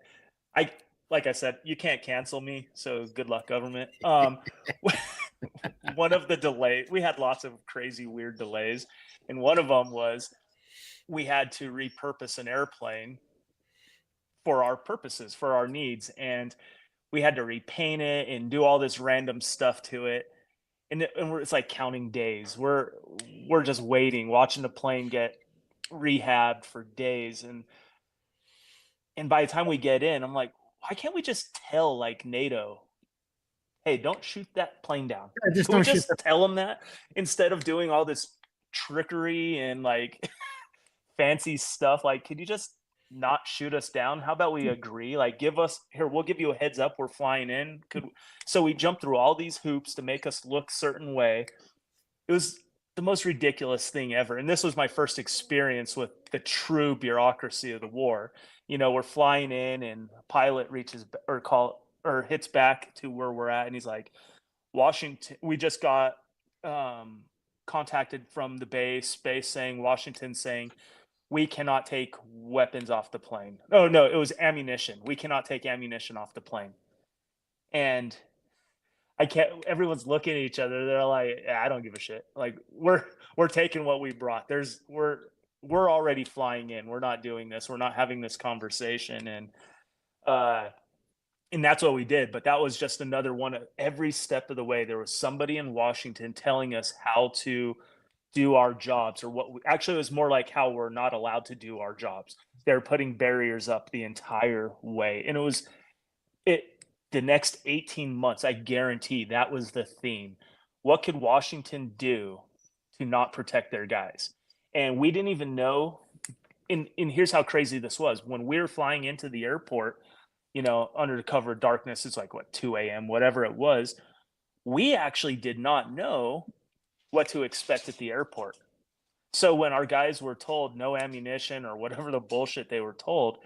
I, like I said, you can't cancel me. So good luck, government. One of the delays, we had lots of crazy, weird delays. And one of them was we had to repurpose an airplane for our purposes, for our needs. And we had to repaint it and do all this random stuff to it. And it's like counting days. We're just waiting, watching the plane get rehabbed for days. And by the time we get in, I'm like, why can't we just tell like NATO, hey, don't shoot that plane down? just Can we don't just tell them that instead of doing all this trickery and like fancy stuff? Like, could you just not shoot us down? How about we agree? Like, we'll give you a heads up. We're flying in. So we jumped through all these hoops to make us look certain way. It was the most ridiculous thing ever. And this was my first experience with the true bureaucracy of the war. You know, we're flying in and pilot hits back to where we're at. And he's like, Washington, we just got contacted from the base saying, Washington saying, we cannot take weapons off the plane. Oh no, it was ammunition. We cannot take ammunition off the plane. And everyone's looking at each other. They're like, I don't give a shit. Like we're taking what we brought. We're already flying in. We're not doing this. We're not having this conversation. And that's what we did. But that was just another one. Every step of the way, there was somebody in Washington telling us how to do our jobs, or actually it was more like how we're not allowed to do our jobs. They're putting barriers up the entire way. And the next 18 months, I guarantee that was the theme. What could Washington do to not protect their guys? And we didn't even know. And here's how crazy this was. When we were flying into the airport, you know, under the cover of darkness, it's like, 2 a.m., whatever it was. We actually did not know what to expect at the airport. So when our guys were told no ammunition or whatever the bullshit they were told,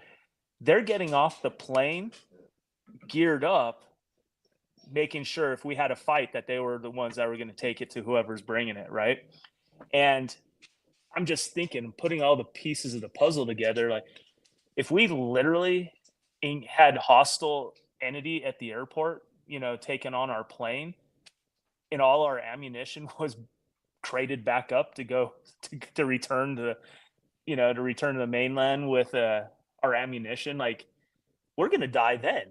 they're getting off the plane geared up, making sure if we had a fight that they were the ones that were going to take it to whoever's bringing it, right? And I'm just thinking, putting all the pieces of the puzzle together, like if we literally had hostile entity at the airport, you know, taking on our plane, and all our ammunition was crated back up to return to the mainland with our ammunition, like we're gonna die then.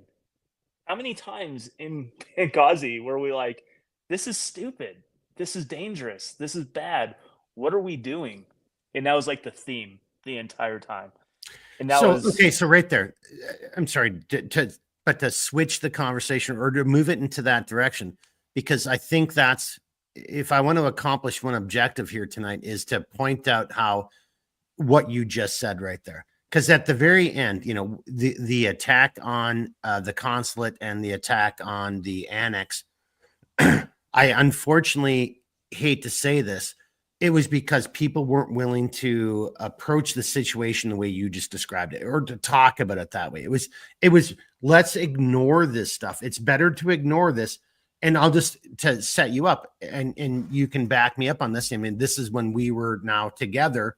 How many times in Benghazi were we like, this is stupid, this is dangerous, this is bad, what are we doing? And that was like the theme the entire time. And that so right there, I'm sorry but to switch the conversation or to move it into that direction, because I think that's, if I want to accomplish one objective here tonight, is to point out how what you just said right there. Because at the very end, you know, the attack on the consulate and the attack on the annex, I unfortunately hate to say this, it was because people weren't willing to approach the situation the way you just described it, or to talk about it that way. It was let's ignore this stuff. It's better to ignore this. And I'll just to set you up, and you can back me up on this. I mean, this is when we were now together.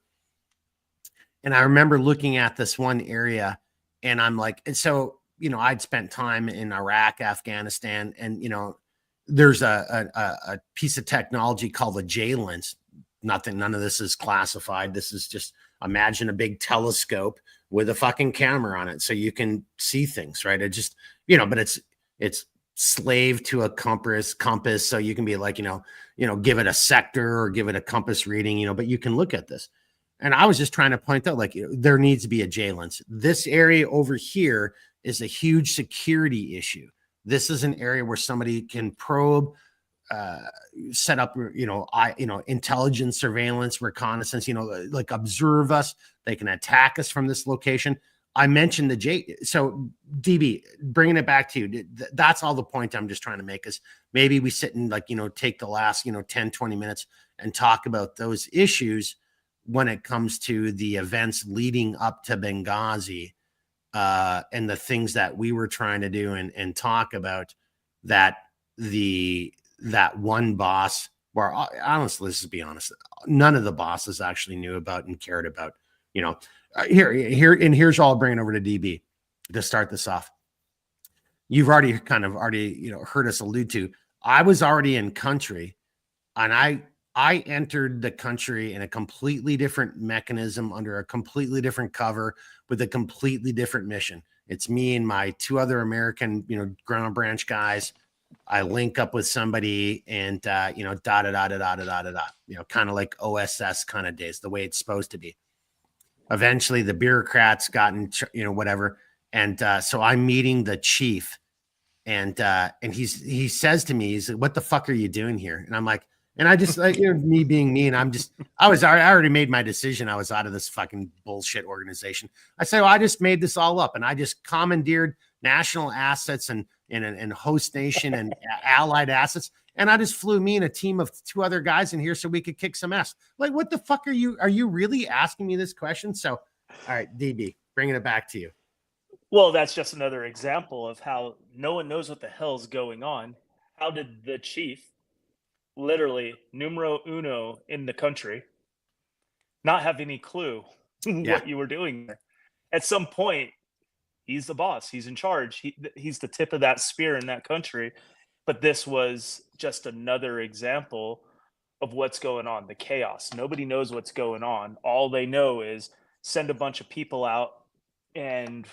And I remember looking at this one area, and I'm like, and so, you know, I'd spent time in Iraq, Afghanistan, and, you know, there's a piece of technology called the J-lens. None of this is classified. This is just, imagine a big telescope with a fucking camera on it, so you can see things, right? It just, you know, but it's slave to a compass, so you can be like, you know, give it a sector or give it a compass reading, you know, but you can look at this. And I was just trying to point out, like, you know, there needs to be a J-lens. This area over here is a huge security issue. This is an area where somebody can probe, set up, you know, intelligence, surveillance, reconnaissance, you know, like observe us. They can attack us from this location. I mentioned the J. So DB, bringing it back to you, that's all the point I'm just trying to make, is maybe we sit and, like, you know, take the last, you know, 10, 20 minutes and talk about those issues when it comes to the events leading up to Benghazi, and the things that we were trying to do and talk about that that one boss where honestly, let's just be honest, none of the bosses actually knew about and cared about, here's all I'll bring it over to DB to start this off. You've already heard us allude to, I was already in country, and I entered the country in a completely different mechanism under a completely different cover with a completely different mission. It's me and my two other American, ground branch guys. I link up with somebody and, kind of like OSS kind of days, the way it's supposed to be. Eventually the bureaucrats gotten, whatever. And so I'm meeting the chief, and he says to me, he's like, "What the fuck are you doing here?" And I'm like, and I just, me being me, and I already made my decision. I was out of this fucking bullshit organization. I say, well, I just made this all up, and I just commandeered national assets and host nation and allied assets. And I just flew me and a team of two other guys in here so we could kick some ass. Like, what the fuck are you really asking me this question? So, all right, DB, bringing it back to you. Well, that's just another example of how no one knows what the hell's going on. How did the chief, literally numero uno in the country, not have any clue what you were doing there? At some point, he's the boss. He's in charge. He's the tip of that spear in that country. But this was just another example of what's going on, the chaos. Nobody knows what's going on. All they know is send a bunch of people out and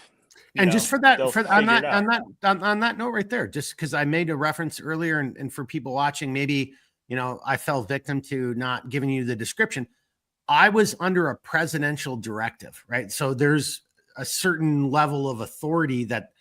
just on that note right there, just because I made a reference earlier, and for people watching, maybe, I fell victim to not giving you the description. I was under a presidential directive, right? So there's a certain level of authority that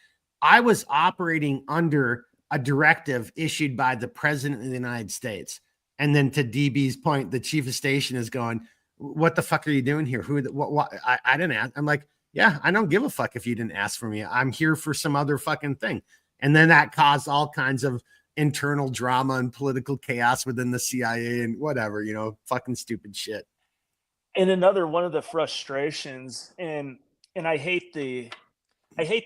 I was operating under, a directive issued by the president of the United States. And then to DB's point, the chief of station is going, "What the fuck are you doing here? What? I didn't ask." I'm like, "Yeah, I don't give a fuck if you didn't ask for me. I'm here for some other fucking thing." And then that caused all kinds of internal drama and political chaos within the CIA and whatever, fucking stupid shit. And another one of the frustrations, and I hate the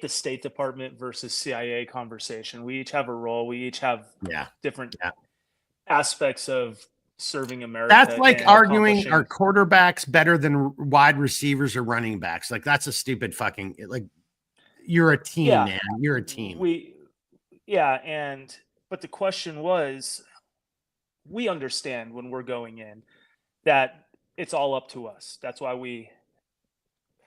State Department versus CIA conversation. We each have a role. We each have different aspects of serving America. That's like arguing our quarterbacks better than wide receivers or running backs. Like, that's a stupid fucking, like, you're a team, man. You're a team. But the question was, we understand when we're going in that it's all up to us. That's why we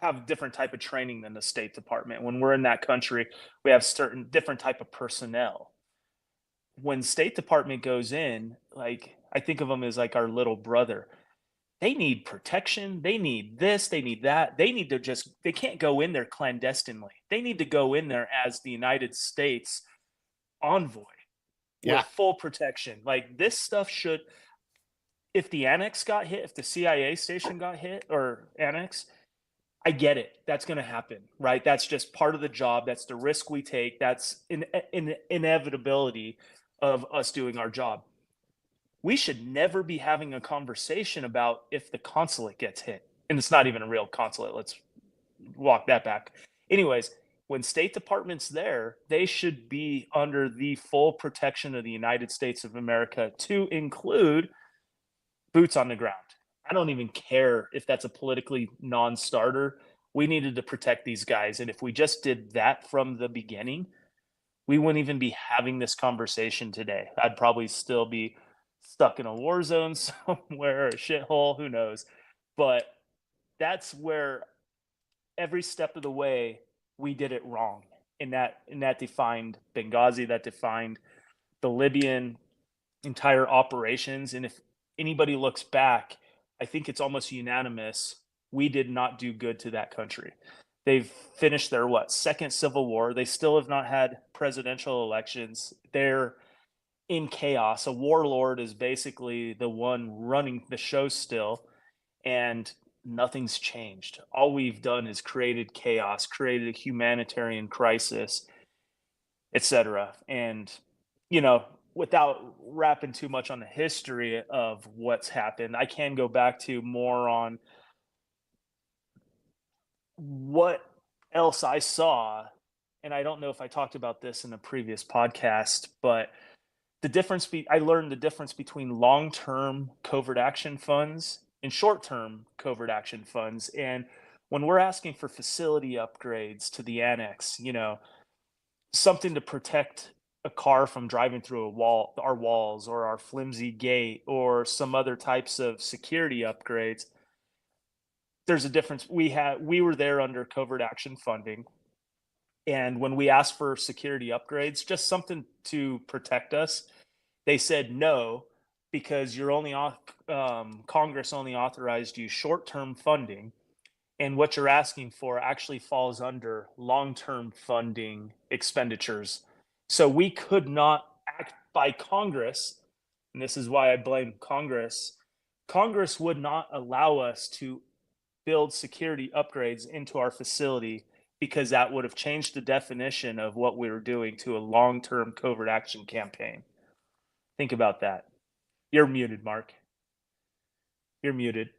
have different type of training than the State Department. When we're in that country, we have certain different type of personnel. When State Department goes in, like, I think of them as like our little brother. They need protection. They need this. They need that. They need to they can't go in there clandestinely. They need to go in there as the United States envoy with full protection. Like, this stuff should, if the annex got hit, if the CIA station got hit or annex, I get it. That's going to happen, right? That's just part of the job. That's the risk we take. That's an inevitability of us doing our job. We should never be having a conversation about if the consulate gets hit. And it's not even a real consulate. Let's walk that back. Anyways, when State Department's there, they should be under the full protection of the United States of America, to include boots on the ground. I don't even care if that's a politically non-starter. We needed to protect these guys. And if we just did that from the beginning, we wouldn't even be having this conversation today. I'd probably still be stuck in a war zone somewhere, a shithole, who knows. But that's where every step of the way we did it wrong. And that defined Benghazi, that defined the Libyan entire operations. And if anybody looks back, I think it's almost unanimous, we did not do good to that country. They've finished their second civil war. They still have not had presidential elections. They're in chaos. A warlord is basically the one running the show still, and nothing's changed. All we've done is created chaos, created a humanitarian crisis, etc. And, without wrapping too much on the history of what's happened, I can go back to more on what else I saw. And I don't know if I talked about this in a previous podcast, but I learned the difference between long-term covert action funds and short-term covert action funds. And when we're asking for facility upgrades to the annex, something to protect a car from driving through our walls, or our flimsy gate, or some other types of security upgrades, there's a difference. We were there under covert action funding. And when we asked for security upgrades, just something to protect us, they said no, because Congress only authorized you short-term funding, and what you're asking for actually falls under long-term funding expenditures. So we could not act by Congress, and this is why I blame Congress. Congress would not allow us to build security upgrades into our facility, because that would have changed the definition of what we were doing to a long-term covert action campaign. Think about that. You're muted, Mark. You're muted.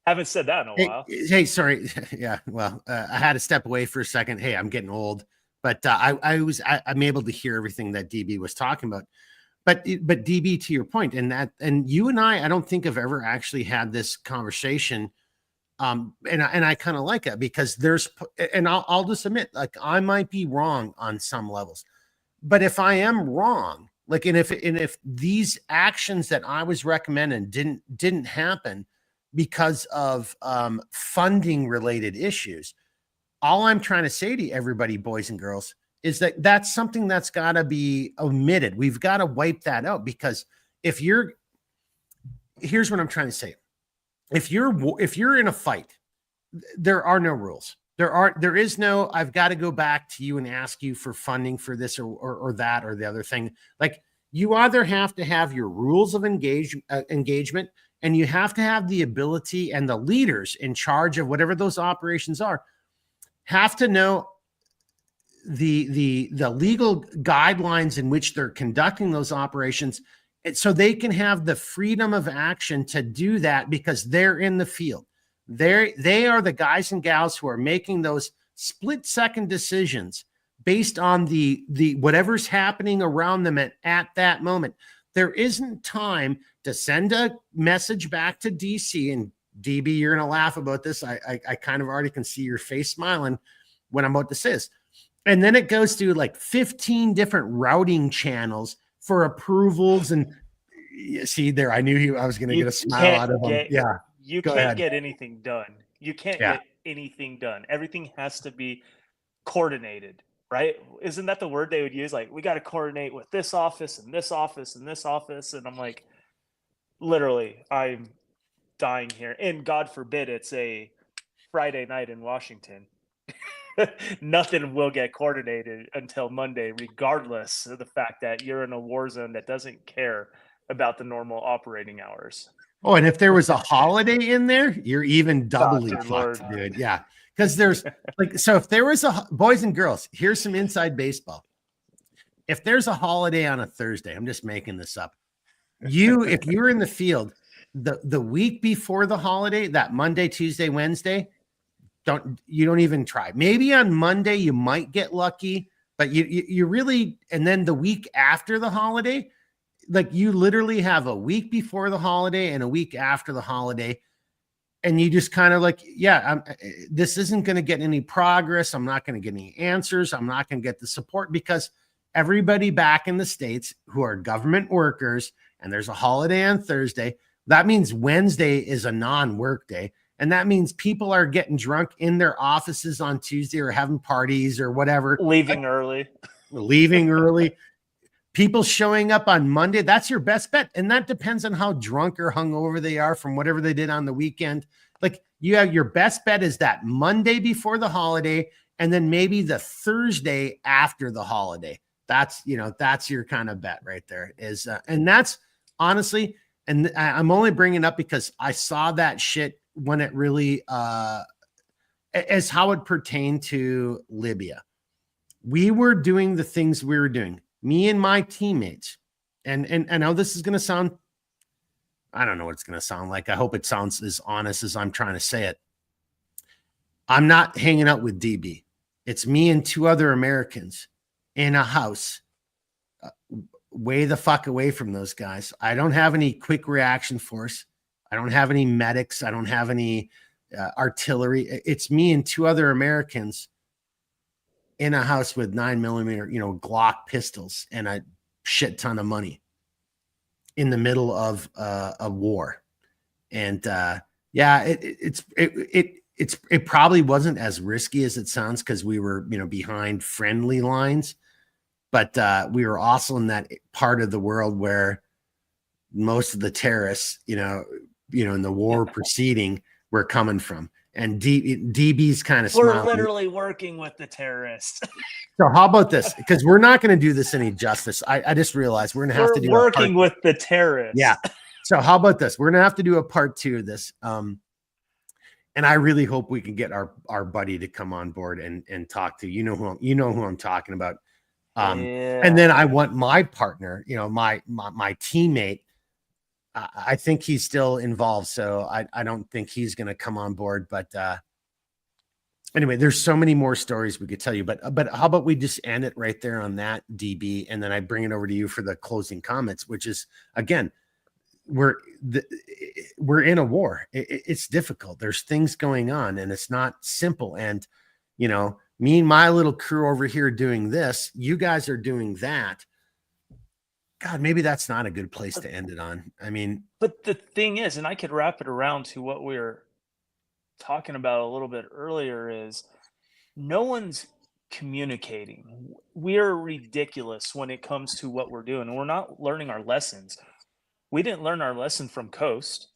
Haven't said that in a while. Hey, sorry. Yeah, well, I had to step away for a second. Hey, I'm getting old, but I'm able to hear everything that DB was talking about. But DB, to your point, and you and I don't think have ever actually had this conversation. And I kind of like it, because I'll just admit, like, I might be wrong on some levels, but if I am wrong, like, and if these actions that I was recommending didn't happen because of funding related issues, all I'm trying to say to everybody, boys and girls, is that that's something that's got to be omitted. We've got to wipe that out, because here's what I'm trying to say. If you're in a fight, there are no rules. There is no, I've got to go back to you and ask you for funding for this or that or the other thing. Like, you either have to have your rules of engagement, and you have to have the ability, and the leaders in charge of whatever those operations are have to know the legal guidelines in which they're conducting those operations, so they can have the freedom of action to do that, because they're in the field. They are the guys and gals who are making those split-second decisions based on the whatever's happening around them at that moment. There isn't time to send a message back to DC, and DB, you're going to laugh about this. I kind of already can see your face smiling when I'm about to say this. And then it goes through like 15 different routing channels for approvals. And see there, I knew I was going to get a smile out of him. Yeah. You can't get anything done. You can't get anything done. Everything has to be coordinated, right? Isn't that the word they would use? Like, we got to coordinate with this office and this office and this office. And I'm like, literally, I'm dying here. And God forbid it's a Friday night in Washington. Nothing will get coordinated until Monday, regardless of the fact that you're in a war zone that doesn't care about the normal operating hours. Oh, and if there was a holiday in there, you're even doubly fucked, dude. Yeah. Because there's like, so if there was boys and girls, here's some inside baseball. If there's a holiday on a Thursday, I'm just making this up. If you were in the field the week before the holiday, that Monday, Tuesday, Wednesday, don't even try. Maybe on Monday you might get lucky, but you really, and then the week after the holiday, like, you literally have a week before the holiday and a week after the holiday, and you just kind of like, this isn't going to get any progress. I'm not going to get any answers. I'm not going to get the support, because everybody back in the States who are government workers, and there's a holiday on Thursday, that means Wednesday is a non-work day. And that means people are getting drunk in their offices on Tuesday, or having parties or whatever. Leaving early. People showing up on Monday, that's your best bet. And that depends on how drunk or hungover they are from whatever they did on the weekend. Like, you have your best bet is that Monday before the holiday, and then maybe the Thursday after the holiday. That's your kind of bet right there is. And that's honestly, and I'm only bringing it up because I saw that shit when it really, as how it pertained to Libya. We were doing the things we were doing. Me and my teammates, and I know this is going to sound, I don't know what it's going to sound like. I hope it sounds as honest as I'm trying to say it. I'm not hanging out with DB. It's me and two other Americans in a house way the fuck away from those guys. I don't have any quick reaction force. I don't have any medics. I don't have any artillery. It's me and 2 other Americans in a house with 9mm, Glock pistols and a shit ton of money in the middle of a war. And yeah, it probably wasn't as risky as it sounds because we were, behind friendly lines, but we were also in that part of the world where most of the terrorists, in the war proceeding were coming from. And DB's kind of We're smiling. literally working with the terrorists. So how about this? Because we're not going to do this any justice. I just realized we're going to have to do working with the terrorists. Yeah. So how about this? We're going to have to do a part 2 of this. And I really hope we can get our buddy to come on board and talk to who I'm talking about. And then I want my partner, my teammate. I think he's still involved, so I don't think he's going to come on board. But anyway, there's so many more stories we could tell you. But how about we just end it right there on that, DB, and then I bring it over to you for the closing comments, which is, again, we're in a war. It's difficult. There's things going on, and it's not simple. And me and my little crew over here doing this, you guys are doing that. God, maybe that's not a good place to end it on. I mean, but the thing is, and I could wrap it around to what we were talking about a little bit earlier, is no one's communicating. We're ridiculous when it comes to what we're doing. We're not learning our lessons. We didn't learn our lesson from Khost.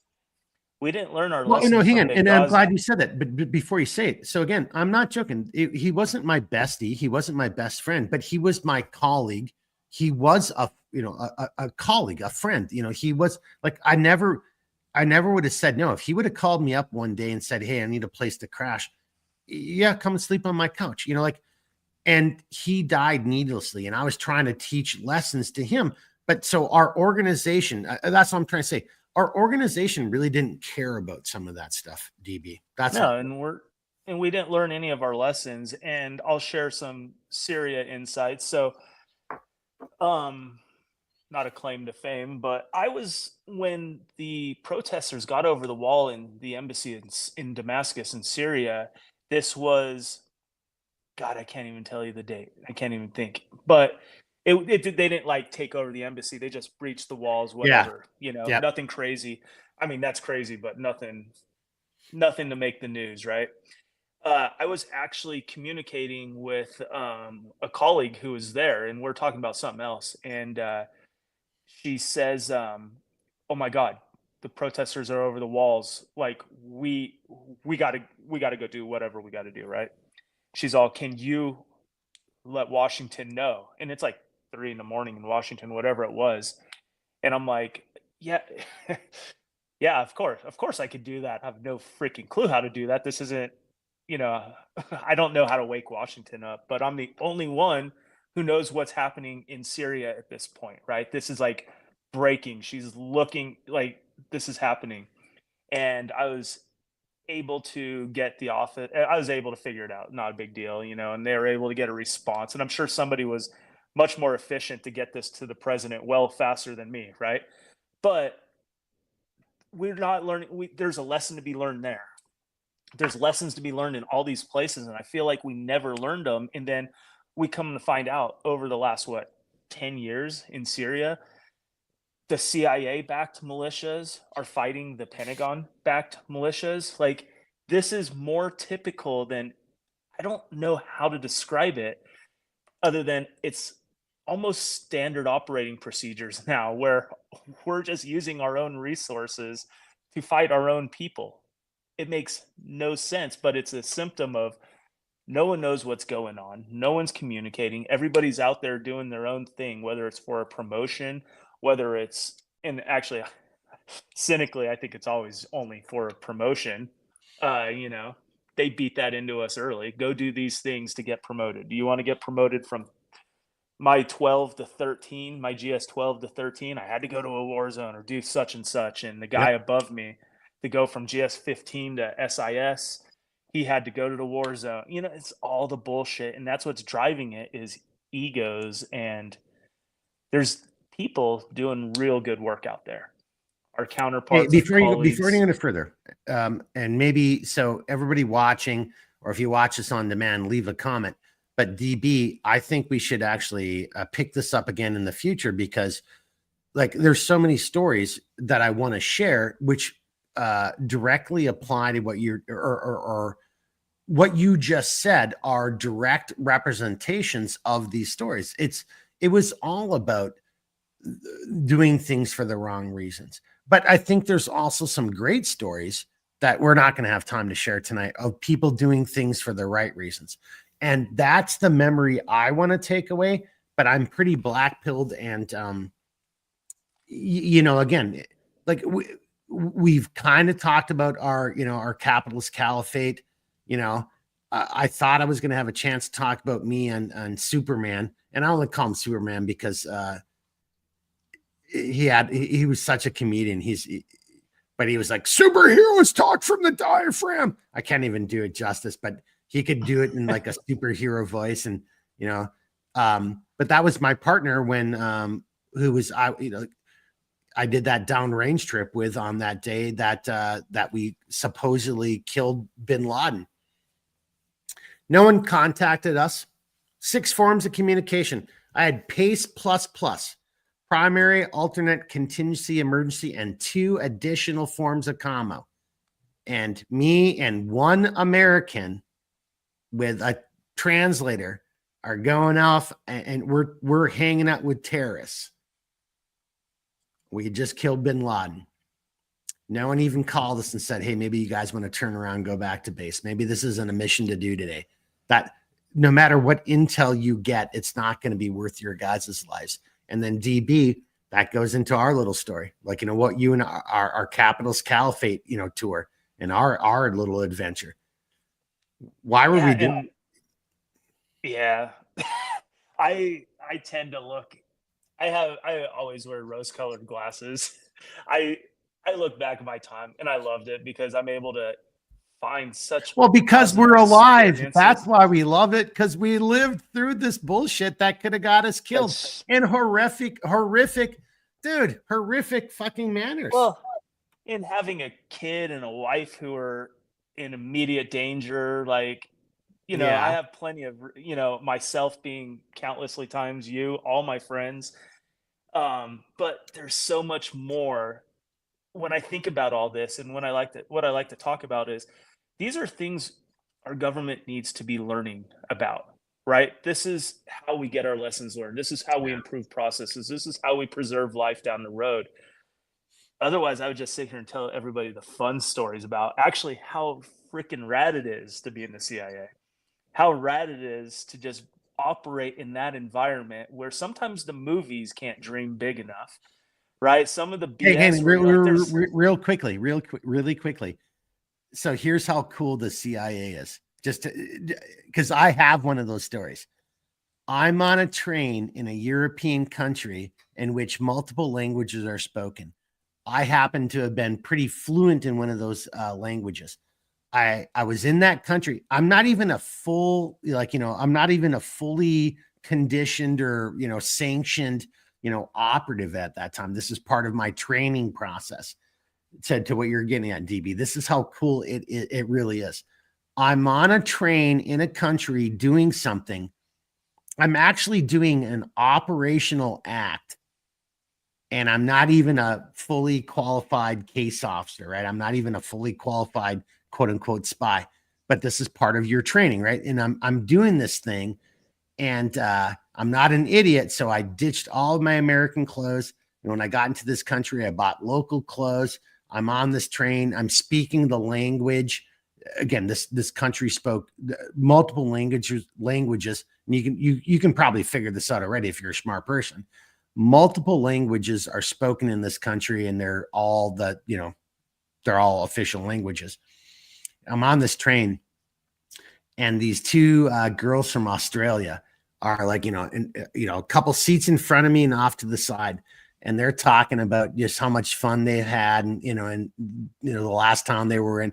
We didn't learn our lesson from Benghazi. And I'm glad you said that. But before you say it, so again, I'm not joking. He wasn't my bestie. He wasn't my best friend, but he was my colleague. He was a colleague, a friend. He was like, I never would have said no. If he would have called me up one day and said, "Hey, I need a place to crash," yeah, come and sleep on my couch. And he died needlessly. And I was trying to teach lessons to him. But so our organization, that's what I'm trying to say. Our organization really didn't care about some of that stuff, DB. And we didn't learn any of our lessons. And I'll share some Syria insights. So, not a claim to fame, but when the protesters got over the wall in the embassy in Damascus in Syria, this was, God, I can't even tell you the date. I can't even think, but they didn't take over the embassy. They just breached the walls, whatever, Nothing crazy. I mean, that's crazy, but nothing to make the news. Right. I was actually communicating with a colleague who was there, and we're talking about something else. And she says, "Oh my God, the protesters are over the walls. Like we gotta go do whatever we got to do." Right? She's all, "Can you let Washington know?" And it's like 3 a.m. in Washington, whatever it was. And I'm like, "Yeah, yeah, of course I could do that. I have no freaking clue how to do that. This isn't." I don't know how to wake Washington up, but I'm the only one who knows what's happening in Syria at this point, right? This is like breaking. She's looking like this is happening. And I was able to get the office. I was able to figure it out. Not a big deal, and they were able to get a response. And I'm sure somebody was much more efficient to get this to the president well faster than me, right? But we're not learning. There's a lesson to be learned there. There's lessons to be learned in all these places, and I feel like we never learned them. And then we come to find out over the last 10 years in Syria, the CIA-backed militias are fighting the Pentagon-backed militias. Like, this is more typical than, I don't know how to describe it other than it's almost standard operating procedures now, where we're just using our own resources to fight our own people. It makes no sense, but it's a symptom of no one knows what's going on. No one's communicating. Everybody's out there doing their own thing, whether it's for a promotion, whether it's, and actually, cynically, I think it's always only for a promotion. They beat that into us early. Go do these things to get promoted. Do you want to get promoted from my 12 to 13, my GS 12 to 13? I had to go to a war zone or do such and such. And the guy above me, to go from GS 15 to SIS, he had to go to the war zone. It's all the bullshit. And that's what's driving it, is egos. And there's people doing real good work out there. Our Hey, counterparts, before our you colleagues. go any further, and maybe so everybody watching, or if you watch this on demand, leave a comment. But DB, I think we should actually pick this up again in the future, because like there's so many stories that I want to share, which directly apply to what you're or what you just said are direct representations of these stories. It was all about doing things for the wrong reasons. But I think there's also some great stories that we're not going to have time to share tonight of people doing things for the right reasons. And that's the memory I want to take away. But I'm pretty black pilled, and again, like we've kind of talked about our capitalist caliphate. I thought I was going to have a chance to talk about me and Superman, and I only call him Superman because he was such a comedian. But he was like, superheroes talk from the diaphragm. I can't even do it justice, but he could do it in like a superhero voice. And, but that was my partner when, I did that downrange trip with on that day that we supposedly killed bin Laden. No one contacted us. 6 forms of communication. I had PACE++, primary, alternate, contingency, emergency, and 2 additional forms of commo. And me and 1 American with a translator are going off, and we're hanging out with terrorists. We had just killed bin Laden. No one even called us and said, hey, maybe you guys want to turn around and go back to base. Maybe this isn't a mission to do today. That no matter what intel you get, it's not going to be worth your guys' lives. And then DB, that goes into our little story. Like, what you and our capitalist caliphate, tour and our little adventure. Why were we doing? Yeah. I tend to look, I always wear rose-colored glasses. I look back at my time and I loved it because I'm able to find such because we're alive. That's why we love it, because we lived through this bullshit that could have got us killed in horrific fucking manners. Well, in having a kid and a wife who are in immediate danger, like, I have plenty of, myself being countlessly times you, all my friends. But there's so much more when I think about all this, and what I like to talk about is these are things our government needs to be learning about, right? This is how we get our lessons learned. This is how we improve processes. This is how we preserve life down the road. Otherwise, I would just sit here and tell everybody the fun stories about actually how freaking rad it is to be in the CIA, how rad it is to just operate in that environment where sometimes the movies can't dream big enough, right? Some of the BS. Really quickly. So here's how cool the CIA is. Just because I have one of those stories. I'm on a train in a European country in which multiple languages are spoken. I happen to have been pretty fluent in one of those languages. I was in that country. I'm not even a full, I'm not even a fully conditioned or, sanctioned, operative at that time. This is part of my training process. To what you're getting at, DB. This is how cool it really is. I'm on a train in a country doing something. I'm actually doing an operational act, and I'm not even a fully qualified case officer, right? I'm not even a fully qualified quote unquote spy, but this is part of your training, right? And I'm doing this thing, and I'm not an idiot. So I ditched all of my American clothes. And when I got into this country, I bought local clothes. I'm on this train. I'm speaking the language. Again, this country spoke multiple languages. And you can probably figure this out already if you're a smart person. Multiple languages are spoken in this country, and they're all official languages. I'm on this train, and these 2 girls from Australia are like, a couple seats in front of me and off to the side. And they're talking about just how much fun they've had, and the last town they were in,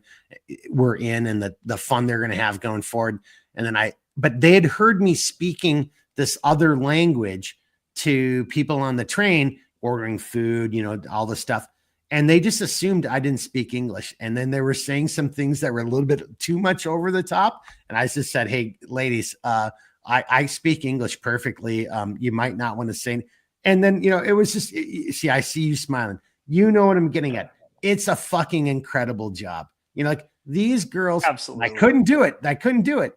and the fun they're going to have going forward. And then but they had heard me speaking this other language to people on the train ordering food, you know, all this stuff. And they just assumed I didn't speak English. And then they were saying some things that were a little bit too much over the top. And I just said, hey, ladies, I speak English perfectly. You might not want to say. And then, you know, it was just, see, I see you smiling. You know what I'm getting at. It's a fucking incredible job. You know, like these girls, Absolutely. I couldn't do it.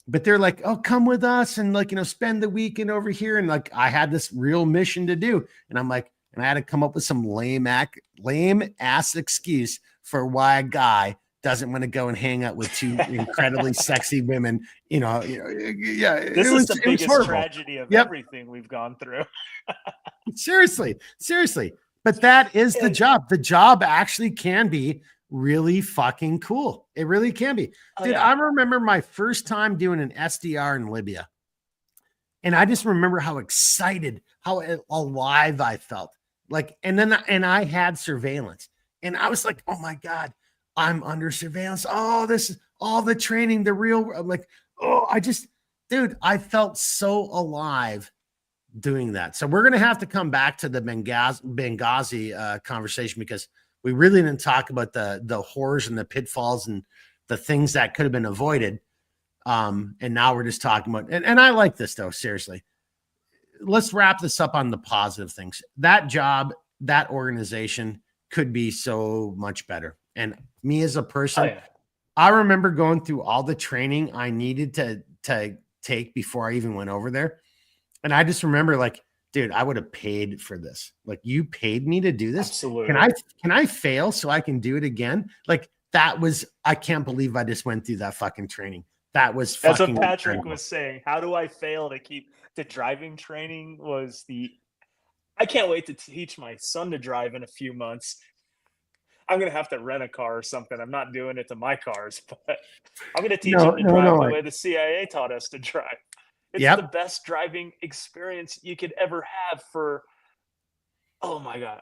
But they're like, oh, come with us and like, you know, spend the weekend over here. And like, I had this real mission to do. And I'm like, and I had to come up with some lame ass excuse for why a guy doesn't want to go and hang out with two incredibly sexy women. You know, yeah. This is the biggest tragedy of everything we've gone through. Seriously. But that is the job. The job actually can be really fucking cool. It really can be. Dude, I remember my first time doing an SDR in Libya. And I just remember how excited, how alive I felt. Like, and I had surveillance. And I was like, oh my God, I'm under surveillance. Oh, this is all the training, the real, I'm like, oh, dude, I felt so alive doing that. So we're going to have to come back to the Benghazi conversation, because we really didn't talk about the horrors and the pitfalls and the things that could have been avoided. And now we're just talking about, and I like this though, seriously. Let's wrap this up on the positive things. That job, that organization could be so much better. And me as a person, I remember going through all the training I needed to take before I even went over there. And I just remember like, dude, I would have paid for this. Like, you paid me to do this. Absolutely. Can I fail so I can do it again? Like, I can't believe I just went through that fucking training. That's what Patrick incredible. was saying. How do I fail to keep the driving training I can't wait to teach my son to drive in a few months. I'm going to have to rent a car or something. I'm not doing it to my cars, but I'm going to teach him to drive the way the CIA taught us to drive. It's the best driving experience you could ever have for, oh my God,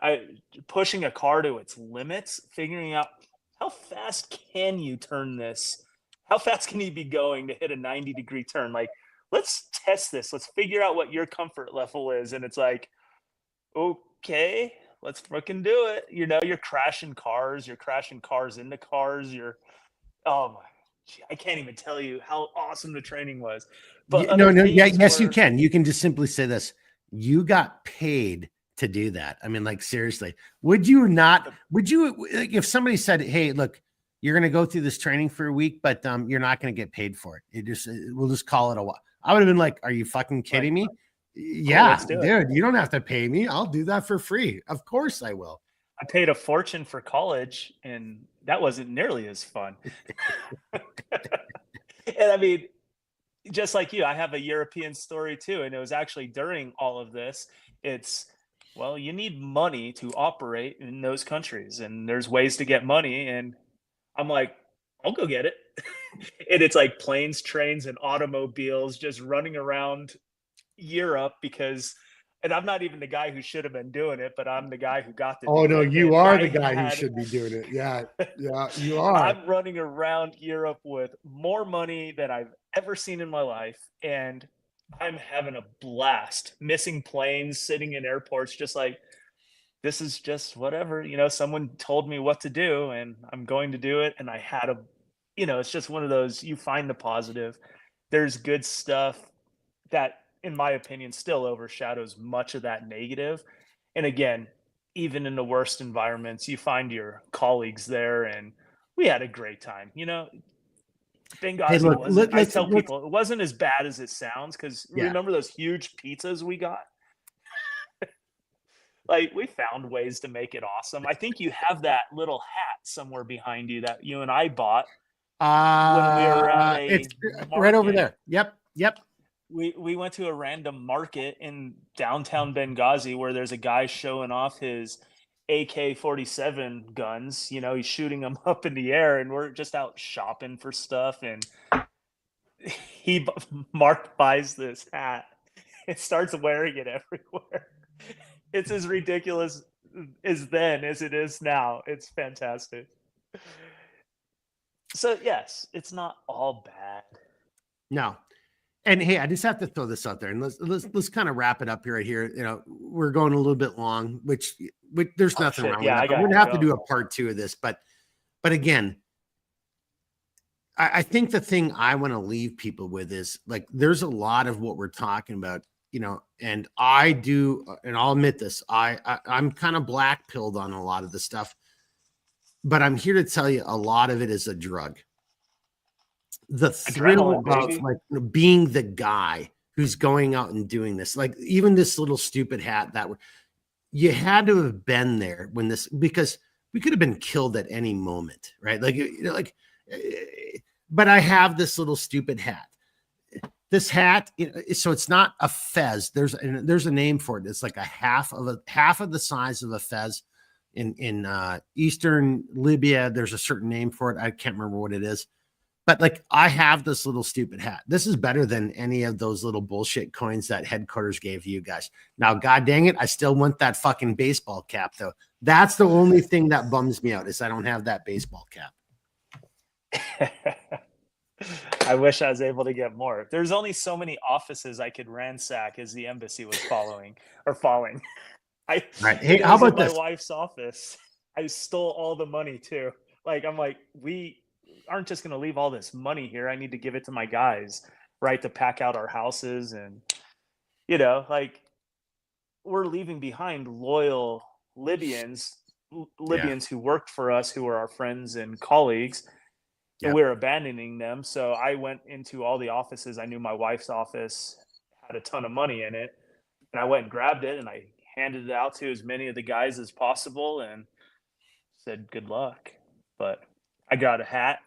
pushing a car to its limits, figuring out how fast can you turn this? How fast can you be going to hit a 90-degree turn? Like, let's test this. Let's figure out what your comfort level is. And it's like, okay, let's freaking do it. You know, you're crashing cars into cars. Oh my, I can't even tell you how awesome the training was. But yes, you can. You can just simply say this. You got paid to do that. I mean, like, seriously, would you, like, if somebody said, hey, look, you're going to go through this training for a week, but you're not going to get paid for it. We'll just call it a while. I would have been like, are you fucking kidding me? Yeah, dude, you don't have to pay me. I'll do that for free. Of course I will. I paid a fortune for college, and that wasn't nearly as fun. And I mean, just like you, I have a European story too. And it was actually during all of this. Well, you need money to operate in those countries, and there's ways to get money. And I'm like, I'll go get it. And it's like planes, trains, and automobiles just running around Europe and I'm not even the guy who should have been doing it, but I'm the guy who got the. Oh no, you are the guy who should be doing it. Yeah, you are. I'm running around Europe with more money than I've ever seen in my life, and I'm having a blast. Missing planes, sitting in airports, just like, this is just whatever. You know, someone told me what to do, and I'm going to do it. And I had it's just one of those. You find the positive. There's good stuff that, in my opinion, still overshadows much of that negative. And again, even in the worst environments, you find your colleagues there, and we had a great time. You know, Benghazi I tell people, it wasn't as bad as it sounds, because remember those huge pizzas we got? Like, we found ways to make it awesome. I think you have that little hat somewhere behind you that you and I bought when we were at it's right over there. Yep. We went to a random market in downtown Benghazi where there's a guy showing off his AK-47 guns. You know, he's shooting them up in the air, and we're just out shopping for stuff. And Mark buys this hat and starts wearing it everywhere. It's as ridiculous as then as it is now. It's fantastic. So yes, it's not all bad. No. And hey, I just have to throw this out there, and let's kind of wrap it up here. Right here, we're going a little bit long, which there's nothing wrong with that. But we're gonna have to do a part 2 of this. But again, I think the thing I want to leave people with is like, there's a lot of what we're talking about, and I do, and I'll admit this, I'm kind of black pilled on a lot of the stuff, but I'm here to tell you a lot of it is a drug. The thrill of like being the guy who's going out and doing this, like even this little stupid hat that you had to have been there when this, because we could have been killed at any moment, right? But I have this little stupid hat. This hat, so it's not a fez. There's a name for it. It's like a half of the size of a fez. In Eastern Libya, there's a certain name for it. I can't remember what it is. But like, I have this little stupid hat. This is better than any of those little bullshit coins that headquarters gave you guys. Now, God dang it, I still want that fucking baseball cap though. That's the only thing that bums me out, is I don't have that baseball cap. I wish I was able to get more. There's only so many offices I could ransack as the embassy was falling. Right. Hey, how about my wife's office? I stole all the money too. Like, I'm like, we aren't just going to leave all this money here. I need to give it to my guys, right, to pack out our houses. And, like, we're leaving behind loyal Libyans who worked for us, who were our friends and colleagues. Yep. And we're abandoning them. So I went into all the offices. I knew my wife's office had a ton of money in it. And I went and grabbed it and I handed it out to as many of the guys as possible and said, good luck. But I got a hat.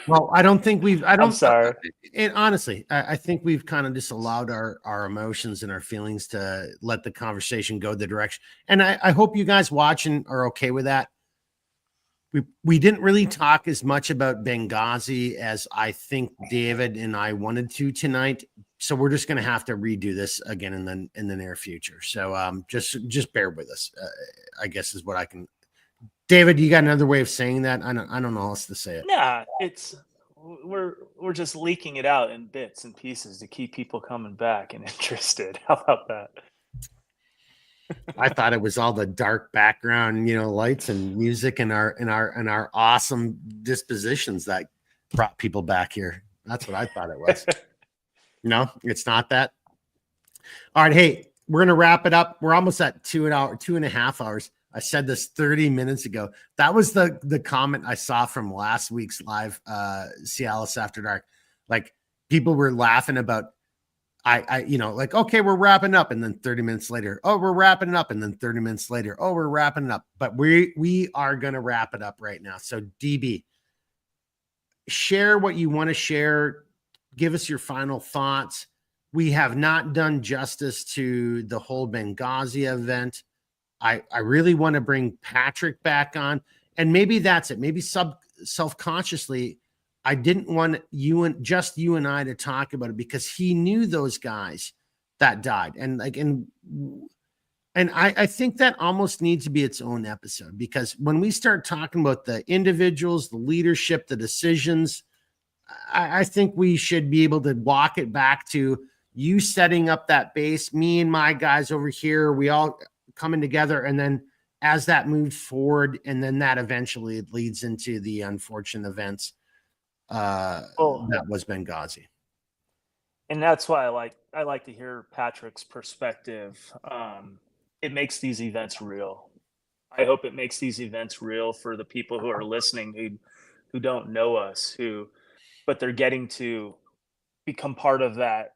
Well, I'm sorry. And honestly, I think we've kind of just allowed our emotions and our feelings to let the conversation go the direction. And I hope you guys watching are okay with that. We didn't really talk as much about Benghazi as I think David and I wanted to tonight. So we're just going to have to redo this again in the near future. So just bear with us, I guess is what I can. David, you got another way of saying that? I don't know how else to say it. Yeah, we're just leaking it out in bits and pieces to keep people coming back and interested. How about that? I thought it was all the dark background, lights and music and our awesome dispositions that brought people back here. That's what I thought it was. No, it's not that. All right, hey, we're gonna wrap it up. We're almost at 2.5 hours. I said this 30 minutes ago. That was the comment I saw from last week's live Cialis After Dark. Like, people were laughing about like, okay, we're wrapping up, and then 30 minutes later, oh, we're wrapping up, and then 30 minutes later, oh, we're wrapping up. But we are gonna wrap it up right now. So DB, share what you want to share. Give us your final thoughts. We have not done justice to the whole Benghazi event. I really want to bring Patrick back on, and maybe that's it. Maybe self-consciously, I didn't want you and I to talk about it because he knew those guys that died. And I think that almost needs to be its own episode, because when we start talking about the individuals, the leadership, the decisions, I think we should be able to walk it back to you setting up that base, me and my guys over here, we all coming together. And then as that moves forward, and then that eventually leads into the unfortunate events that was Benghazi. And that's why I like to hear Patrick's perspective. It makes these events real. I hope it makes these events real for the people who are listening, who don't know us, but they're getting to become part of that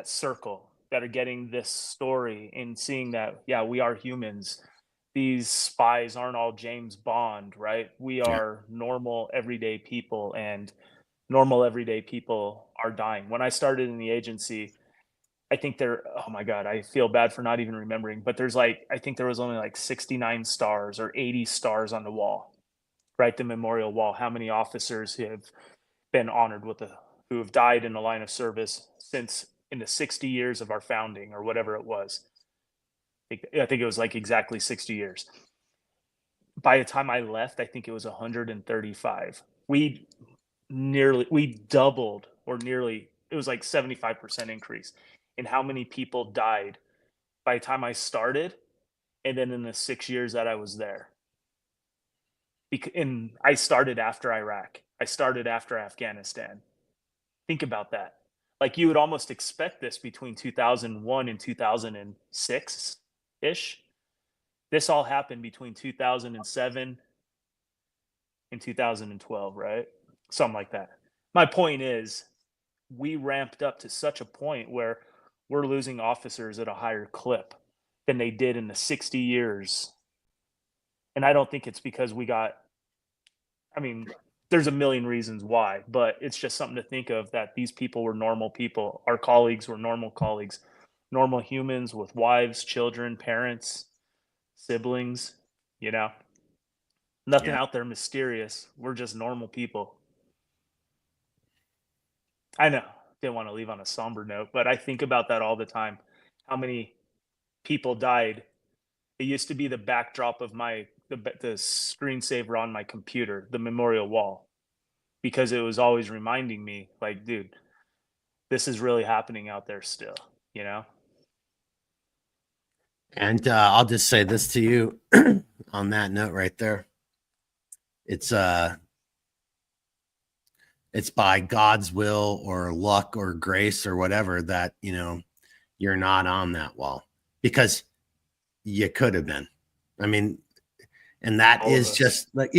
circle, that are getting this story and seeing that, yeah, we are humans. These spies aren't all James Bond, right? We are normal, everyday people, and normal, everyday people are dying. When I started in the agency, I think oh my God, I feel bad for not even remembering, but I think there was only like 69 stars or 80 stars on the wall, right? The memorial wall. How many officers have been honored who have died in the line of service since in the 60 years of our founding, or whatever it was. I think it was like exactly 60 years. By the time I left, I think it was 135. we doubled, or nearly, it was like 75% increase in how many people died by the time I started, and then in the 6 years that I was there. And I started after Iraq. I started after Afghanistan. Think about that. Like, you would almost expect this between 2001 and 2006 ish. This all happened between 2007 and 2012, right? Something like that. My point is, we ramped up to such a point where we're losing officers at a higher clip than they did in the 60 years. And I don't think it's because I mean, there's a million reasons why, but it's just something to think of, that these people were normal people. Our colleagues were normal colleagues, normal humans with wives, children, parents, siblings, nothing out there mysterious. We're just normal people. I know, didn't want to leave on a somber note, but I think about that all the time. How many people died? It used to be the backdrop of the screensaver on my computer, the memorial wall, because it was always reminding me, like, dude, this is really happening out there still, And I'll just say this to you on that note right there. It's by God's will or luck or grace or whatever that, you're not on that wall, because you could have been. I mean, and that is just like,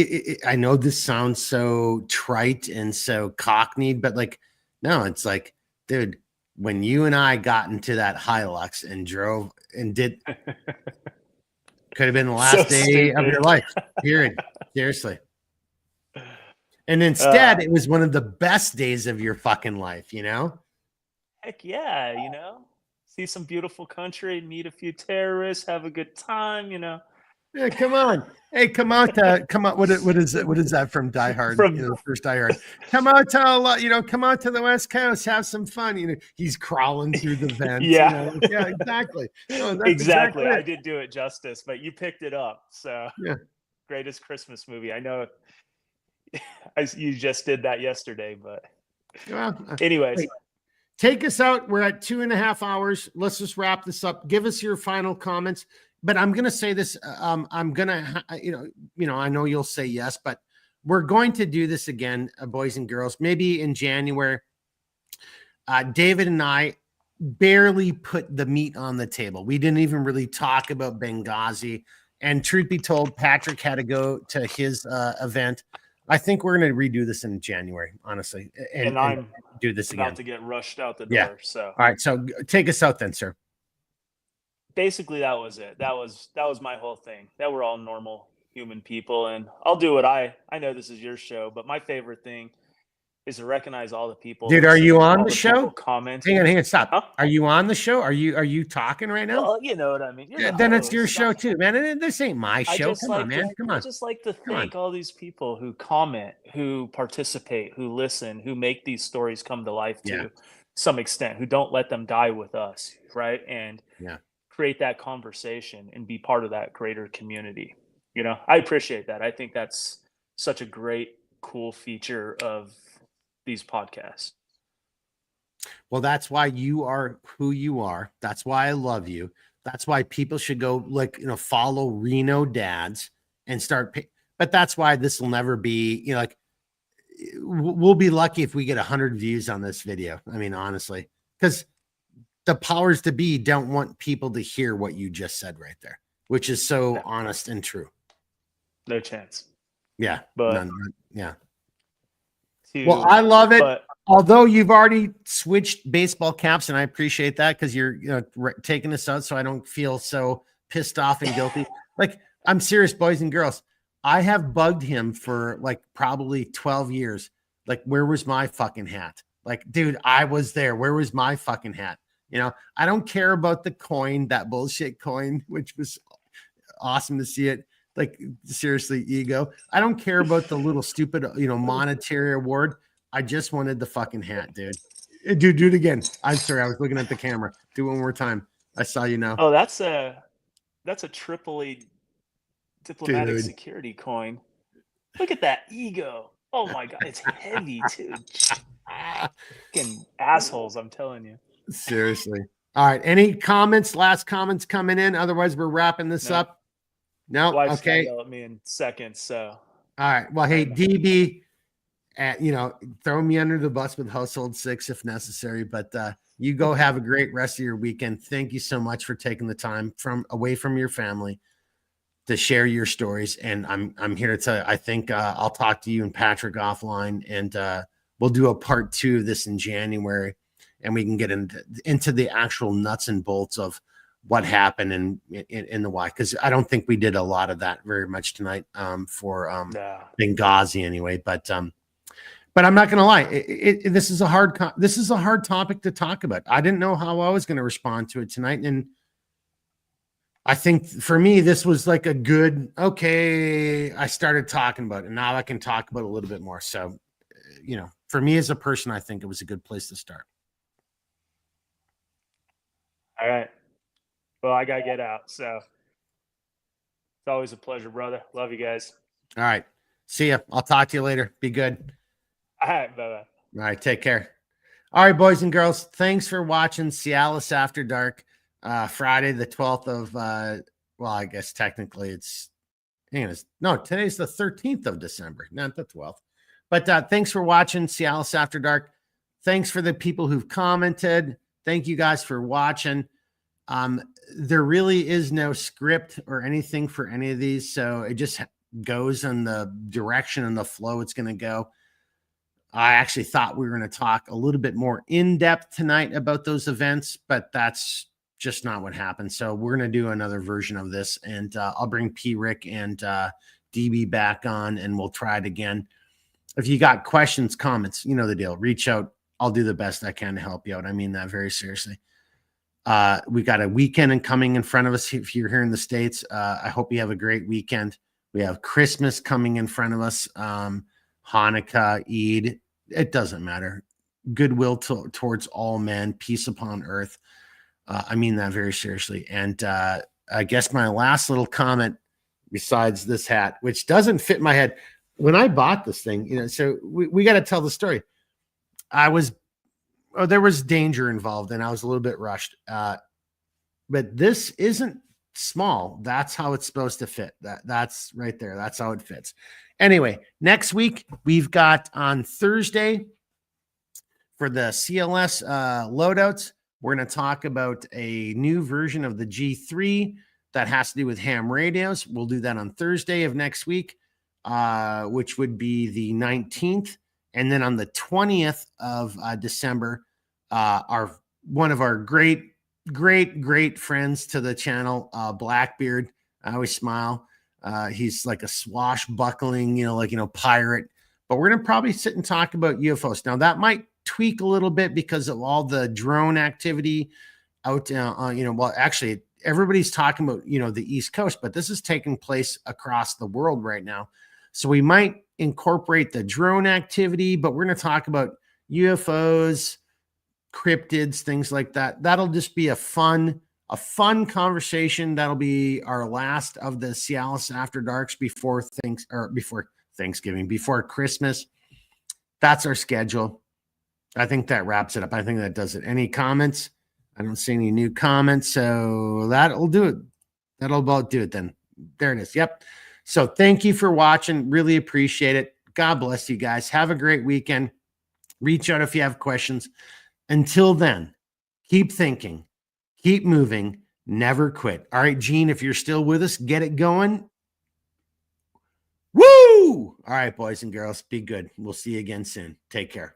I know this sounds so trite and so cockneyed, but like, no, it's like, dude, when you and I got into that Hilux and drove and did, could have been the last day of your life, period. Seriously. And instead, it was one of the best days of your fucking life, Heck yeah, see some beautiful country, meet a few terrorists, have a good time, Yeah, come on. Hey, come out. What is that from Die Hard? From first Die Hard. Come out to the West Coast, have some fun. He's crawling through the vents. Yeah. Yeah, exactly. No, exactly. I did do it justice, but you picked it up. So yeah. Greatest Christmas movie. I know you just did that yesterday, but anyways. Take us out. We're at 2.5 hours. Let's just wrap this up. Give us your final comments. But I'm going to say this. I'm going to, I know you'll say yes, but we're going to do this again, boys and girls, maybe in January. David and I barely put the meat on the table. We didn't even really talk about Benghazi. And truth be told, Patrick had to go to his event. I think we're going to redo this in January, honestly, and I'm do this about again. to get rushed out the door. Yeah. So all right, so take us out then, sir. Basically, that was it. That was my whole thing. That we're all normal human people, and I'll do what I know. This is your show, but my favorite thing is to recognize all the people. Dude, are you on the show? Commenting. Hang on, stop. Huh? Are you on the show? Are you talking right now? Well, you know what I mean. Yeah, then it's your show too, man. This ain't my show. Come on, man. Come on. I just like to thank all these people who comment, who participate, who listen, who make these stories come to life to some extent, who don't let them die with us, right? And create that conversation and be part of that greater community. I appreciate that. I think that's such a great, cool feature of these podcasts. Well, that's why you are who you are. That's why I love you. That's why people should go follow Reno Dads and start. But that's why this will never be, we'll be lucky if we get 100 views on this video. I mean, honestly, because the powers to be don't want people to hear what you just said right there, which is so honest and true. No chance. Yeah. But well, I love it. Although you've already switched baseball caps, and I appreciate that because you're taking us out so I don't feel so pissed off and guilty. Like, I'm serious, boys and girls. I have bugged him for like probably 12 years. Like, where was my fucking hat? Like, dude, I was there. Where was my fucking hat? I don't care about the coin, that bullshit coin, which was awesome to see it. Like, seriously, ego. I don't care about the little stupid, monetary award. I just wanted the fucking hat, dude. Dude, do it again. I'm sorry. I was looking at the camera. Do it one more time. I saw you now. Oh, that's a Tripoli diplomatic security coin. Look at that ego. Oh my God, it's heavy too. Fucking assholes, I'm telling you. Seriously. All right. Any comments? Last comments coming in. Otherwise, we're wrapping this No. up. No. Wife's gonna Okay. yell at me in seconds, so All right. Well, hey, Fair enough. DB, throw me under the bus with household 6 if necessary. But you go have a great rest of your weekend. Thank you so much for taking the time from away from your family to share your stories. And I'm here to tell you, I think I'll talk to you and Patrick offline, and we'll do a part 2 of this in January, and we can get into the actual nuts and bolts of what happened and in the why. Because I don't think we did a lot of that very much tonight for Benghazi anyway. But I'm not going to lie. This is a hard topic to talk about. I didn't know how I was going to respond to it tonight, and I think for me, this was like a good, okay, I started talking about it. Now I can talk about it a little bit more. So, for me as a person, I think it was a good place to start. All right. Well, I gotta get out. So it's always a pleasure, brother. Love you guys. All right. See ya. I'll talk to you later. Be good. All right. Bye-bye. All right. Take care. All right, boys and girls. Thanks for watching Cialis After Dark. Friday, the 12th of, I guess technically today's the 13th of December, not the 12th. But thanks for watching Cialis After Dark. Thanks for the people who've commented. Thank you guys for watching. There really is no script or anything for any of these, so it just goes in the direction and the flow it's going to go. I actually thought we were going to talk a little bit more in depth tonight about those events, but that's just not what happened. So we're going to do another version of this, and I'll bring P. Rick and DB back on, and we'll try it again. If you got questions, comments, you know the deal. Reach out. I'll do the best I can to help you out. I mean that very seriously. We got a weekend coming in front of us. If you're here in the States, I hope you have a great weekend. We have Christmas coming in front of us. Hanukkah, Eid, it doesn't matter. Goodwill towards all men, peace upon earth. I mean that very seriously. And I guess my last little comment, besides this hat, which doesn't fit my head, when I bought this thing, so we got to tell the story. There was danger involved, and I was a little bit rushed. But this isn't small. That's how it's supposed to fit. That's right there. That's how it fits. Anyway, next week we've got on Thursday for the CLS loadouts. We're going to talk about a new version of the G3 that has to do with ham radios. We'll do that on Thursday of next week, which would be the 19th. And then on the 20th of December, one of our great friends to the channel, Blackbeard. I always smile. He's like a swashbuckling, pirate. But we're going to probably sit and talk about UFOs. Now, that might tweak a little bit because of all the drone activity out, actually, everybody's talking about, the East Coast, but this is taking place across the world right now. So we might incorporate the drone activity, but we're going to talk about UFOs, cryptids, things like that. That'll just be a fun conversation. That'll be our last of the Cialis After Darks before Thanksgiving, before Christmas. That's our schedule. I think that wraps it up. I think that does it. Any comments? I don't see any new comments, so that'll do it. That'll about do it then. There it is. Yep. So thank you for watching. Really appreciate it. God bless you guys. Have a great weekend. Reach out if you have questions. Until then, keep thinking, keep moving, never quit. All right, Gene, if you're still with us, get it going. Woo! All right, boys and girls, be good. We'll see you again soon. Take care.